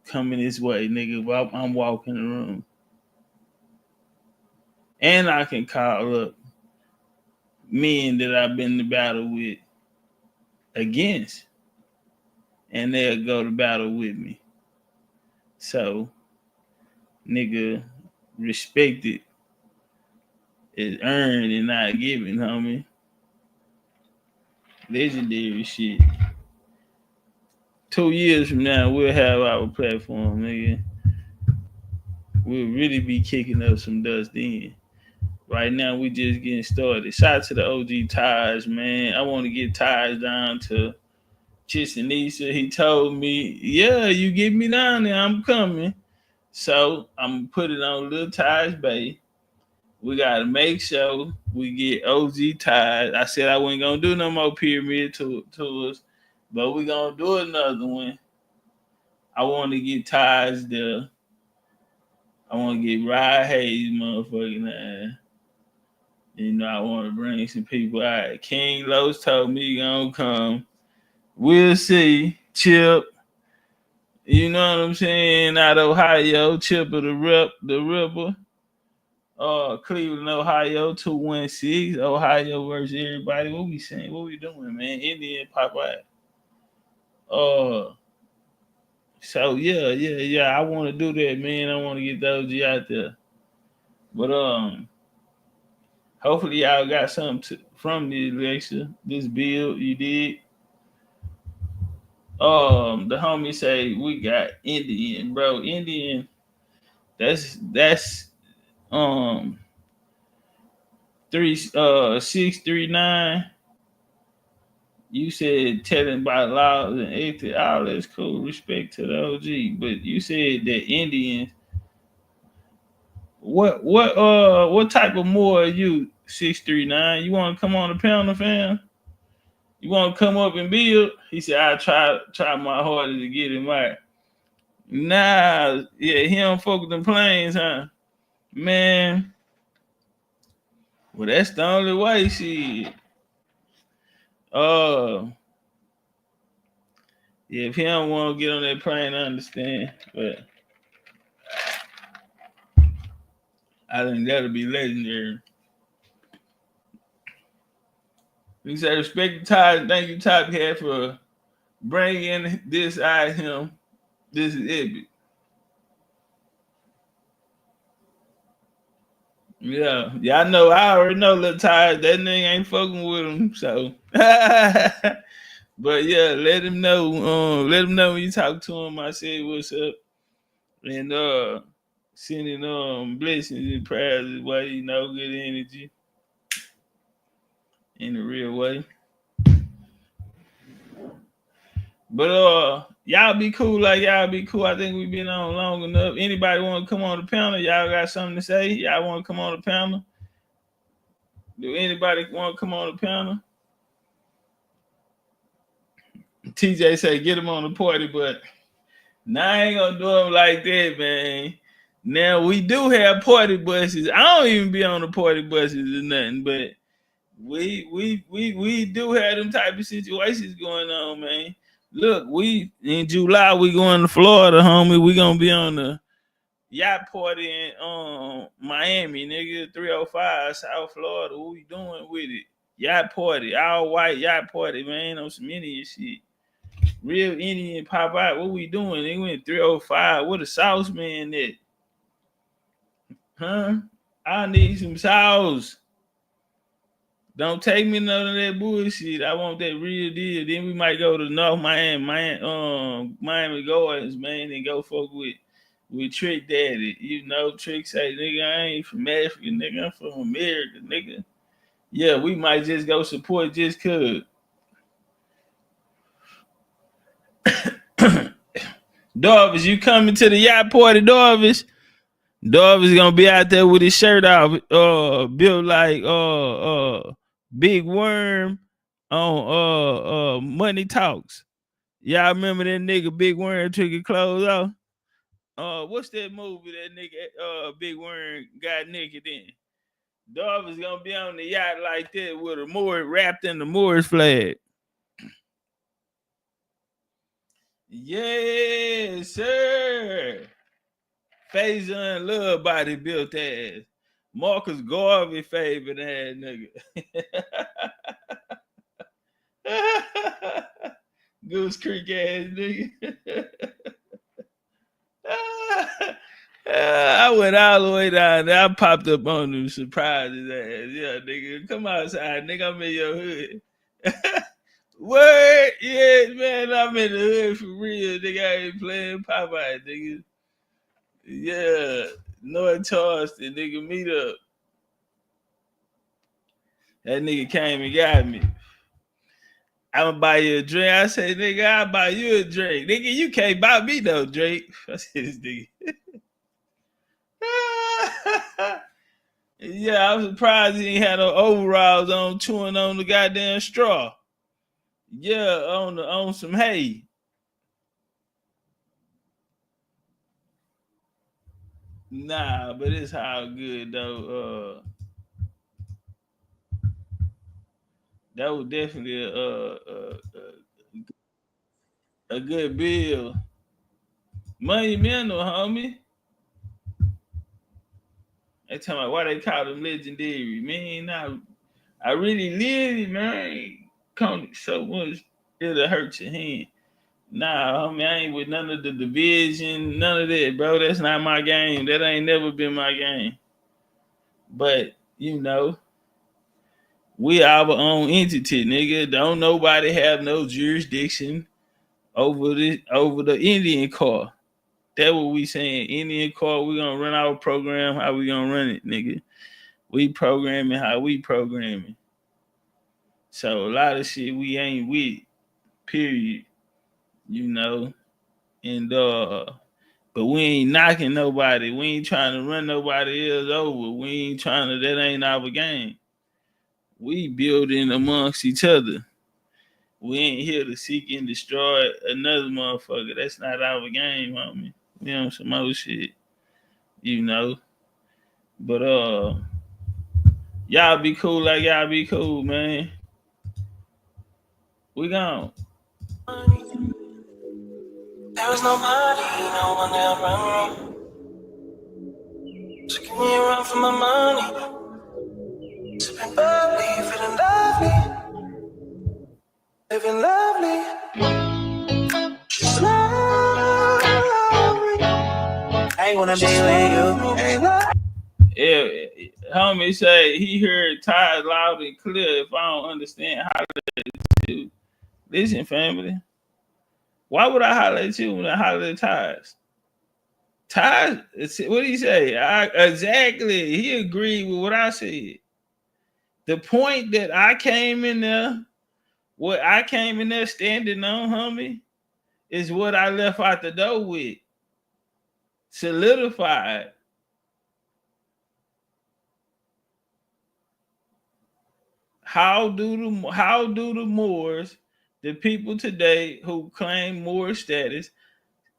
coming this way, nigga. While I'm walking the room, and I can call up men that I've been to battle with against, and they'll go to battle with me. So, nigga, respect it is earned and not given, homie. Legendary shit. 2 years from now, we'll have our platform, nigga. We'll really be kicking up some dust then. Right now, we just getting started. Shout out to the OG Taj, man. I want to get Taj down to Chichen-Itza. He told me, yeah, you get me down there, I'm coming. So I'm going to put it on Little Taj Bay. We got to make sure we get OG Taj. I said I wasn't going to do no more pyramid tours, but we're going to do another one. I want to get Taj there. I want to get Rod Hayes, motherfucking ass. You know, I want to bring some people out. King Los told me he gonna come. We'll see. Chip. You know what I'm saying? Out of Ohio, Chip of the Ripper. Cleveland, Ohio, 216. Ohio versus everybody. What we saying? What we doing, man? Indian pop out. So yeah. I want to do that, man. I want to get those out there. But hopefully y'all got something from this lecture, this build you did. The homie say we got Indian, bro. Indian, that's 639. You said telling about laws and ethics, all that's cool. Respect to the OG, but you said that Indians. What type of Moor are you? 639. You want to come on the panel, fam? You want to come up and build? He said, I try my hardest to get him right. Nah, yeah, he don't fuck with them planes, huh? Man. Well, that's the only way, shit. Yeah, if he don't want to get on that plane, I understand. But I think that'll be legendary. He said, respect the Taj. Thank you, Topcat, for bringing this out of him. This is epic. Yeah, I know. I already know Lil Taj. That nigga ain't fucking with him. So But yeah, let him know. Let him know when you talk to him. I said what's up, and sending blessings and prayers his way. You know, good energy in a real way. But y'all be cool like y'all be cool. I think we've been on long enough. Anybody want to come on the panel? Y'all got something to say? Y'all want to come on the panel? Do anybody want to come on the panel? TJ say get him on the party, but now I ain't gonna do him like that, man. Now we do have party buses. I don't even be on the party buses or nothing, but we do have them type of situations going on, man. Look, we in July we going to Florida, homie. We gonna be on the yacht party in Miami, nigga, 305 South Florida. What we doing with it? Yacht party, all white yacht party, man, on some Indian shit. Real Indian pop out. What we doing? They went 305. What a sauce man that? Huh? I need some sauce. Don't take me none of that bullshit. I want that real deal. Then we might go to North Miami Gardens, man, and go fuck with Trick Daddy. You know, Trick say, nigga, I ain't from Africa, nigga. I'm from America, nigga. Yeah, we might just go support just cuz. Darvis, you coming to the yacht party, Darvis? Darvis gonna be out there with his shirt off, built like Big Worm on Money Talks. Y'all remember that nigga Big Worm took his clothes off? What's that movie that nigga Big Worm got naked in? Darvis gonna be on the yacht like that with a Moorish wrapped in the Moorish flag. Yes, sir. Faison Love Body built ass. Marcus Garvey favorite ass nigga. Goose Creek ass nigga. I went all the way down there. I popped up on them surprises ass. Yeah, nigga. Come outside, nigga. I'm in your hood. Word? Yeah, man. I'm in the hood for real. Nigga, I ain't playing Popeye, nigga. Yeah. North Charleston, nigga. Meet up. That nigga came and got me. I'm gonna buy you a drink. I say, nigga, I'll buy you a drink. Nigga, you can't buy me no drink. I said, this nigga. Yeah, I was surprised he ain't had no overalls on, chewing on the goddamn straw. Yeah, on some hay. Nah, but it's all good though. That was definitely a good bill. Monumental, homie. They talking about why they call them legendary. Man, I really live it, man. Come so much it'll hurt your hand. Nah, homie, I ain't with none of the division, none of that, bro. That's not my game. That ain't never been my game. But, you know, we our own entity, nigga. Don't nobody have no jurisdiction over the Indian car. That's what we saying. Indian car, we gonna run our program how we gonna run it, nigga. We programming how we programming. So a lot of shit we ain't with, period. You know, and but we ain't knocking nobody. We ain't trying to run nobody else over. We ain't trying to. That ain't our game. We building amongst each other. We ain't here to seek and destroy another motherfucker. That's not our game, homie. We on some other shit, you know. But y'all be cool like y'all be cool, man. We gone. There was no money, no one to run me. So give me a run for my money. Sipping bubbly, feeling lovely. Living lovely. Just lovely. I ain't wanna be with you. Yeah, homie say he heard Taj loud and clear. If I don't understand how to Listen, family. Why would I holler at you when I holler at Taj? Taj, what did he say? Exactly. He agreed with what I said. The point that I came in there, what I came in there standing on, homie, is what I left out the door with. Solidified. How do the Moors, the people today who claim Moorish status,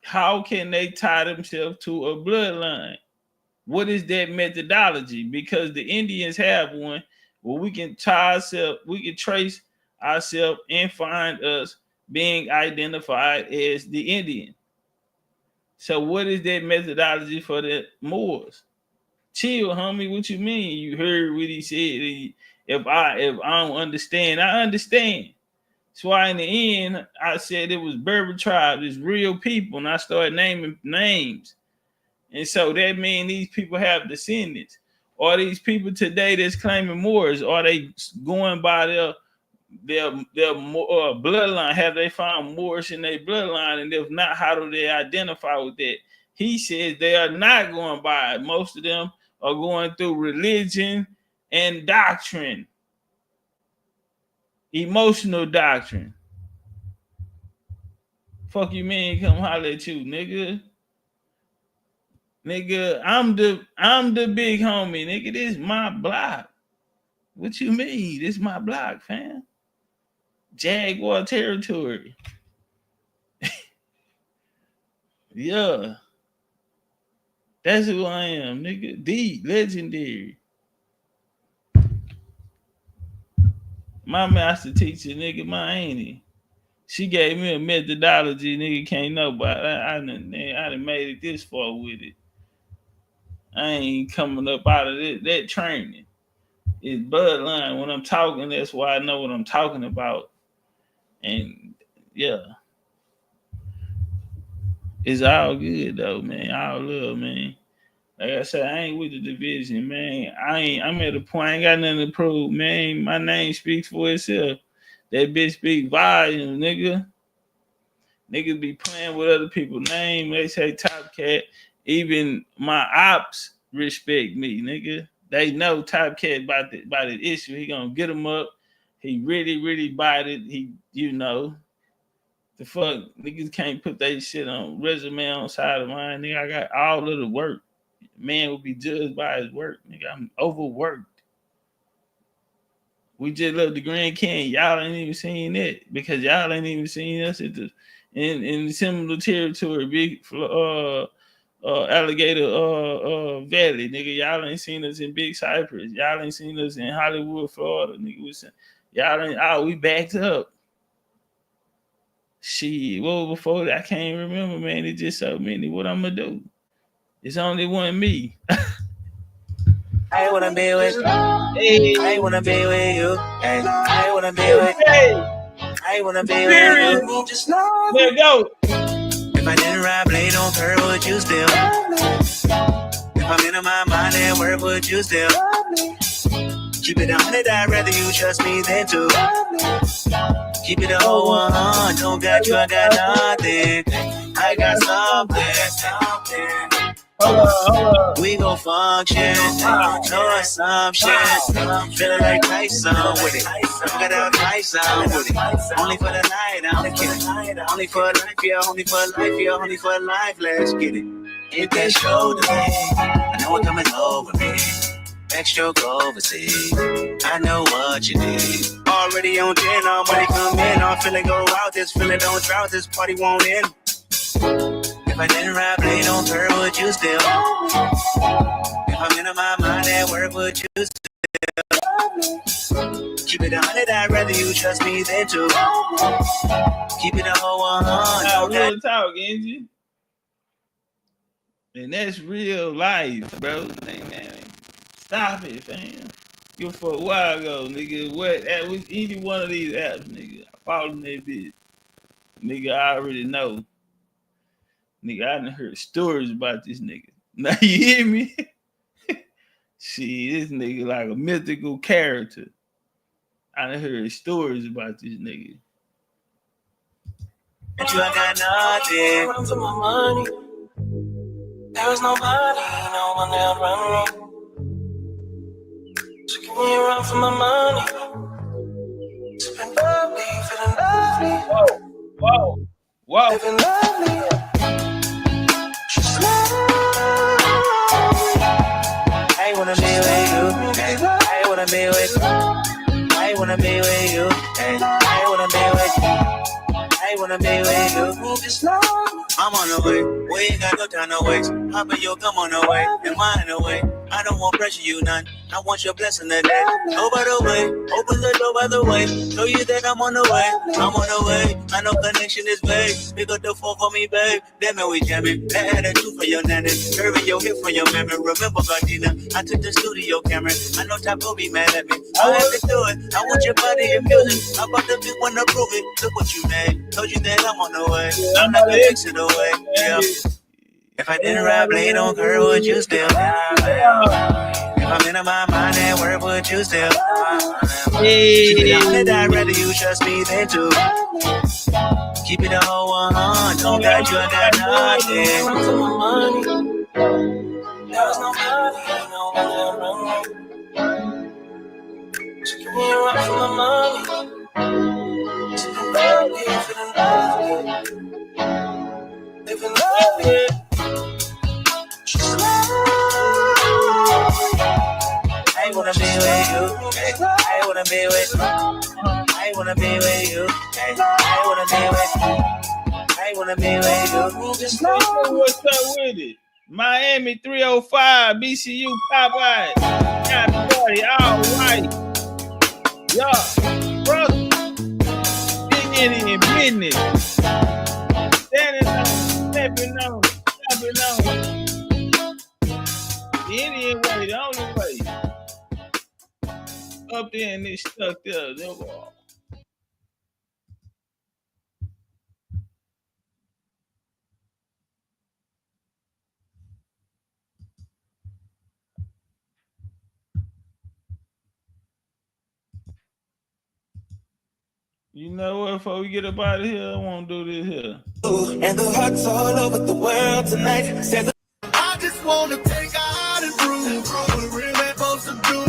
how can they tie themselves to a bloodline? What is that methodology? Because the Indians have one where we can tie ourselves, we can trace ourselves and find us being identified as the Indian. So what is that methodology for the Moors? Chill, homie. What you mean? You heard what he said. If I don't understand, I understand. That's why in the end, I said it was Berber tribe, it's real people, and I started naming names. And so that means these people have descendants. Are these people today that's claiming Moors, are they going by their bloodline? Have they found Moorish in their bloodline? And if not, how do they identify with that? He says they are not going by it. Most of them are going through religion and doctrine, emotional doctrine. Fuck you mean come holler at you, nigga? Nigga, I'm the big homie, nigga. This my block. What you mean? This my block, fam. Jaguar territory. Yeah. That's who I am, nigga. D, legendary. My master teacher, nigga, my auntie. She gave me a methodology, nigga, can't know about. I done made it this far with it. I ain't coming up out of that training. It's bloodline. When I'm talking, that's why I know what I'm talking about. And yeah. It's all good though, man. All love, man. Like I said, I ain't with the division, man. I'm at a point, I ain't got nothing to prove, man. My name speaks for itself. That bitch speak volume, nigga. Niggas be playing with other people's name. They say Top Cat. Even my ops respect me, nigga. They know Top Cat about the issue. He gonna get them up. He really, really bought it. He, you know, the fuck niggas can't put that shit on resume on side of mine, nigga. I got all of the work. Man will be judged by his work, nigga. I'm overworked. We just love the Grand Canyon. Y'all ain't even seen it because y'all ain't even seen us at the in similar territory, big alligator valley, nigga. Y'all ain't seen us in Big Cypress. Y'all ain't seen us in Hollywood, Florida, nigga. Y'all ain't. We backed up. Shit, well before that, I can't remember, man. It's just so many. What I'm gonna do? It's only one me. I wanna be with you. Hey. I wanna be with you. Hey. I wanna be with you. I wanna be with you. Just know. There you go. If I didn't ride blade on her, would you still? If I'm in my mind at work, would you still? Keep it 100, I'd rather you trust me than to. Keep it a whole 100. Don't got you, I got nothing. I got something. Hold on. We gon' function, doing some shit. Feeling like Tyson with it. Got out Tyson with it. Only for the night, I'm kidding. Only for life, yeah. Only for life, yeah. Only for life, let's get it. Hit that shoulder, man. I know what coming over me. Backstroke overseas. I know what you need. Already on 10, all money come in. All feeling go out. This feeling don't drought. This party won't end. If I didn't ride blade on her, would you still? If I'm in my mind at work, would you still? Keep it 100, I'd rather you trust me than to. Keep it a whole 100. Real talk, Angie. And that's real life, bro. Man, stop it, fam. You for a while ago, nigga. What? That was any one of these apps, nigga. I followed that bitch. Nigga, I already know. Nigga, I done heard stories about this nigga. Now you hear me? See, this nigga like a mythical character. I done heard stories about this nigga. But you ain't got nothing. Run for my money. There is nobody, no one that run. So give me a run for my money. Sipping lovely, feeling lovely. Whoa. Living lovely. She's lovely. I wanna be with you. I wanna be with you. I wanna be with you. I wanna be with you. I wanna be with you. I'm on the way. We ain't got no time to waste. Hop in your come on the way. And mine away. I don't want pressure you none. I want your blessing today. Go by the way. Open the door by the way. Show you that I'm on the way. I'm on the way. I know connection is vague. Pick up the phone for me, babe. Damn it, we jamming. That had a two for your nanny. Curving your hip for your memory. Remember, Gardena, I took the studio camera. I know Top will be mad at me. I have to do it. I want your body and music. I'm about to be one to prove it. Look what you made. Told you that I'm on the way. I'm not gonna fix it away. Yeah. If I didn't ride blade on curve, would you still? If I'm in my mind and word, would you still? Keep it on the I'd rather you trust me than to. Keep it a whole 100. Don't got you, I got nothing. Run for my money. There's nobody, no one that run. So give me a run for my money. Sipping lovely, feeling lovely. Living lovely. She's lovely. I wanna be with you. I wanna be with you. I wanna be with you. I wanna be with you. I wanna be with you. Just What's up with it? Miami 305, BCU Popeye. Got party all right. Yo, brother. Big in business. Standing on, stepping on, stepping on. The Indian way, the only way. Up there and they stuck there. You know what? Before we get up out of here, I want to do this here. and the hearts all over the world tonight. I just want to take out and prove what we really supposed to do.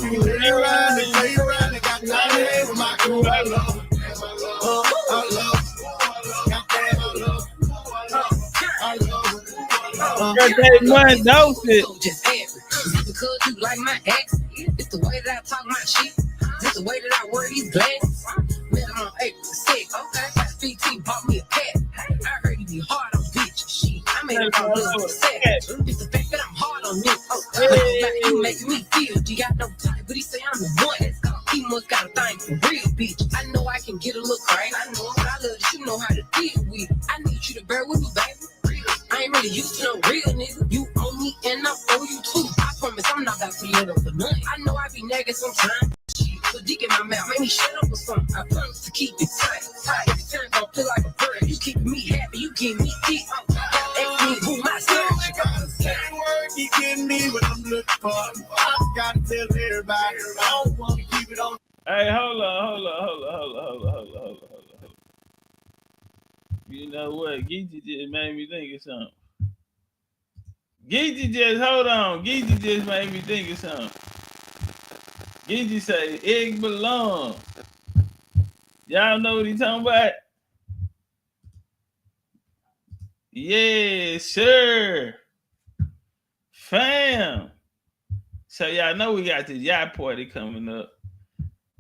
We lay around and play around and got time to with my crew. I love it. I love it. Goddamn, I love it. I love it. Birthday month, don't it? Just ask because you like my ex. It's the way that I talk my shit. It's the way that I wear these glasses. Met him on April 6th. Okay. FT bought me a cat. I heard he be hard on bitch. Shit. I made him come look upset. It's the fact that I'm hard on niggas. You making me feel. You got no time, but he say I'm the one. He must got a thing for real, bitch. I know I can get a little crazy. I know, but I love that you know how to deal with it. I need you to bear with me, baby. I ain't really used to no real nigga. You owe me and I owe you too. I promise I'm not about to let up for nothing. I know I be nagging sometimes. Put dick in my mouth, make me shut up or something. I promise to keep it tight. Every time I feel like a bird, you keep me happy, you give me dick. Ask me who my son. Same word keep getting me what I'm looking for. I gotta tell everybody. I don't want to keep it on. Hey, hold on. You know what? Geezy just made me think of something. Geezy just made me think of something. Geezy say, egg belong. Y'all know what he talking about? Yes, sir. Fam. So y'all know we got this yacht party coming up.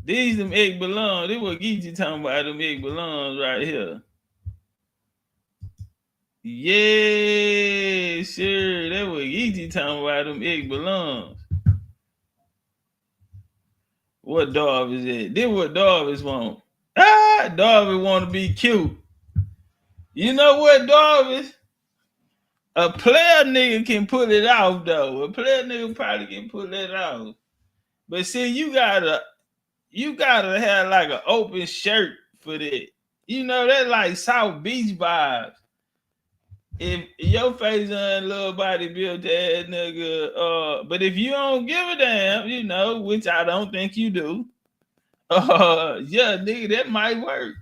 These them egg belong. This what Geezy talking about, them egg belongs right here. Yeah, sure. That what Geezy talking about, them egg belongs. What dog is it? This what Darvis want. Darvis want to be cute. You know what, Darvis? A player nigga can pull it off, though. A player nigga probably can pull it off. But see, you gotta have like an open shirt for that. You know, that like South Beach vibes. If your face on little body built ass nigga, but if you don't give a damn, you know, which I don't think you do, yeah, nigga, that might work.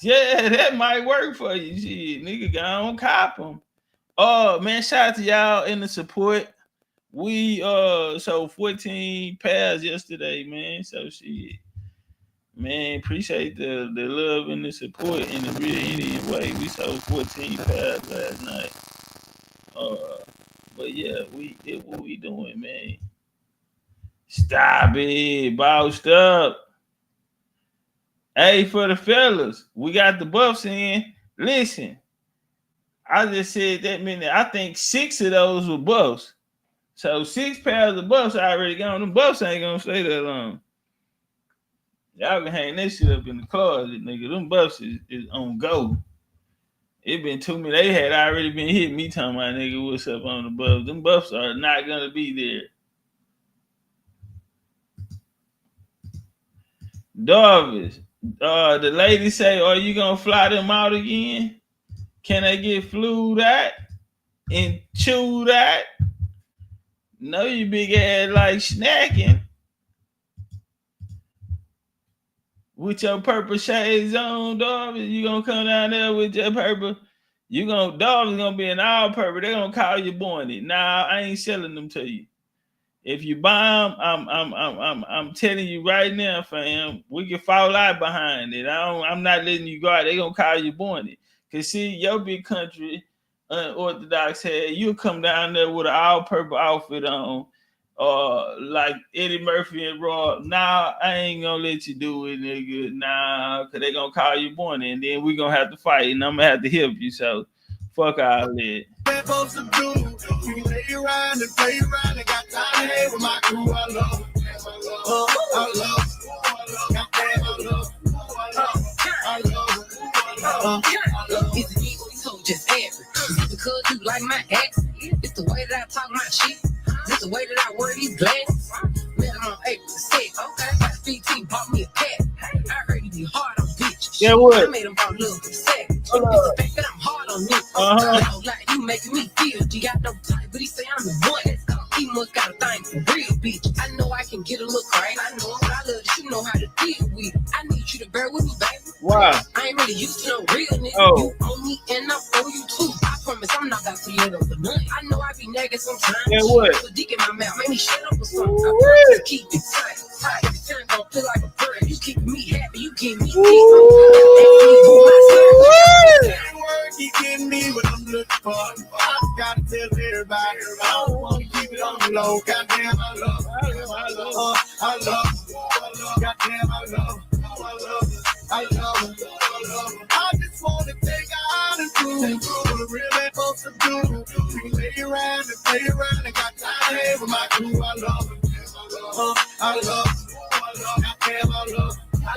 Yeah, that might work for you. Shit, nigga, go on cop them. Man, shout out to y'all in the support. We sold 14 pairs yesterday, man. So shit. Man, appreciate the love and the support in the real Indian way. We sold 14 pairs last night. But yeah, what we doing, man? Stop it, bossed up. Hey, for the fellas, we got the buffs in. Listen, I just said that minute. I think 6 of those were buffs. So 6 pairs of buffs already gone. Them buffs ain't gonna stay that long. Y'all can hang that shit up in the closet, nigga. Them buffs is on go. It been too many. They had already been hitting me talking about, nigga, what's up on the buffs. Them buffs are not gonna be there. Darvis, the lady say, are you gonna fly them out again? Can they get flued out and chewed out? No, you big ass like snacking. With your purple shades on, Darvis, you gonna come down there with your purple. Darvis gonna be in all purple. They gonna call you born it. Nah, I ain't selling them to you. If you buy them, I'm telling you right now, fam, we can fall out behind it. I'm not letting you go out. They gonna call you born it. Cause see, your big country unorthodox head, you come down there with an all purple outfit on, like Eddie Murphy and Raw. Nah, I ain't gonna let you do it, nigga. Nah, cause they gonna call you born it, and then we gonna have to fight, and I'm gonna have to help you. So fuck all that. Supposed to do. We lay around and play around and got time to hang with my crew. I love. I love. Goddamn, I love. I love. It's me, so just average. Because you like my ex. It's the way that I talk my shit. It's the way that I wear these glasses. Met him on April 6th. Okay. My PT bought me a cat. I heard he be hard on bitches. Yeah, what? I made him about little second. It's the fact that I'm hard on you. Like you making me feel. You got no type, but he say I'm the one. He must got a thing for real, bitch. I know I can get a look right. I know, but I love that you know how to deal with it. I need you to bear with me, baby. Wow. I ain't really used to no real nigga. Oh. You owe me and I owe you too. I promise I'm not about to let over nothing. I know I be nagging sometimes. Yeah, what? Put dick in my mouth, make me shut up or something. I promise to keep it tight. Every time gon' feel like a bird. You keeping me happy, you give me peace. He getting me what I'm looking for. I gotta tell everybody. I don't wanna keep it on the low. Goddamn, I love. I love. Goddamn, I love. I love. I just wanna take out and prove what a real man supposed to do. We can lay around and play around and got time to hang with my crew. I love. I love. Goddamn, I love.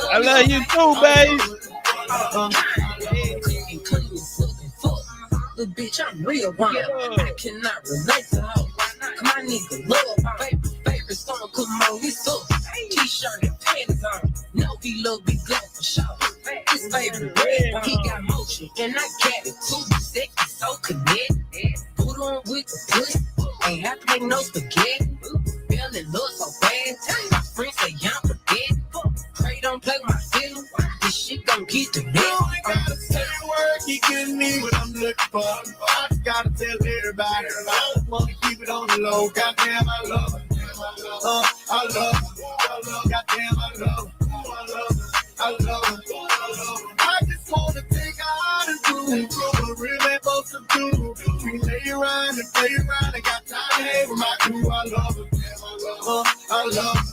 I love you too, baby. Little bitch, I'm real one. I cannot relate to her. My nigga love favorite song, come on, it's up. T-shirt and panties on. No, he love big glove for sure. His favorite red, he got motion, and I got it too. Sexy, so connected. Put on with the pussy, ain't have to make no spaghetti. Fell in love so bad, my friends say I'm forget. Pray don't play with my feelings. This shit gon' get the best. Gotta say the word, he getting me what I'm looking for. I just gotta tell everybody. I don't wanna keep it on the low. Goddamn, I love it. I love. Goddamn, I love. I love. I just wanna take out and prove what a real man supposed to do. We lay around and play around and got time to hang with my crew. I love it. I love.